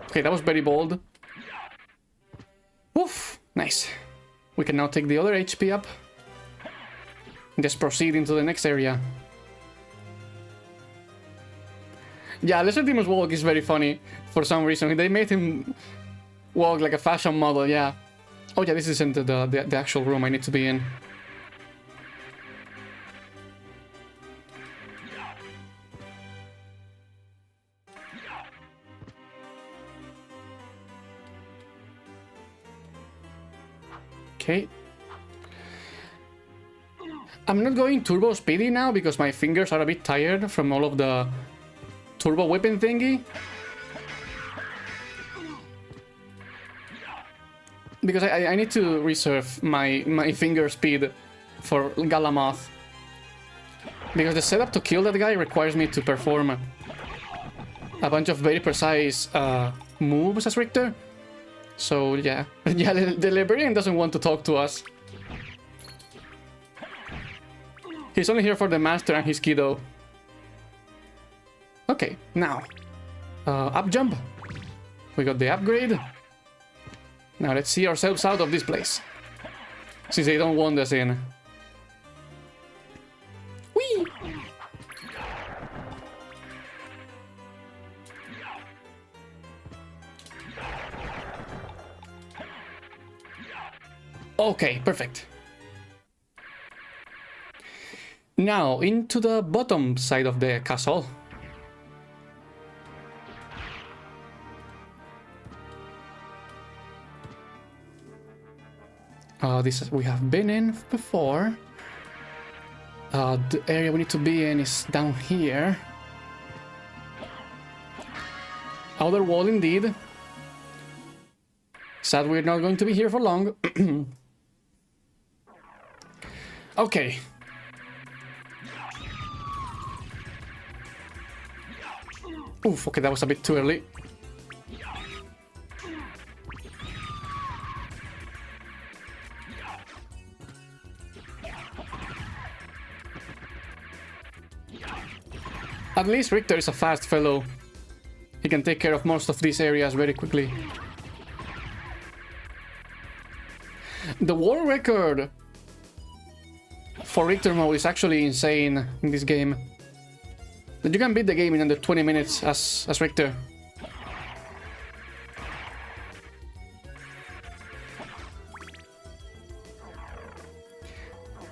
A: Okay, that was very bold. Woof! Nice. We can now take the other HP up. And just proceed into the next area. Yeah, Lesser Demon's walk is very funny for some reason. They made him walk like a fashion model, yeah. Oh yeah, this isn't the actual room I need to be in. Okay. I'm not going turbo speedy now because my fingers are a bit tired from all of the turbo whipping thingy. Because I need to reserve my finger speed for Galamoth. Because the setup to kill that guy requires me to perform a bunch of very precise moves as Richter. So yeah, yeah, the librarian doesn't want to talk to us. He's only here for the master and his kiddo. Okay, now up jump. We got the upgrade. Now let's see ourselves out of this place, since they don't want us in. Whee! Okay, perfect. Now, into the bottom side of the castle. This we have been in before. The area we need to be in is down here. Outer wall indeed. Sad we're not going to be here for long. Okay. Oof, okay, that was a bit too early. At least Richter is a fast fellow. He can take care of most of these areas very quickly. The world record for Richter Mode is actually insane in this game. That you can beat the game in under 20 minutes as Richter.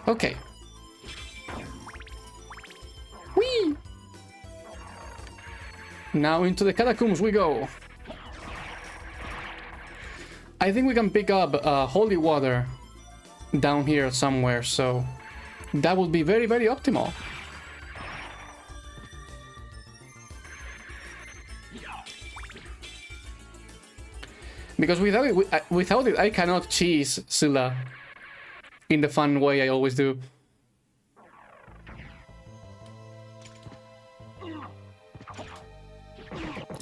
A: Okay. Whee! Now into the catacombs we go. I think we can pick up holy water down here somewhere, so that would be very, very optimal. Because without it, I cannot cheese Scylla in the fun way I always do.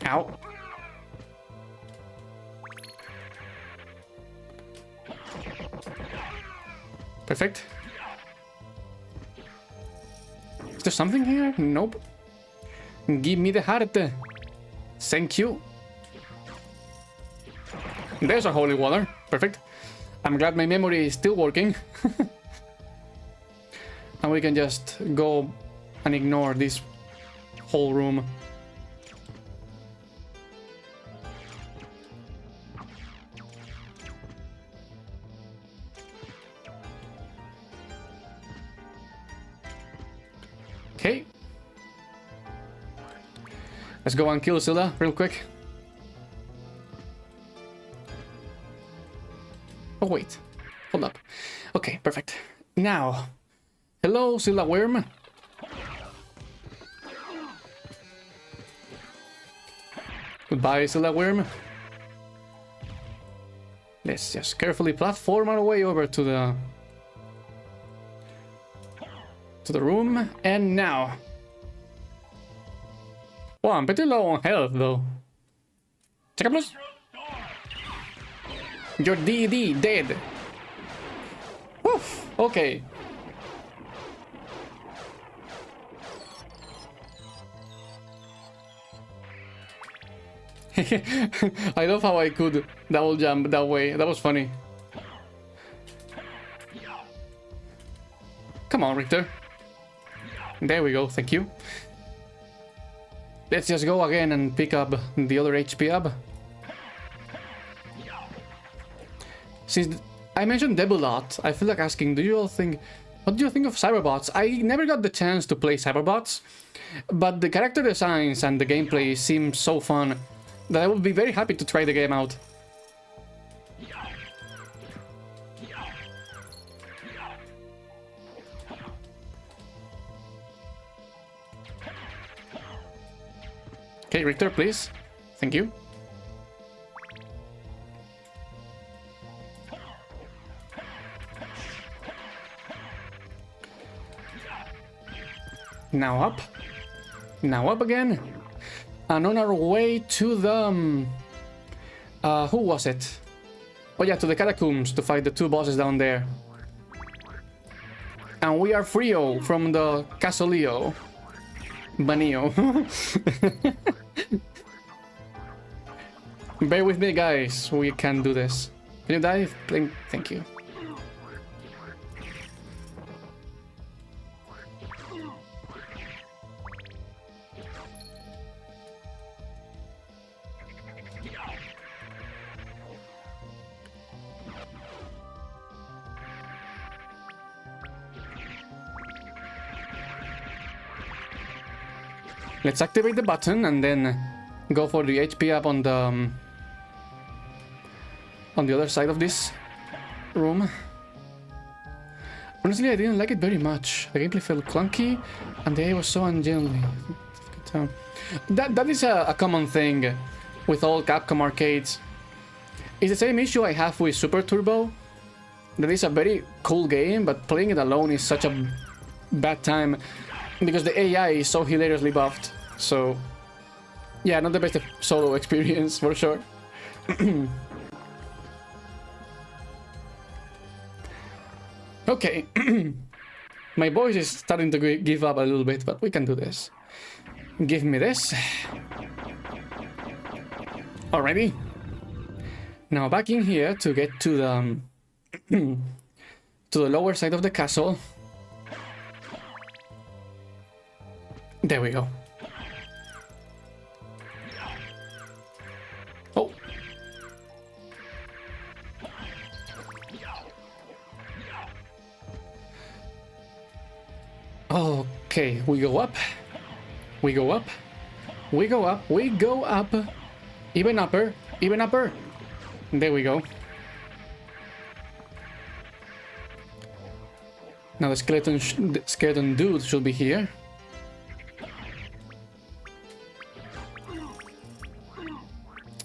A: Ow. Perfect. Is there something here? Nope. Give me the heart. Thank you. There's a holy water. Perfect. I'm glad my memory is still working. And we can just go and ignore this whole room. Okay. Let's go and kill Scylla real quick. Oh wait, hold up. Okay, perfect. Now, hello Scylla Worm. Goodbye Scylla Worm. Let's just carefully platform our way over to the room, and now. Well, I'm pretty low on health though. Check up, please. Your DD dead. Woof. Okay. I love how I could double jump that way. That was funny. Come on, Richter. There we go, thank you. Let's just go again and pick up the other HP up. Since I mentioned Devil lot, I feel like asking, what do you think of Cyberbots? I never got the chance to play Cyberbots, but the character designs and the gameplay seem so fun that I would be very happy to try the game out. Okay, Richter, please. Thank you. Now up. Now up again. And on our way to the... who was it? Oh yeah, to the catacombs to fight the two bosses down there. And we are Frio from the Casoleo. Banio. Bear with me, guys. We can do this. Can you die? Thank you. Let's activate the button and then go for the HP up on the other side of this room. Honestly, I didn't like it very much. The gameplay felt clunky and the AI was so ungenly. That is a common thing with all Capcom arcades. It's the same issue I have with Super Turbo. That is a very cool game, but playing it alone is such a bad time because the AI is so hilariously buffed. So yeah, not the best solo experience for sure. Okay. My voice is starting to give up a little bit, but we can do this. Give me this. Alrighty. Now back in here to get to the to the lower side of the castle. There we go. Oh. Okay, we go up. We go up. We go up. We go up. Even upper. Even upper. There we go. Now the skeleton dude should be here.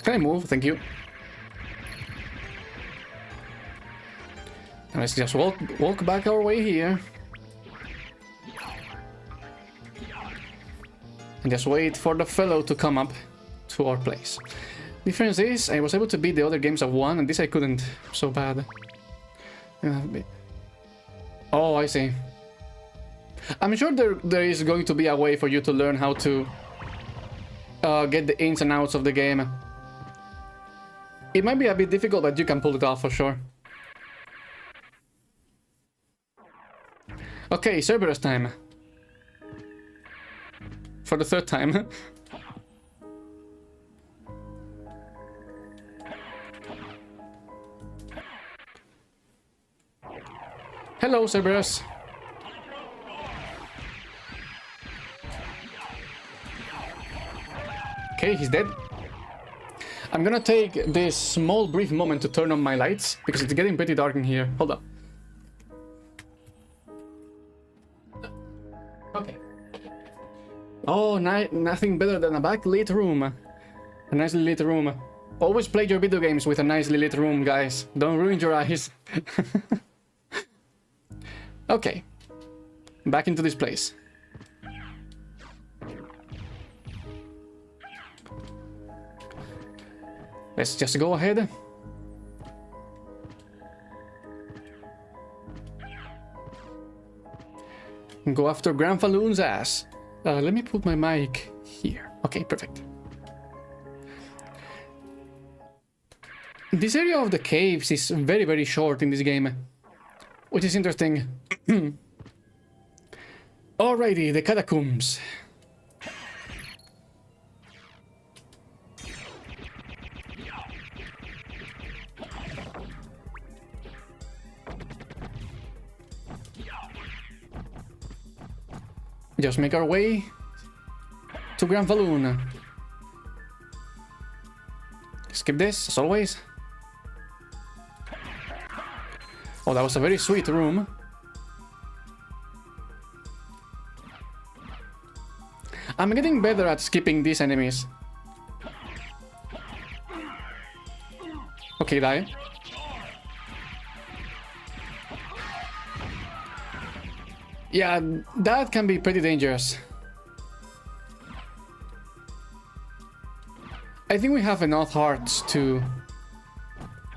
A: Can I move? Thank you. Now let's just walk back our way here. And just wait for the fellow to come up to our place. Difference is, I was able to beat the other games of one, and this I couldn't. So bad. Oh, I see. I'm sure there is going to be a way for you to learn how to get the ins and outs of the game. It might be a bit difficult, but you can pull it off for sure. Okay, Cerberus time. For the third time. Hello, Cerberus. Okay, he's dead. I'm gonna take this small brief moment to turn on my lights because it's getting pretty dark in here. Hold up. Okay. Oh, nothing better than a backlit room. A nicely lit room. Always play your video games with a nicely lit room, guys. Don't ruin your eyes. Okay. Back into this place. Let's just go ahead. Go after Granfaloon's ass. Let me put my mic here. Okay, perfect. This area of the caves is very, very short in this game, which is interesting. Alrighty, the catacombs. Just make our way to Grand Falloon. Skip this, as always. Oh, that was a very sweet room. I'm getting better at skipping these enemies. Okay, die. Yeah, that can be pretty dangerous. I think we have enough hearts to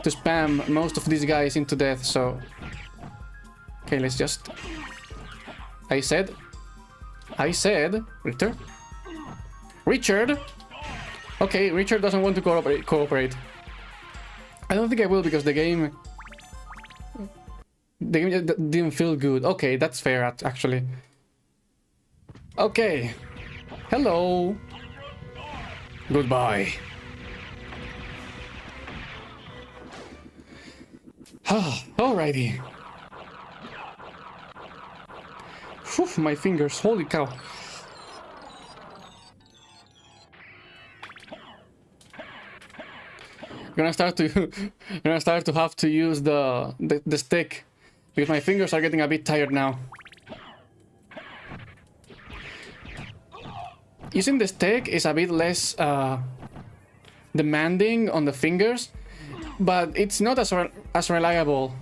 A: spam most of these guys into death, so... Okay, let's just... I said, Richter? Richard! Okay, Richard doesn't want to cooperate. I don't think I will, because the game didn't feel good. Okay, that's fair, actually. Okay. Hello. Goodbye. Alrighty. Whew, my fingers, holy cow. Gonna start to have to use the stick, because my fingers are getting a bit tired now. Using the stick is a bit less demanding on the fingers, but it's not as reliable,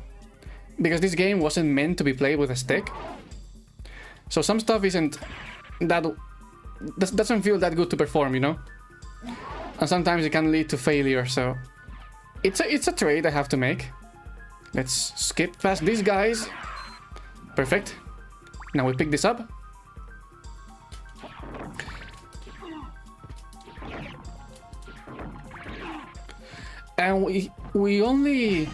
A: because this game wasn't meant to be played with a stick. So some stuff isn't that... doesn't feel that good to perform, you know? And sometimes it can lead to failure, so... It's a trade I have to make. Let's skip past these guys. Perfect. Now we pick this up. And we only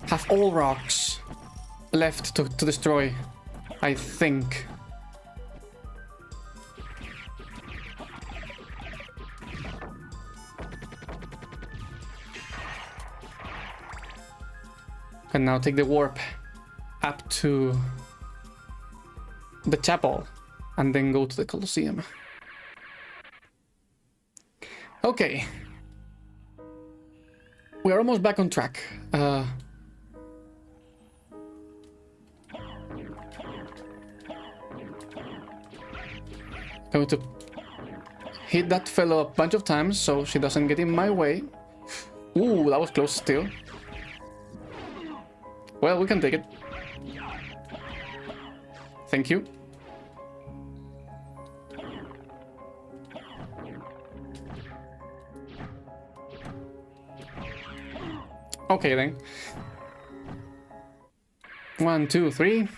A: have all rocks left to destroy, I think. Can now take the warp up to the chapel and then go to the Colosseum. Okay. We're almost back on track. Going to hit that fellow a bunch of times so she doesn't get in my way. Ooh, that was close still. Well, we can take it. Thank you. Okay then. 1, 2, 3.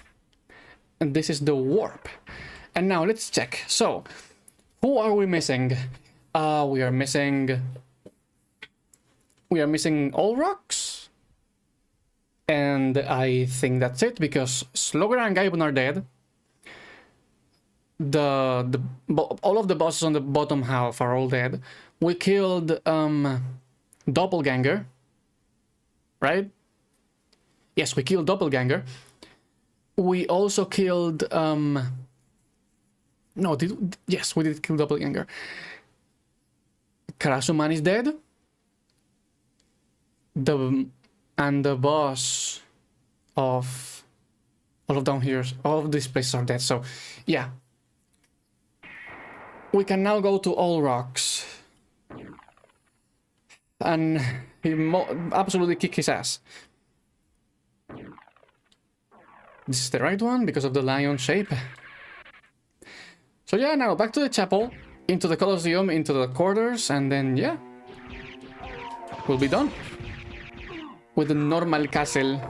A: And this is the warp. And now let's check. So, who are we missing? We are missing all rocks. And I think that's it, because Slogger and Gaiden are dead. All of the bosses on the bottom half are all dead. We killed Doppelganger. Right? Yes, we killed Doppelganger. We also killed yes, we did kill Doppelganger. Karasuman is dead. And the boss of all of down here, all of these places are dead. So yeah, we can now go to all rocks and absolutely kick his ass. This is the right one because of the lion shape. So yeah, now back to the chapel, into the Colosseum, into the quarters, and then yeah, we'll be done with the normal castle.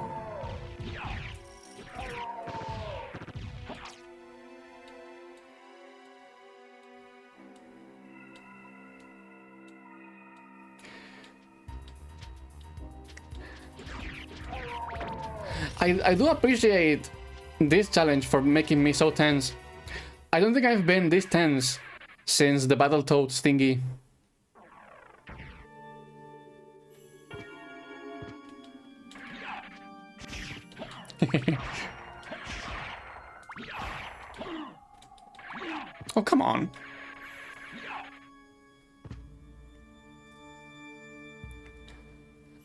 A: I do appreciate this challenge for making me so tense. I don't think I've been this tense since the Battletoads thingy. Oh, come on.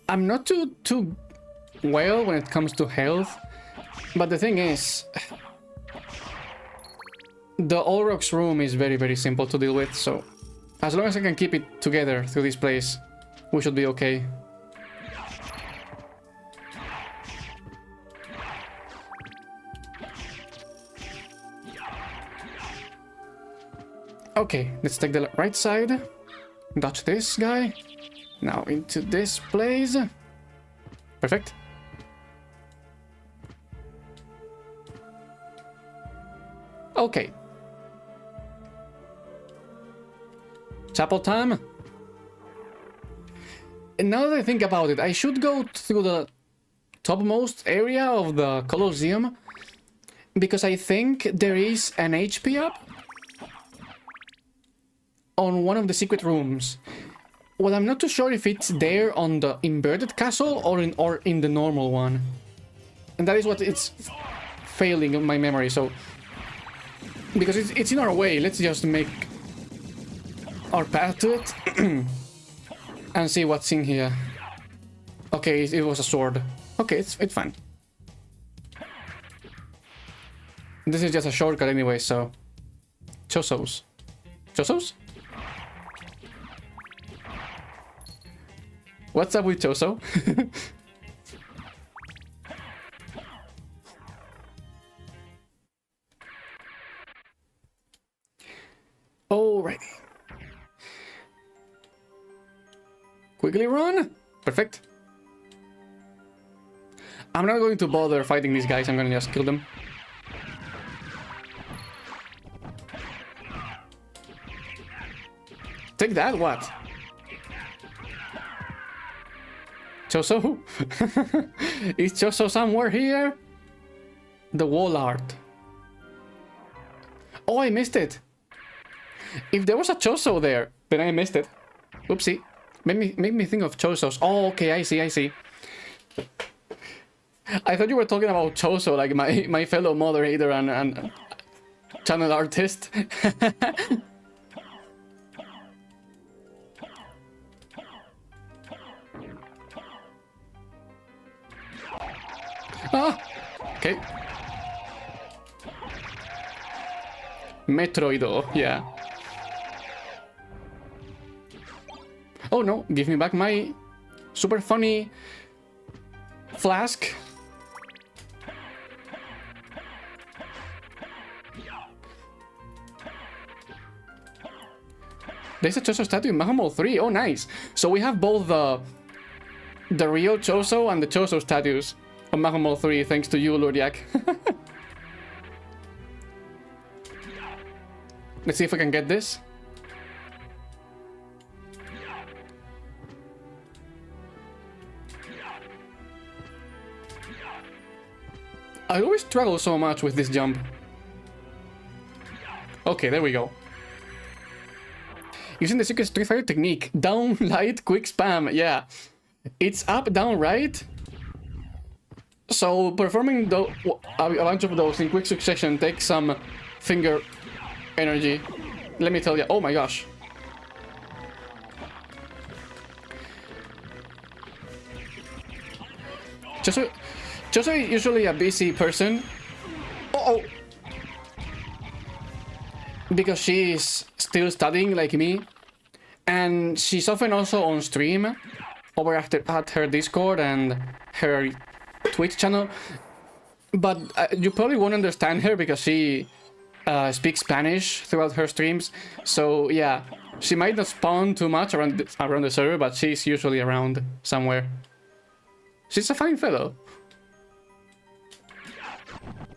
A: I'm not too well when it comes to health, but the thing is, the Olroc's room is very simple to deal with, so as long as I can keep it together through this place, we should be okay. Okay, let's take the right side, dodge this guy, now into this place. Perfect. Okay. Chapel time. And now that I think about it, I should go through the topmost area of the Colosseum, because I think there is an HP up on one of the secret rooms. Well, I'm not too sure if it's there on the inverted castle or in the normal one. And that is what it's failing in my memory, so... Because it's in our way, let's just make our path to it. And see what's in here. Okay, it was a sword. Okay, it's fine. This is just a shortcut anyway, so... Chosos. Chosos? What's up with Choso? Alrighty. Quickly run. Perfect. I'm not going to bother fighting these guys. I'm gonna just kill them. Take that, what? Choso? Is Choso somewhere here? The wall art. Oh, I missed it. If there was a Choso there, then I missed it. Oopsie. Made me think of Chosos. Oh, okay, I see. I thought you were talking about Choso, like my fellow moderator and channel artist. Ah! Okay. Metroido, yeah. Oh no, give me back my super funny flask. There's a Choso statue in Mahamo 3. Oh, nice. So we have both the real Choso and the Choso statues on Mahamo 3, thanks to you, Lurdiak. Let's see if we can get this. I always struggle so much with this jump. Okay, there we go. Using the secret Street Fighter technique. Down, light, quick spam. Yeah. It's up, down, right. So performing a bunch of those in quick succession takes some finger energy. Let me tell you. Oh my gosh. Choso is usually a busy person. Oh. Because she's still studying like me. And she's often also on stream over at her Discord and her Twitch channel. But you probably won't understand her because she speaks Spanish throughout her streams. So yeah, she might not spawn too much around the server, but she's usually around somewhere. She's a fine fellow.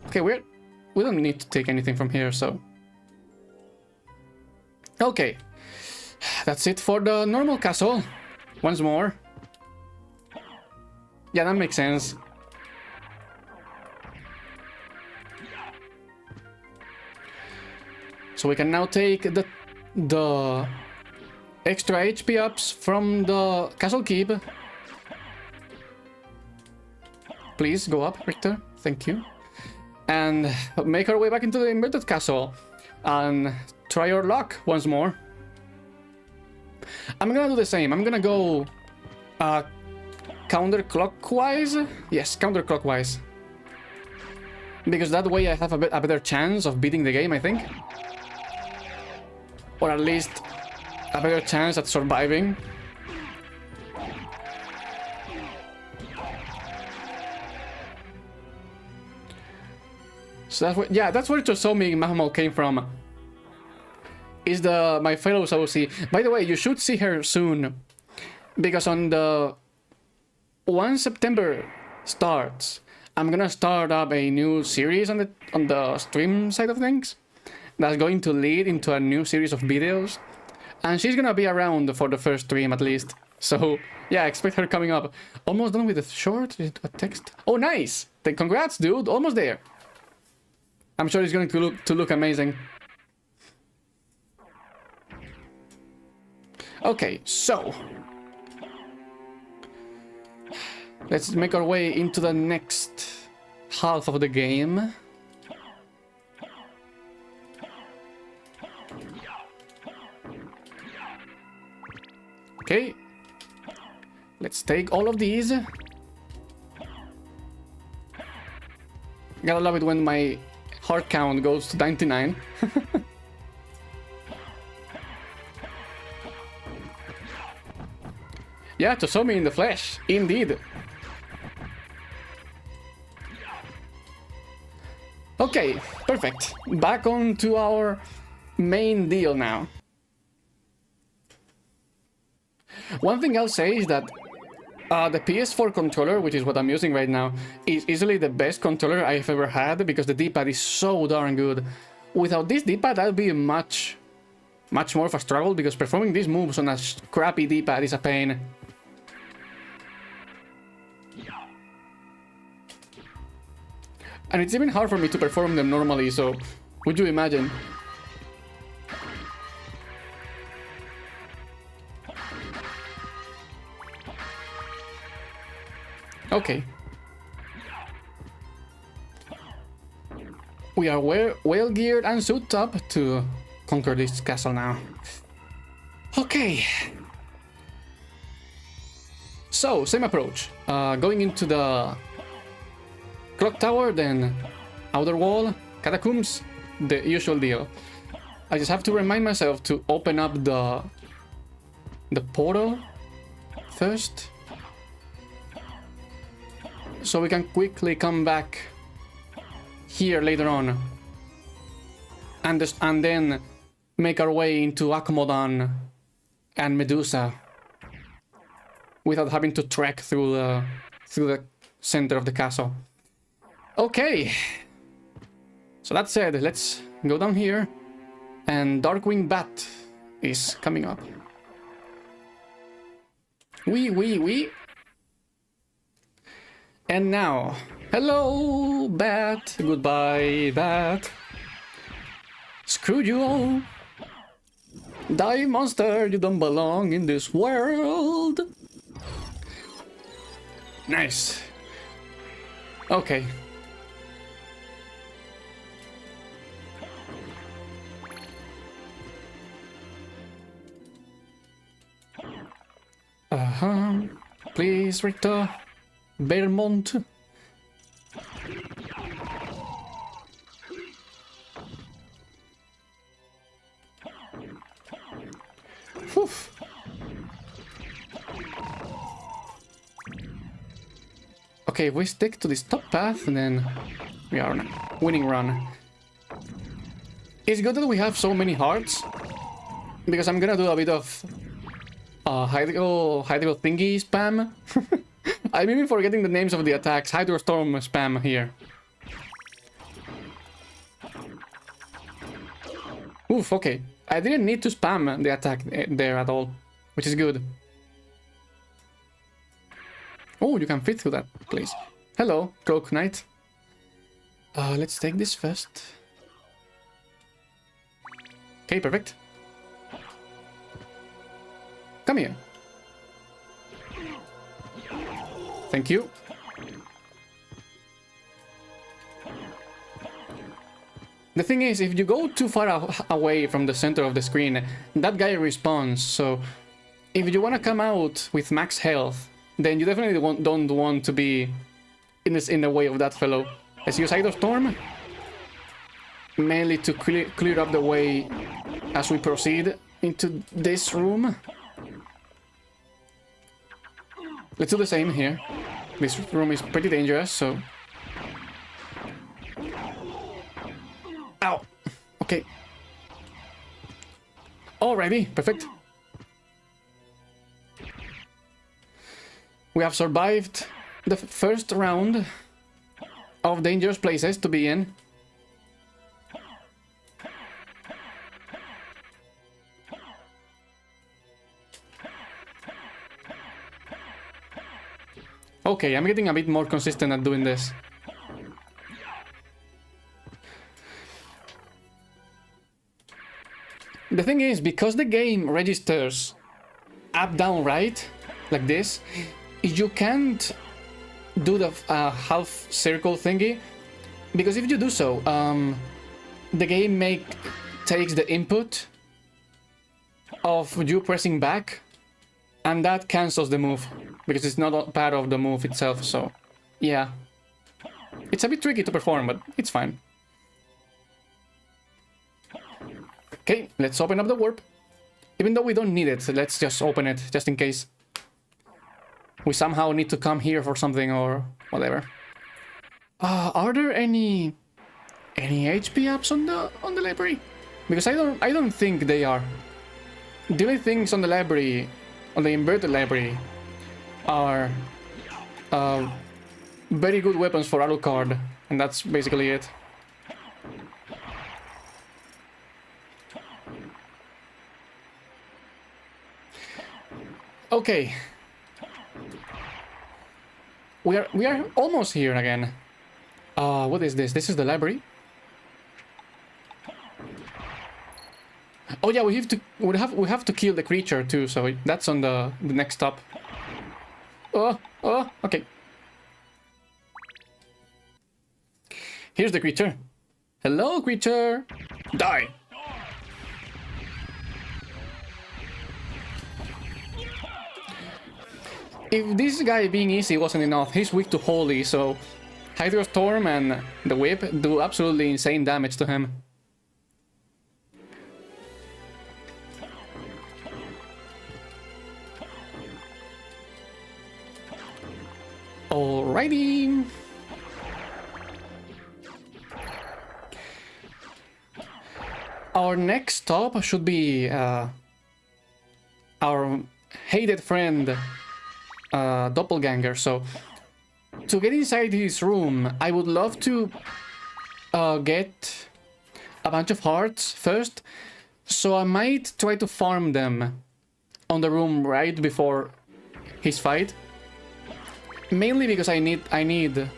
A: Okay, we don't need to take anything from here, so... Okay. That's it for the normal castle. Once more. Yeah, that makes sense. So we can now take the extra HP ups from the castle keep. Please go up, Richter. Thank you. And make our way back into the inverted castle and try our luck once more. I'm gonna do the same. I'm gonna go counterclockwise. Yes, counterclockwise. Because that way I have a better chance of beating the game, I think. Or at least a better chance at surviving. So that's where, yeah, that's where Tosomi Mahamo came from. Is my fellow Saucy. By the way, you should see her soon. Because on the... Once September starts, I'm gonna start up a new series on the stream side of things. That's going to lead into a new series of videos. And she's gonna be around for the first stream at least. So, yeah, expect her coming up. Almost done with the short, a text. Oh, nice! Then congrats, dude, almost there. I'm sure it's going to look amazing. Okay, so let's make our way into the next half of the game. Okay, let's take all of these. Gotta love it when my heart count goes to 99. Yeah, Tosomi in the flesh, indeed. Okay, perfect. Back on to our main deal now. One thing I'll say is that the PS4 controller, which is what I'm using right now, is easily the best controller I've ever had because the D-pad is so darn good. Without this D-pad, that would be much more of a struggle because performing these moves on a crappy D-pad is a pain. And it's even hard for me to perform them normally, so would you imagine? Okay. We are well geared and suited up to conquer this castle now. Okay. So, same approach. Going into the clock tower, then outer wall, catacombs, the usual deal. I just have to remind myself to open up the portal first, so we can quickly come back here later on and then make our way into Akomodan and Medusa without having to trek through the center of the castle. Okay, so that said, let's go down here, and Darkwing Bat is coming up. Wee. And now, hello, Bat. Goodbye, Bat. Screw you all. Die, monster. You don't belong in this world. Nice. Okay. Please, Richter Belmont. Whew. Okay, we stick to this top path and then we are on a winning run. It's good that we have so many hearts, because I'm gonna do a bit of hydro thingy spam. I'm even forgetting the names of the attacks. Hydro Storm spam here. Oof, okay. I didn't need to spam the attack there at all, which is good. Oh, you can fit through that place. Hello, Cloak Knight. Let's take this first. Okay, perfect. Come here. Thank you. The thing is, if you go too far away from the center of the screen, that guy respawns, so if you want to come out with max health, then you definitely don't want to be in the way of that fellow. Let's use Idol Storm, mainly to clear up the way as we proceed into this room. Let's do the same here. This room is pretty dangerous, so... Ow! Okay. Alrighty, perfect. We have survived the first round of dangerous places to be in. Okay, I'm getting a bit more consistent at doing this. The thing is, because the game registers up, down, right, like this, you can't do the half circle thingy, because if you do so, the game takes the input of you pressing back, and that cancels the move, because it's not part of the move itself, so yeah. It's a bit tricky to perform, but it's fine. Okay, let's open up the warp. Even though we don't need it, let's just open it, just in case we somehow need to come here for something or whatever. Are there any HP ups on the library? Because I don't think they are. The only things on the library, on the inverted library, are very good weapons for Alucard, and that's basically it. Okay. We are almost here again. What is this? This is the library. Oh yeah, we have to kill the creature too, so that's on the next stop. Oh, okay. Here's the creature. Hello, creature. Die. If this guy being easy wasn't enough, he's weak to Holy, so Hydro Storm and the Whip do absolutely insane damage to him. Alrighty. Our next stop should be our hated friend Doppelganger. So to get inside his room, I would love to get a bunch of hearts first, so I might try to farm them on the room right before his fight, mainly because I need a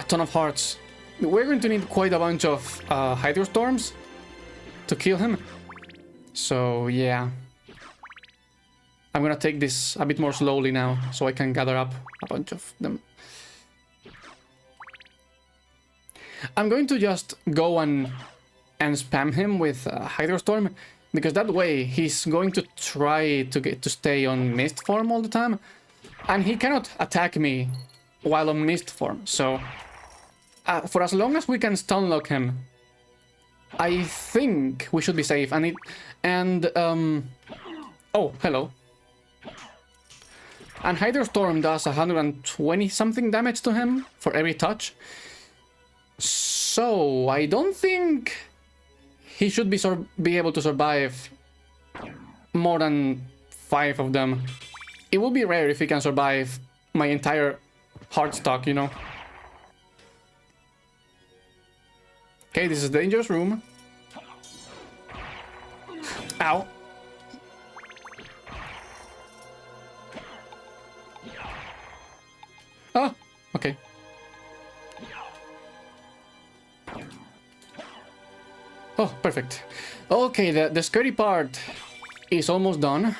A: ton of hearts. We're going to need quite a bunch of Hydro Storms to kill him, so yeah. I'm gonna take this a bit more slowly now, so I can gather up a bunch of them. I'm going to just go and spam him with Hydro Storm, because that way he's going to try to stay on Mist form all the time, and he cannot attack me while on Mist form. So for as long as we can stun lock him, I think we should be safe. Oh, hello. And Hydro Storm does 120 something damage to him for every touch. So I don't think he should be able to survive more than 5 of them. It would be rare if he can survive my entire heart stock, you know. Okay, this is a dangerous room. Ow. Oh, okay. Oh, perfect. Okay, the scary part is almost done.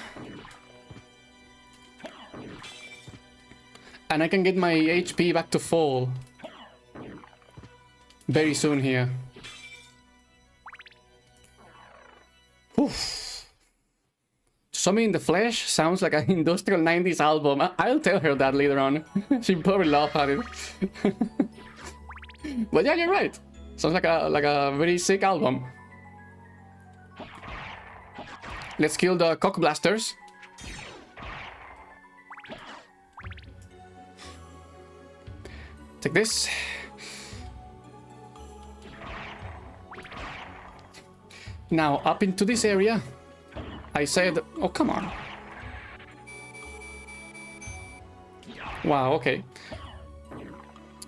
A: And I can get my HP back to full very soon here. Oof. Zombie in the Flesh sounds like an industrial 90s album. I'll tell her that later on. She probably laugh at it. But yeah, you're right. Sounds like a very sick album. Let's kill the cock blasters. Take this. Now up into this area. I said, oh come on. Wow, okay.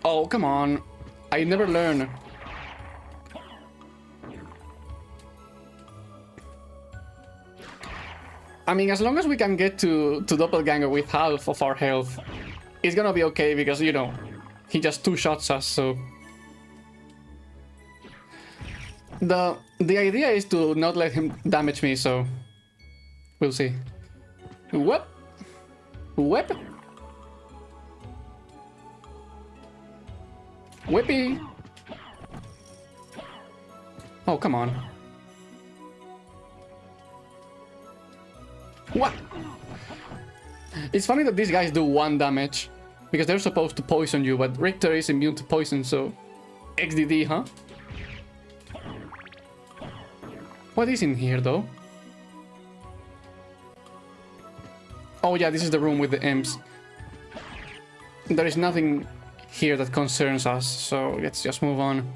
A: Oh come on. I never learn. I mean, as long as we can get to Doppelganger with half of our health, it's gonna be okay because, you know, he just two-shots us, so... The idea is to not let him damage me, so... We'll see. Whoop! Whip! Whippy! Oh, come on. What? It's funny that these guys do 1 damage, because they're supposed to poison you, but Richter is immune to poison, so... XDD, huh? What is in here, though? Oh yeah, this is the room with the imps. There is nothing here that concerns us, so let's just move on.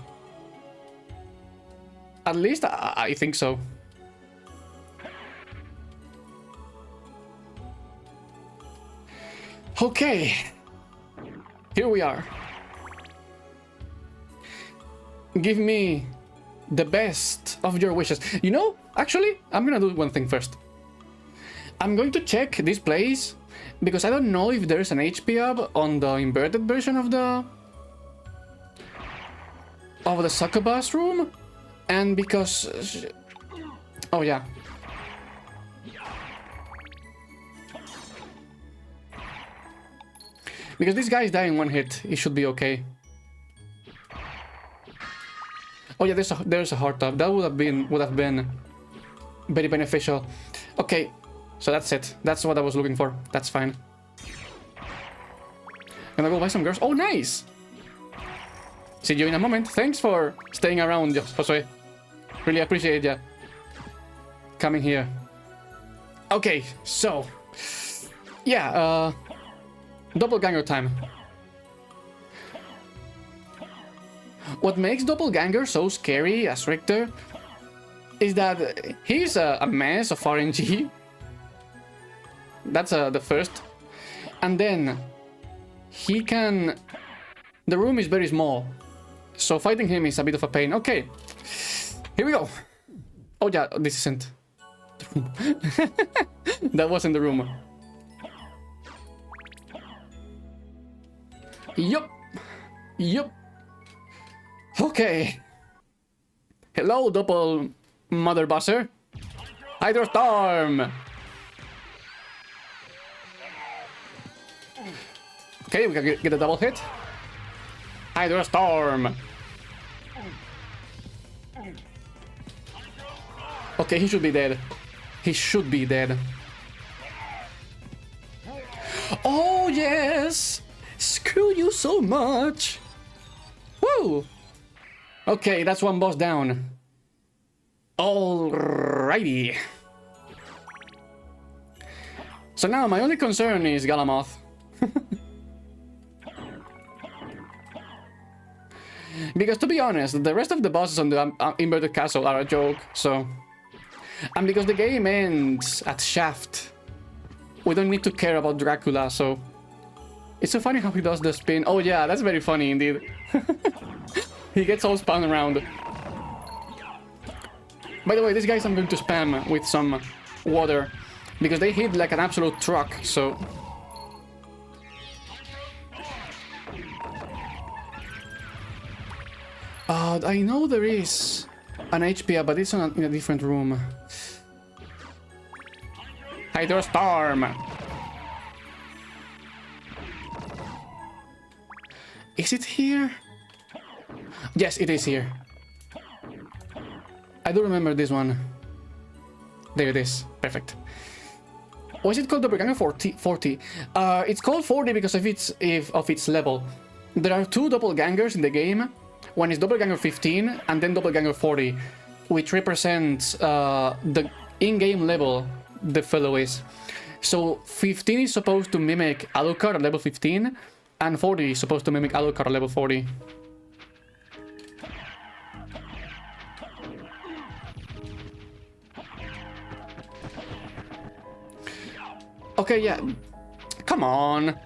A: At least I think so. Okay, here we are. Give me the best of your wishes. You know, actually, I'm gonna do one thing first. I'm going to check this place because I don't know if there's an HP up on the inverted version of the succubus room, and because oh yeah. Because this guy is dying 1 hit, he should be okay. Oh yeah, there's a heart up. That would have been very beneficial. Okay, so that's it. That's what I was looking for. That's fine. Gonna go buy some girls. Oh, nice. See you in a moment. Thanks for staying around, Josue. Really appreciate ya coming here. Okay, so yeah, Doppelganger time. What makes Doppelganger so scary as Richter is that he's a mess of RNG. That's the first. And then he can... The room is very small, so fighting him is a bit of a pain. Okay, here we go. Oh yeah, this isn't the room. That wasn't the room. Yup. Yup. Okay. Hello, Doppel Mother Buzzer. Hydrostorm. Okay, we can get a double hit. Hydrostorm. Okay, he should be dead. He should be dead. Oh, yes! Screw you so much! Woo! Okay, that's 1 boss down. Alrighty. So now my only concern is Galamoth. Because to be honest, the rest of the bosses on the inverted castle are a joke, so... And because the game ends at Shaft, we don't need to care about Dracula, so... It's so funny how he does the spin. Oh yeah, that's very funny indeed. He gets all spun around. By the way, these guys I'm going to spam with some water, because they hit like an absolute truck, so... I know there is an HP up, but it's in a different room. Hydro Storm! Is it here? Yes, it is here. I do remember this one. There it is. Perfect. Was it called Doppelganger 40? It's called 40 because of its level. There are two Doppelgangers in the game. One is Doppelganger 15 and then Doppelganger 40, which represents the in-game level the fellow is. So 15 is supposed to mimic Alucard at level 15, and 40 is supposed to mimic Alucard at level 40. Okay, yeah. Come on.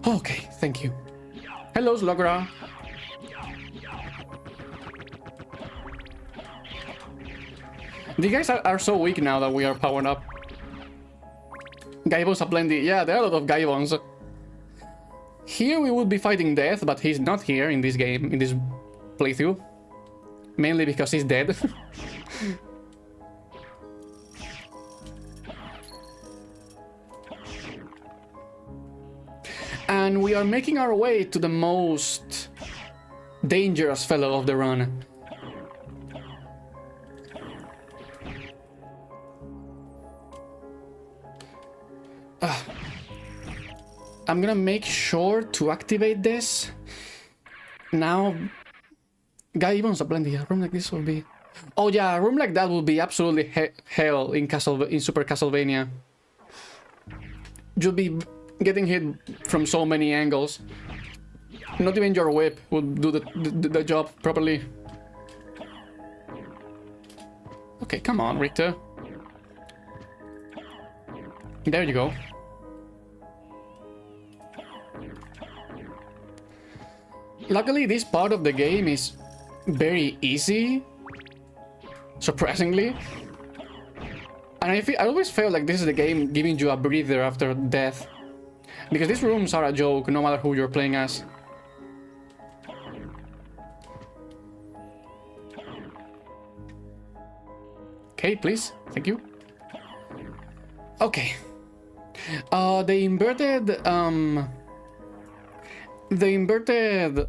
A: Okay, thank you. Hello, Slogra. The guys are so weak now that we are powered up. Gaibons are plenty. Yeah, there are a lot of Gaibons. Here we would be fighting Death, but he's not here in this game, in this playthrough. Mainly because he's dead. And we are making our way to the most dangerous fellow of the run. I'm gonna make sure to activate this. Now, Gaibons are plenty. A room like this will be... Oh yeah, a room like that will be absolutely hell in Super Castlevania. You'll be getting hit from so many angles. Not even your whip will do the job properly. Okay, come on, Richter. There you go. Luckily, this part of the game is very easy, surprisingly. And I always felt like this is the game giving you a breather after death. Because these rooms are a joke, no matter who you're playing as. Okay, please. Thank you. Okay. The inverted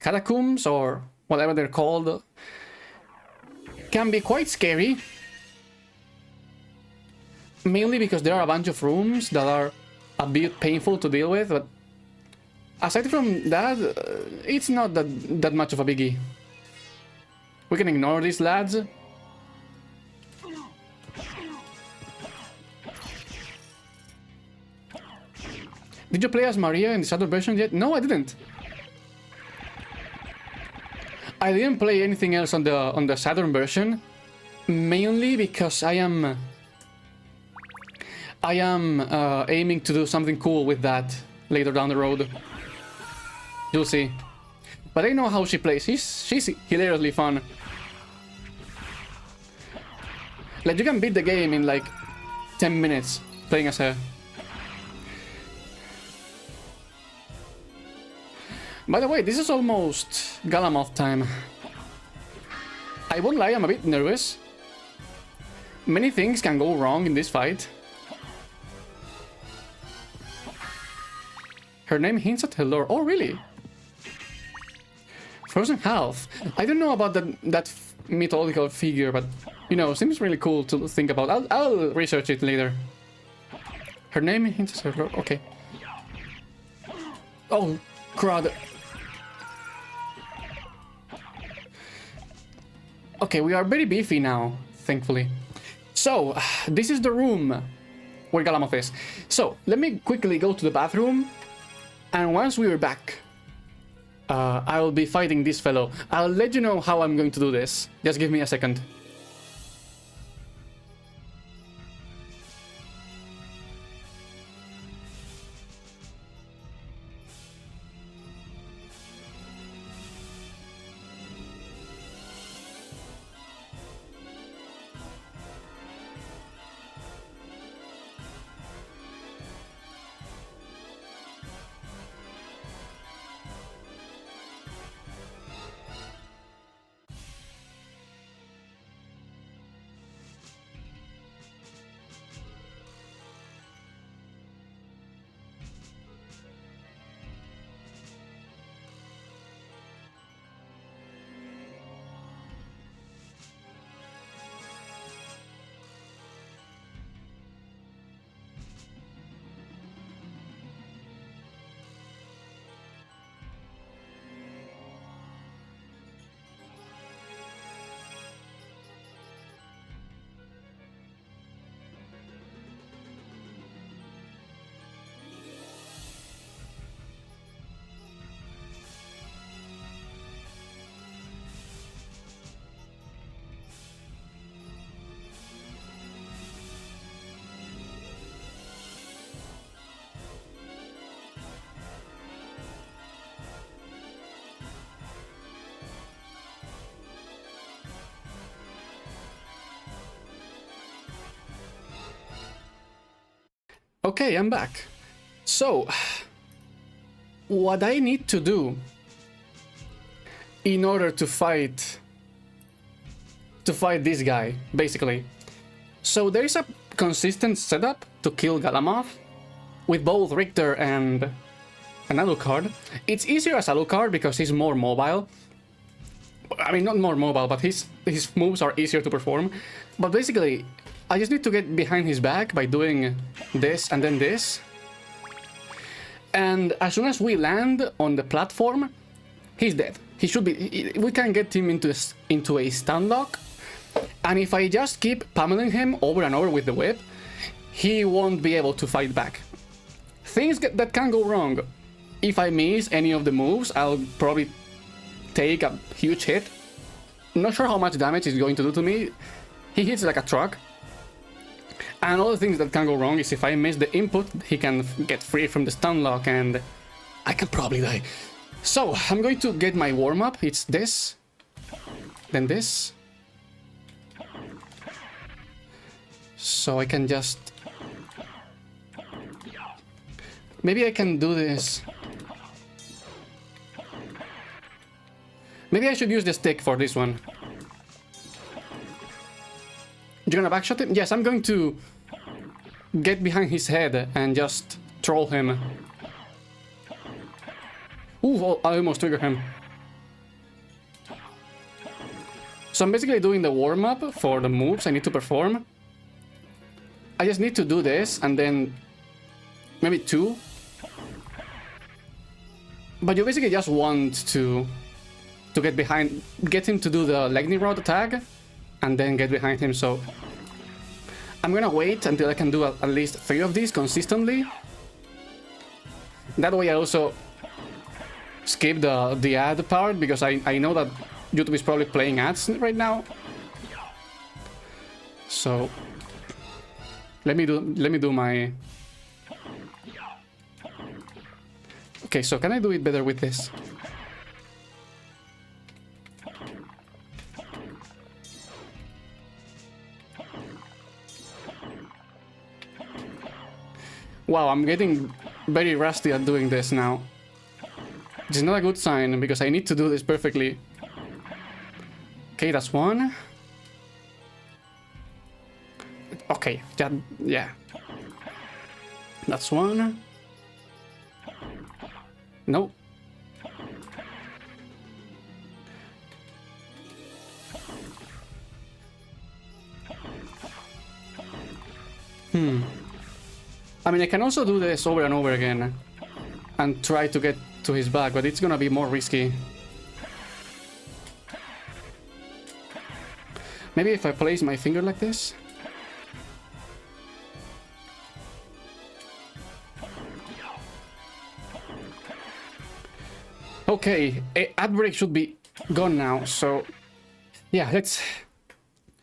A: catacombs, or whatever they're called, can be quite scary. Mainly because there are a bunch of rooms that are a bit painful to deal with, but aside from that, it's not that much of a biggie. We can ignore these lads. Did you play as Maria in the Saturn version yet? No, I didn't. I didn't play anything else on the Saturn version, mainly because I am aiming to do something cool with that later down the road. You'll see. But I know how she plays. She's hilariously fun. Like, you can beat the game in like 10 minutes playing as her. By the way, this is almost Galamoth time. I won't lie, I'm a bit nervous. Many things can go wrong in this fight. Her name hints at her lore. Oh, really? Frozen Half. I don't know about that mythological figure, but, you know, seems really cool to think about. I'll research it later. Her name hints at her lore. Okay. Oh, crud. Okay, we are very beefy now, thankfully. So, this is the room where Galamoth is. So, let me quickly go to the bathroom. And once we are back, I will be fighting this fellow. I'll let you know how I'm going to do this. Just give me a second. Okay, I'm back. So, what I need to do in order to fight this guy, basically. So there is a consistent setup to kill Galamoth with both Richter and an Alucard. It's easier as Alucard because he's more mobile. I mean, not more mobile, but his moves are easier to perform. But basically, I just need to get behind his back by doing this and then this. And as soon as we land on the platform, he's dead. He should be... We can get him into a stun lock. And if I just keep pummeling him over and over with the whip, he won't be able to fight back. Things that can go wrong. If I miss any of the moves, I'll probably take a huge hit. Not sure how much damage he's going to do to me. He hits like a truck. And other things that can go wrong is if I miss the input, he can get free from the stun lock and I can probably die. So, I'm going to get my warm-up. It's this, then this. So I can just... Maybe I can do this. Maybe I should use the stick for this one. You're gonna backshot him? Yes, I'm going to get behind his head and just troll him. Ooh, I almost triggered him. So I'm basically doing the warm-up for the moves I need to perform. I just need to do this and then maybe 2. But you basically just want to get behind, get him to do the lightning rod attack and then get behind him. So I'm gonna wait until I can do at least 3 of these consistently. That way I also skip the ad part because I know that YouTube is probably playing ads right now. So let me do my... Okay, so can I do it better with this? Wow, I'm getting very rusty at doing this now. Which is not a good sign because I need to do this perfectly. Okay, that's one. Okay, yeah. That's one. No. I mean, I can also do this over and over again and try to get to his back, but it's gonna be more risky. Maybe if I place my finger like this. Okay, ad break should be gone now, so yeah, let's...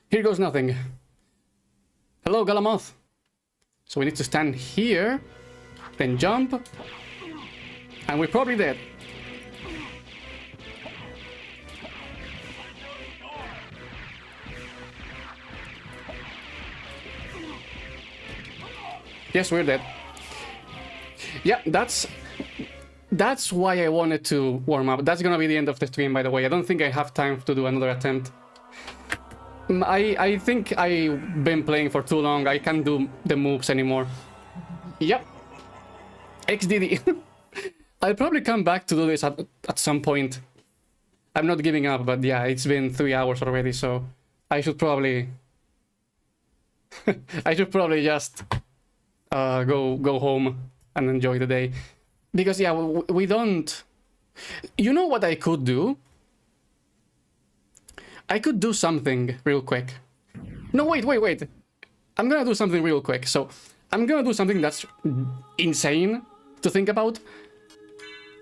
A: Here goes nothing. Hello, Galamoth. So we need to stand here, then jump, and we're probably dead. Yes, we're dead. Yeah, that's why I wanted to warm up. That's gonna be the end of the stream, by the way. I don't think I have time to do another attempt. I think I've been playing for too long. I can't do the moves anymore. Yep. XDD. I'll probably come back to do this at some point. I'm not giving up, but yeah, it's been 3 hours already, so I should probably... I should probably just go home and enjoy the day. Because yeah, we don't... You know what I could do? I could do something real quick. No, wait. I'm gonna do something real quick. So, I'm gonna do something that's insane to think about.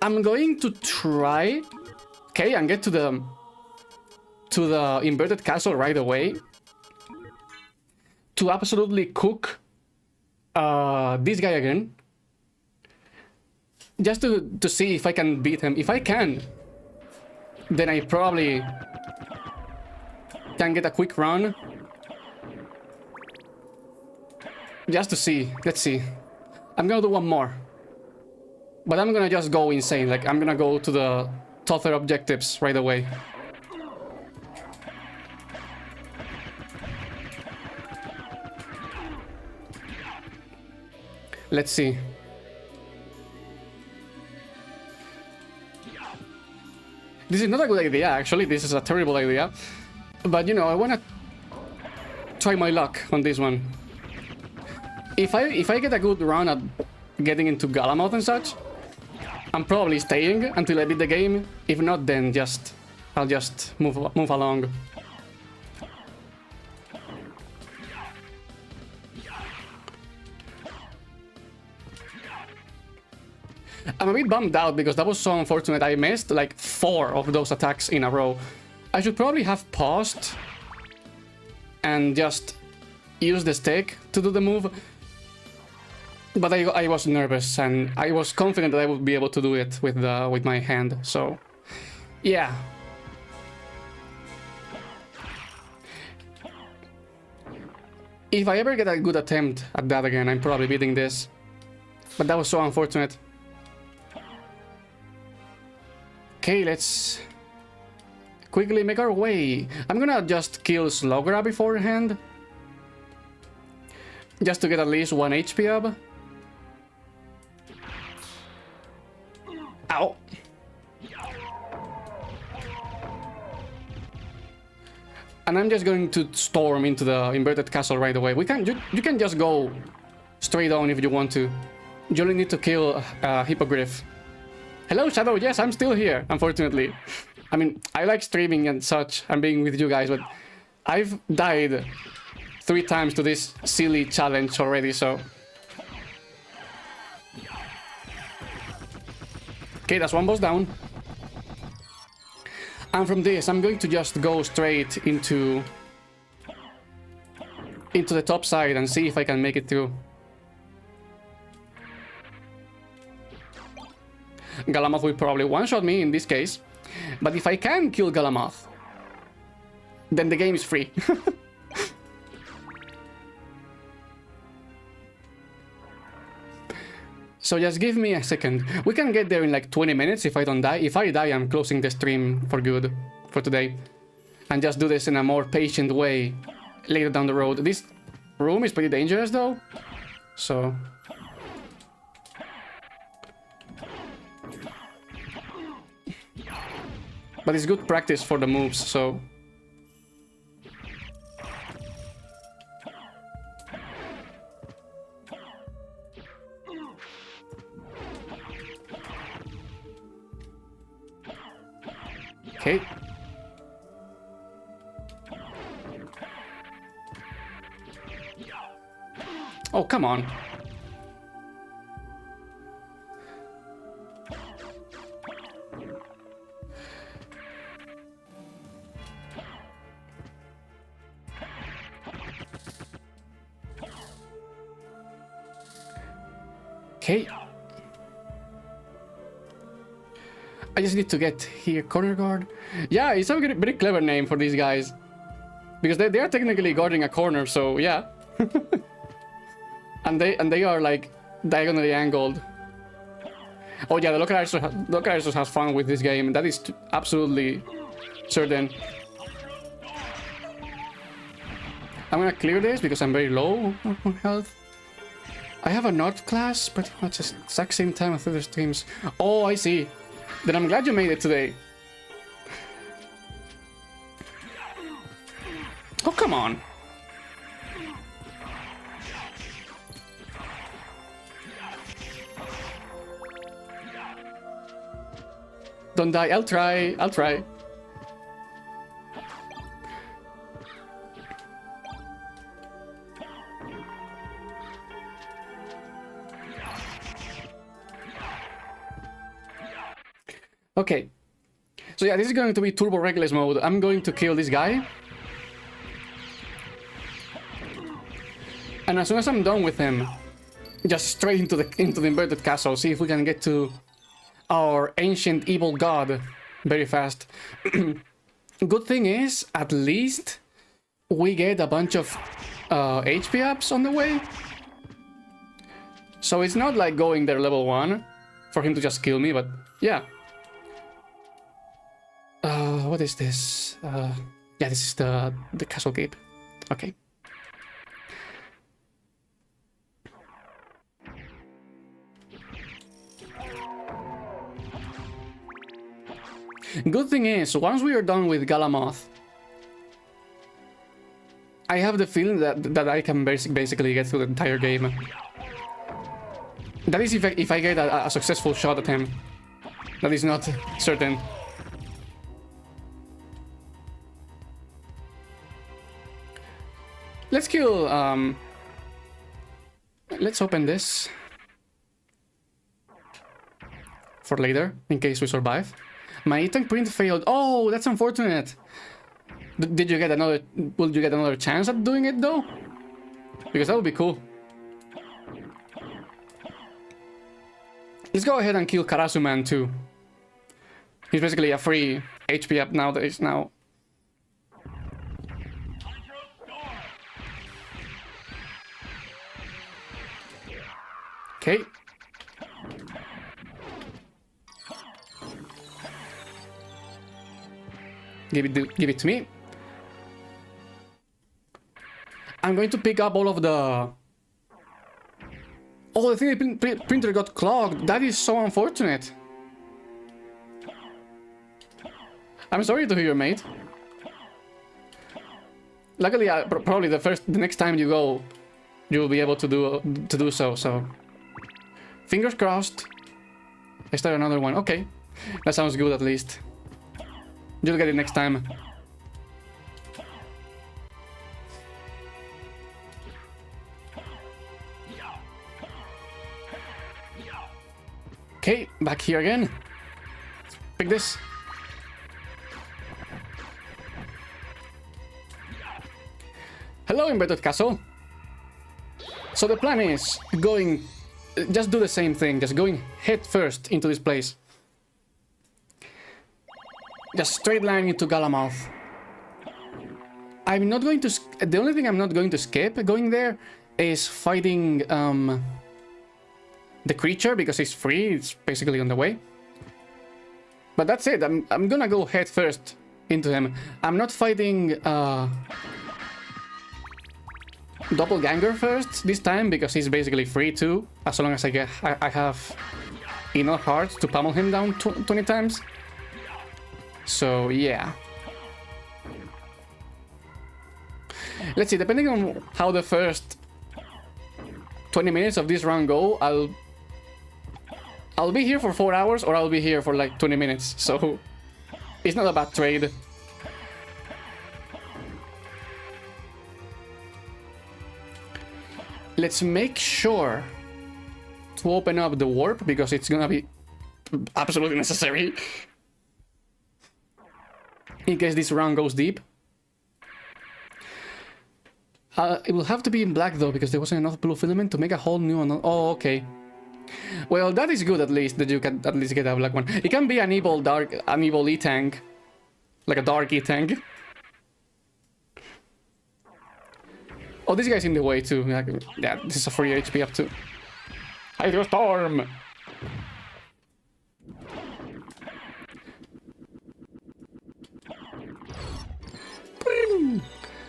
A: I'm going to try... Okay, and get to the inverted castle right away. To absolutely cook this guy again. Just to see if I can beat him. If I can, then I probably can get a quick run. Just to see. Let's see. I'm gonna do one more. But I'm gonna just go insane. Like, I'm gonna go to the tougher objectives right away. Let's see. This is not a good idea, actually. This is a terrible idea. But, you know, I wanna try my luck on this one. If I get a good run at getting into Galamoth and such, I'm probably staying until I beat the game. If not, then I'll just move along. I'm a bit bummed out because that was so unfortunate. I missed like 4 of those attacks in a row. I should probably have paused and just use the stick to do the move. But I was nervous and I was confident that I would be able to do it with my hand. So, yeah. If I ever get a good attempt at that again, I'm probably beating this. But that was so unfortunate. Okay, let's quickly make our way. I'm gonna just kill Slogra beforehand. Just to get at least 1 HP up. Ow! And I'm just going to storm into the inverted castle right away. You can just go straight on if you want to. You only need to kill Hippogriff. Hello, Shadow. Yes, I'm still here, unfortunately. I mean, I like streaming and such and being with you guys, but I've died 3 times to this silly challenge already, so... Okay, that's 1 boss down. And from this, I'm going to just go straight into the top side and see if I can make it through. Galamoth will probably one-shot me in this case, but if I can kill Galamoth, then the game is free. So just give me a second. We can get there in like 20 minutes if I don't die. If I die, I'm closing the stream for good for today. And just do this in a more patient way later down the road. This room is pretty dangerous though, so... But it's good practice for the moves, so... Okay. Oh, come on. Okay. I just need to get here. Corner guard. Yeah, it's a very clever name for these guys. Because they are technically guarding a corner, so yeah. and they are like diagonally angled. Oh yeah, the localizer has fun with this game. That is absolutely certain. I'm gonna clear this because I'm very low on health. I have a Nord class pretty much the exact same time as other streams. Oh, I see. Then I'm glad you made it today. Oh, come on. Don't die. I'll try. I'll try. Okay, so yeah, this is going to be Turbo Reckless mode. I'm going to kill this guy. And as soon as I'm done with him, just straight into the inverted castle, see if we can get to our ancient evil god very fast. Good thing is, at least we get a bunch of HP ups on the way. So it's not like going there level 1 for him to just kill me, but yeah. What is this? Yeah, this is the castle gate. Okay. Good thing is, once we are done with Galamoth, I have the feeling that I can basically get through the entire game. That is if I get a successful shot at him. That is not certain. Let's kill, let's open this for later, in case we survive. My E-Tank print failed. Oh, that's unfortunate. Did you get another... Will you get another chance at doing it, though? Because that would be cool. Let's go ahead and kill Karasuman, too. He's basically a free HP up nowadays now. Okay. Give it to me. I'm going to pick up all of the... Oh, the 3D printer got clogged. That is so unfortunate. I'm sorry to hear, mate. Luckily, probably the next time you go, you will be able to do so. So, fingers crossed. I start another one. Okay, that sounds good at least. You'll get it next time. Okay, back here again. Pick this. Hello, Inverted Castle. So the plan is going... Just do the same thing, just going head first into this place. Just straight line into Galamoth. I'm not going to... The only thing I'm not going to skip going there is fighting the creature, because it's free, it's basically on the way. But that's it, I'm gonna go head first into him. I'm not fighting Doppelganger first this time, because he's basically free too, as long as I have enough hearts to pummel him down 20 times. So yeah. Let's see, depending on how the first 20 minutes of this run go, I'll be here for 4 hours, or I'll be here for like 20 minutes, so it's not a bad trade. Let's make sure to open up the warp, because it's gonna be absolutely necessary in case this run goes deep. It will have to be in black though, because there wasn't enough blue filament to make a whole new one. Oh, okay. Well, that is good at least, that you can at least get a black one. It can be an evil E-Tank. Like a dark E-Tank. Oh, this guy's in the way too. Yeah, this is a free HP up too. Hydro Storm!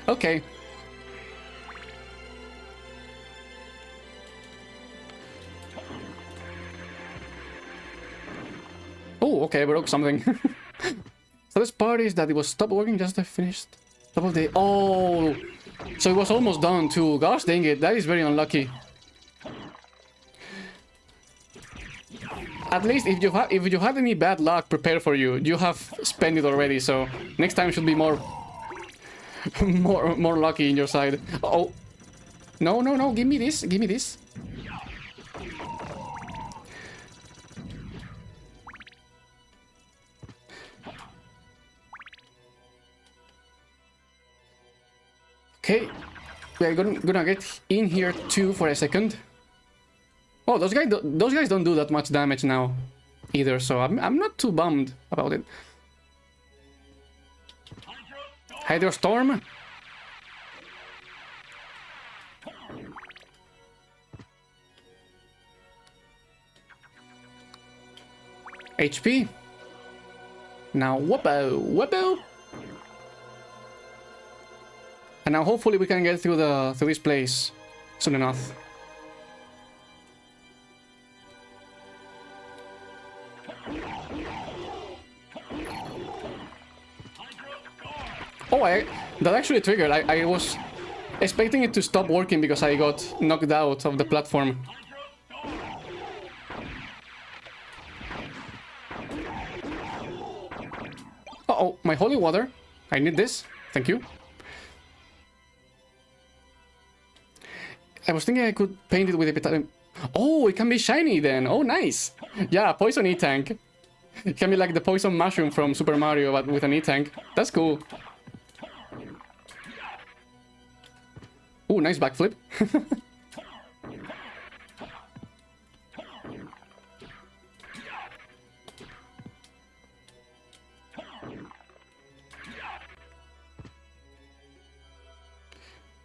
A: Okay. Oh, okay, I broke something. So this part is that it was stopped working just after finished. Top of the... Oh! So it was almost done too. Gosh dang it, that is very unlucky. At least if you had any bad luck prepared for you, you have spent it already, so next time should be more more lucky in your side. Oh. No, give me this, give me this. Okay, we are gonna get in here too for a second. Oh, those guys don't do that much damage now either, so I'm not too bummed about it. Hydro Storm. HP. Now, whoopoo. And now hopefully we can get through this place soon enough. Oh, that actually triggered. I was expecting it to stop working because I got knocked out of the platform. Uh-oh, my holy water. I need this. Thank you. I was thinking I could paint it with a... Oh, it can be shiny then. Oh, nice. Yeah, poison E-tank. It can be like the poison mushroom from Super Mario, but with an E-tank. That's cool. Ooh, nice backflip.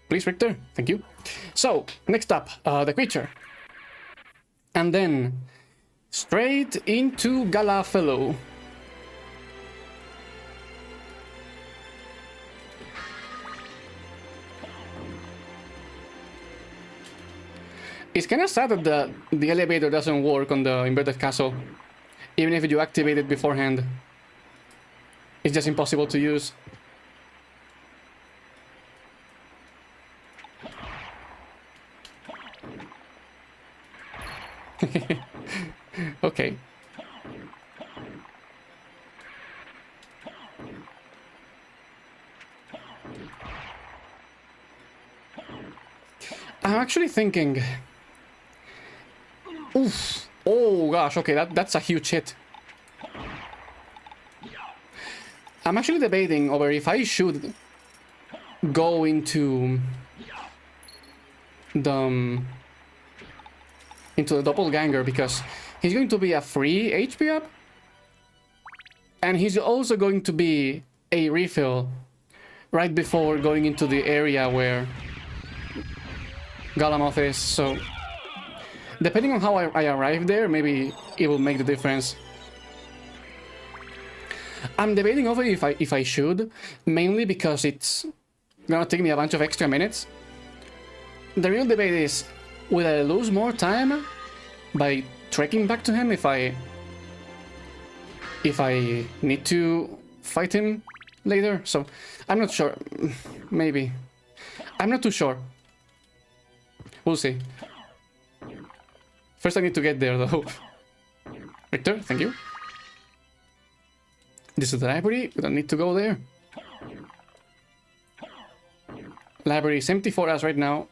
A: Please, Richter. Thank you. So, next up, the creature. And then, straight into Gala Fellow. It's kind of sad that the elevator doesn't work on the inverted castle, even if you activate it beforehand. It's just impossible to use. Okay. I'm actually thinking... Oof. Oh gosh, okay, that's a huge hit. I'm actually debating over if I should go into the doppelganger, because he's going to be a free HP up, and he's also going to be a refill right before going into the area where Galamoth is, so depending on how I arrive there, maybe it will make the difference. I'm debating over if I should, mainly because it's gonna take me a bunch of extra minutes. The real debate is, will I lose more time by trekking back to him if I need to fight him later? So I'm not sure. Maybe. I'm not too sure. We'll see. First I need to get there though. Richter, thank you. This is the library. We don't need to go there. Library is empty for us right now.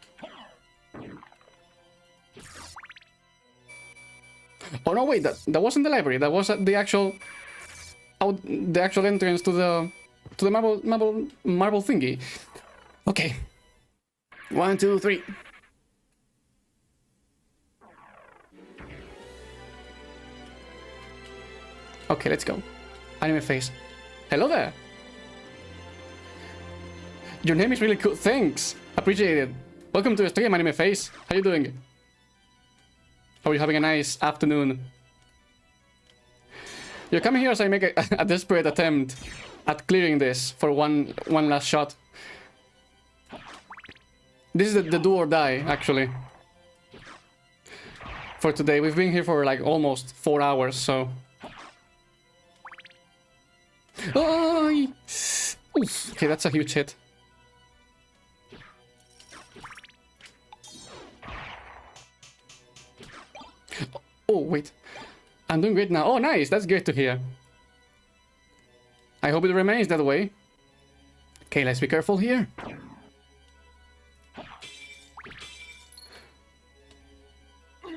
A: Oh no, wait, that wasn't the library. That was the actual entrance to the marble thingy. Okay. 1, 2, 3. Okay, let's go. Anime face. Hello there. Your name is really cool. Thanks. Appreciate it. Welcome to the stream, Anime face. How you doing? Hope you're having a nice afternoon. You're coming here as I make a desperate attempt at clearing this for one last shot. This is the do or die, actually. For today. We've been here for like almost 4 hours, so... Oh, okay, that's a huge hit. Oh, wait. I'm doing great now. Oh, nice. That's great to hear. I hope it remains that way. Okay, let's be careful here.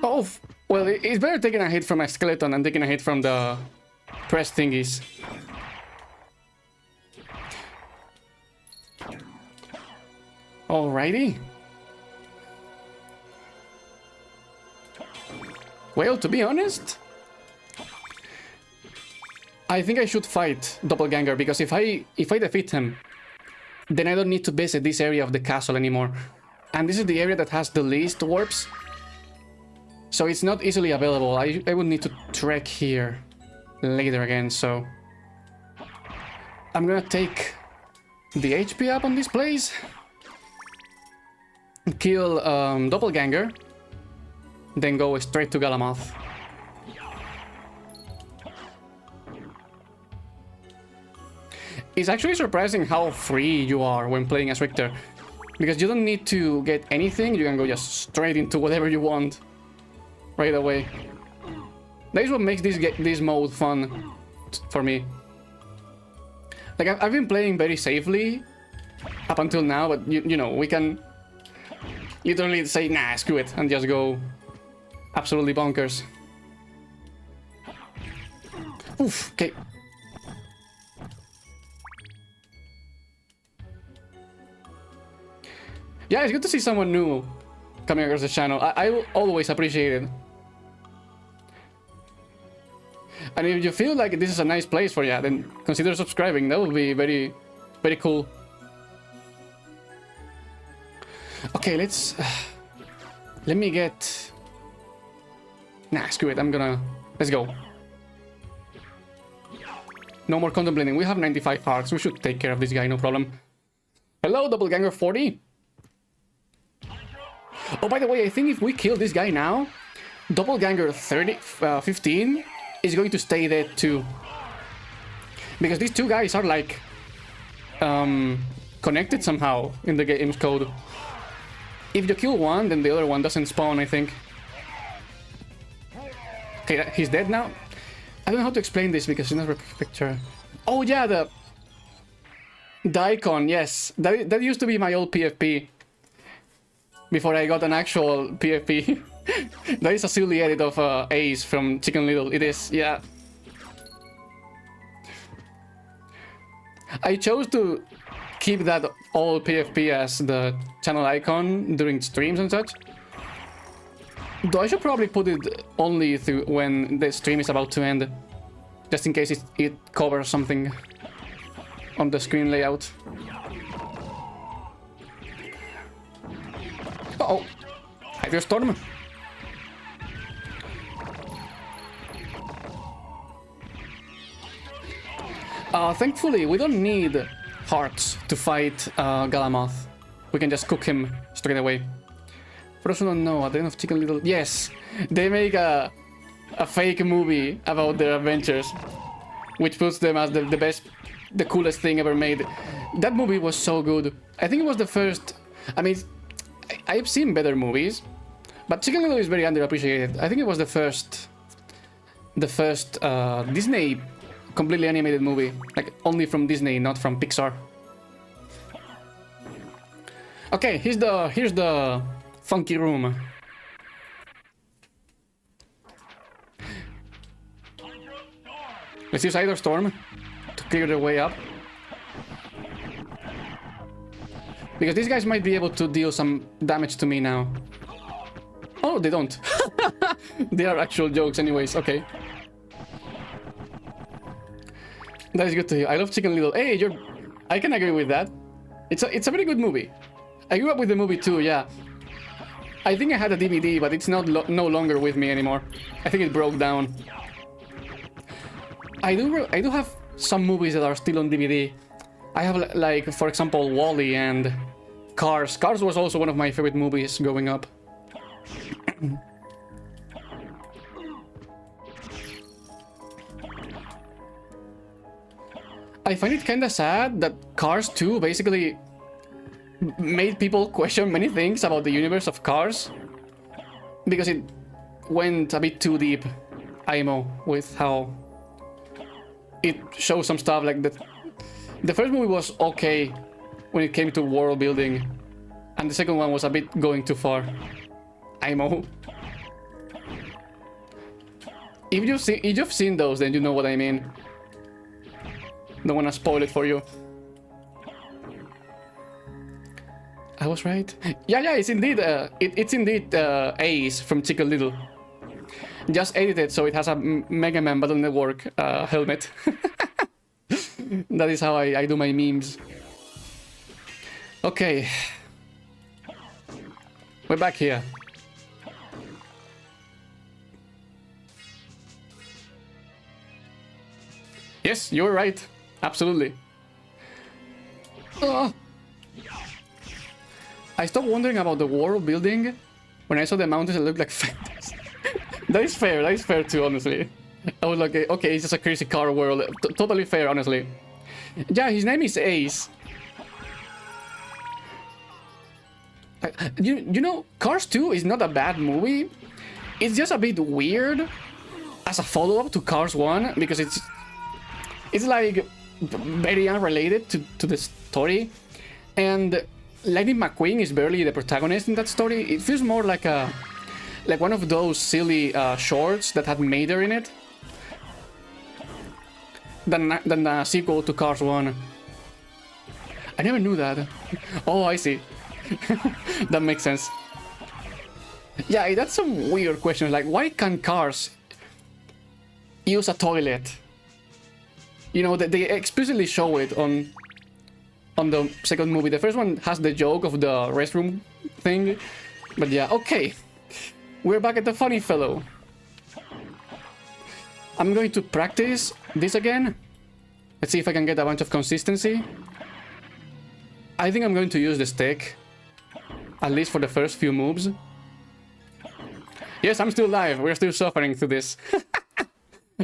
A: Oh, well, it's better taking a hit from a skeleton than taking a hit from the press thingies. Alrighty. Well, to be honest, I think I should fight Doppelganger, because if I defeat him, then I don't need to visit this area of the castle anymore. And this is the area that has the least warps, so it's not easily available. I would need to trek here. later again, so I'm gonna take the HP up on this place, kill Doppelganger, then go straight to Galamoth. It's actually surprising how free you are when playing as Richter, because you don't need to get anything, you can go just straight into whatever you want right away. That is what makes this mode fun for me. Like, I've been playing very safely up until now, but you know, we can literally say, nah, screw it, and just go absolutely bonkers. Oof, okay. Yeah, it's good to see someone new coming across the channel. I always appreciate it. And if you feel like this is a nice place for you, then consider subscribing. That would be very, very cool. Okay, let's... let me get... Nah, screw it. Let's go. No more contemplating. We have 95 hearts. We should take care of this guy, no problem. Hello, Doppelganger 40. Oh, by the way, I think if we kill this guy now, Doppelganger 15 is going to stay dead too. Because these two guys are like connected somehow in the game's code. If you kill one, then the other one doesn't spawn, I think. Okay, he's dead now. I don't know how to explain this because it's not a picture. Oh yeah, the icon, yes. That used to be my old PFP. Before I got an actual PFP. That is a silly edit of Ace from Chicken Little. It is, yeah. I chose to keep that old PFP as the channel icon during streams and such. Though I should probably put it only through when the stream is about to end. Just in case it covers something on the screen layout. Uh-oh. Hydro Storm. Thankfully, we don't need hearts to fight Galamoth. We can just cook him straight away. For those who don't know, at the end of Chicken Little... Yes! They make a fake movie about their adventures, which puts them as the best, the coolest thing ever made. That movie was so good. I think it was the first... I mean... I've seen better movies, but Chicken Little is very underappreciated. I think it was the first Disney completely animated movie, like only from Disney, not from Pixar. Okay, here's the funky room. Let's use Hydro Storm to clear the way up. Because these guys might be able to deal some damage to me now. Oh, they don't. They are actual jokes anyways, okay. That is good to hear. I love Chicken Little. Hey, I can agree with that. It's a very good movie. I grew up with the movie too, yeah. I think I had a DVD, but it's not no longer with me anymore. I think it broke down. I do have some movies that are still on DVD. I have, like, for example, WALL-E and Cars. Cars was also one of my favorite movies growing up. I find it kinda sad that Cars 2 basically made people question many things about the universe of Cars. Because it went a bit too deep, IMO, with how it shows some stuff like that. The first movie was okay when it came to world building, and the second one was a bit going too far. IMO. If you've seen those, then you know what I mean. Don't wanna spoil it for you. I was right. Yeah, it's indeed it's indeed Ace from Chicken Little. Just edited so it has a Mega Man Battle Network helmet. That is how I do my memes. Okay. We're back here. Yes, you're right. Absolutely. I stopped wondering about the world building when I saw the mountains that looked like phantoms. That is fair. That is fair too, honestly. I was like, okay, it's just a crazy car world. Totally fair, honestly. Yeah, his name is Ace. You know, Cars 2 is not a bad movie. It's just a bit weird as a follow-up to Cars 1 because it's like very unrelated to the story, and Lightning McQueen is barely the protagonist in that story. It feels more like one of those silly shorts that had Mater in it than a sequel to Cars 1. I never knew that. Oh, I see. That makes sense. Yeah, that's some weird questions. Like, why can Cars use a toilet? You know, they explicitly show it on the second movie. The first one has the joke of the restroom thing. But yeah, okay. We're back at the funny fellow. I'm going to practice this again. Let's see if I can get a bunch of consistency. I think I'm going to use the stick, at least for the first few moves. Yes, I'm still alive. We're still suffering through this.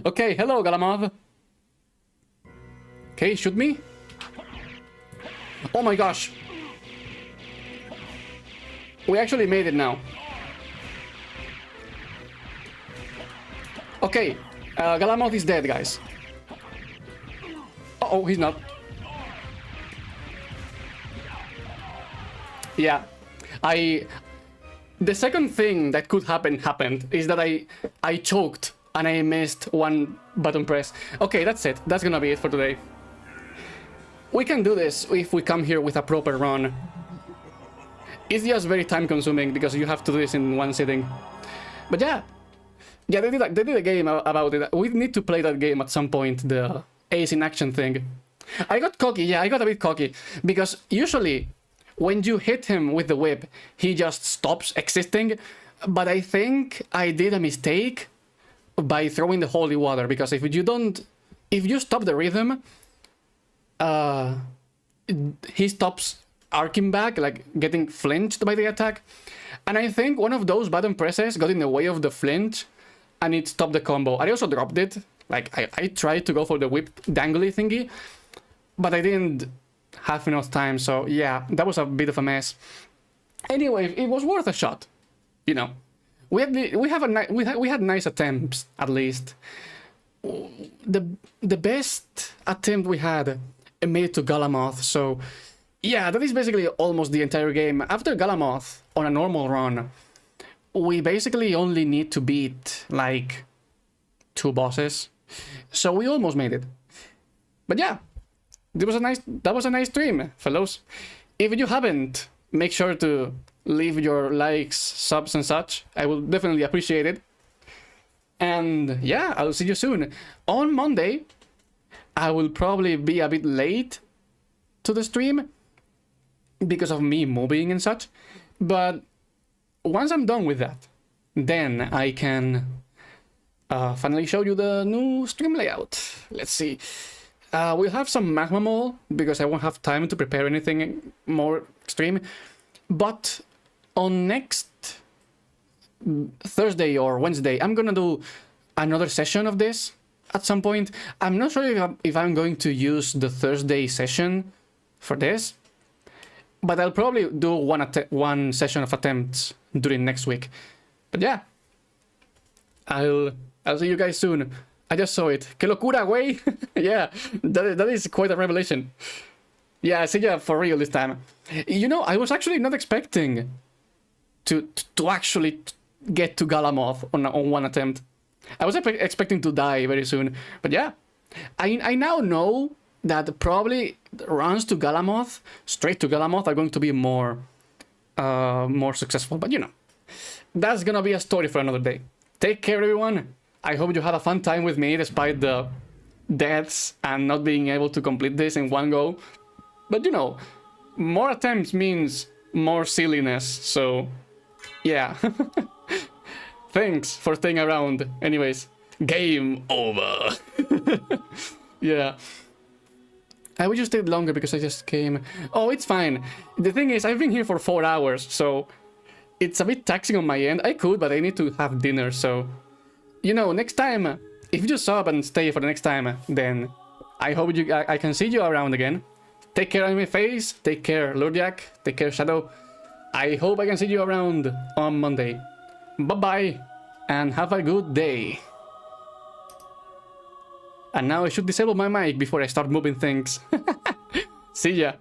A: Okay, hello, Galamov. Okay, shoot me. Oh my gosh. We actually made it now. Okay, Galamov is dead, guys. Uh-oh, he's not. Yeah, the second thing that could happen happened is that I choked and I missed one button press. Okay, that's it. That's gonna be it for today. We can do this if we come here with a proper run. It's just very time consuming because you have to do this in one sitting. But yeah, they did a game about it. We need to play that game at some point, the Ace in Action thing. I got cocky, yeah, I got a bit cocky because usually when you hit him with the whip, he just stops existing. But I think I did a mistake by throwing the holy water, because if you stop the rhythm, he stops arcing back, like getting flinched by the attack. And I think one of those button presses got in the way of the flinch and it stopped the combo. I also dropped it. Like, I tried to go for the whip dangly thingy, but I didn't have enough time, so yeah, that was a bit of a mess. Anyway, it was worth a shot. You know, we had nice attempts, at least. The best attempt we had made it to Galamoth, so yeah, that is basically almost the entire game. After Galamoth, on a normal run, we basically only need to beat like 2 bosses, so we almost made it. But yeah, that was a nice stream, fellows. If you haven't, make sure to leave your likes, subs and such. I will definitely appreciate it. And yeah, I'll see you soon. On Monday, I will probably be a bit late to the stream because of me moving and such. But once I'm done with that, then I can finally show you the new stream layout. Let's see. We'll have some Magma Mall because I won't have time to prepare anything more extreme. But on next Thursday or Wednesday, I'm gonna do another session of this at some point. I'm not sure if I'm going to use the Thursday session for this, but I'll probably do one session of attempts during next week. But yeah, I'll see you guys soon. I just saw it. Que locura, güey! Yeah, that is quite a revelation. Yeah, see ya for real this time. You know, I was actually not expecting to actually get to Galamoth on one attempt. I was expecting to die very soon. But yeah, I now know that probably runs to Galamoth, straight to Galamoth, are going to be more successful. But you know, that's gonna be a story for another day. Take care, everyone. I hope you had a fun time with me despite the deaths and not being able to complete this in one go. But you know, more attempts means more silliness, so yeah. Thanks for staying around. Anyways, game over. Yeah. I would just stay longer because I just came. Oh, it's fine. The thing is, I've been here for 4 hours, so it's a bit taxing on my end. I could, but I need to have dinner, so... You know, next time, if you just sub and stay for the next time, then I hope I can see you around again. Take care, Anime Face. Take care, Lordjack. Take care, Shadow. I hope I can see you around on Monday. Bye-bye, and have a good day. And now I should disable my mic before I start moving things. See ya.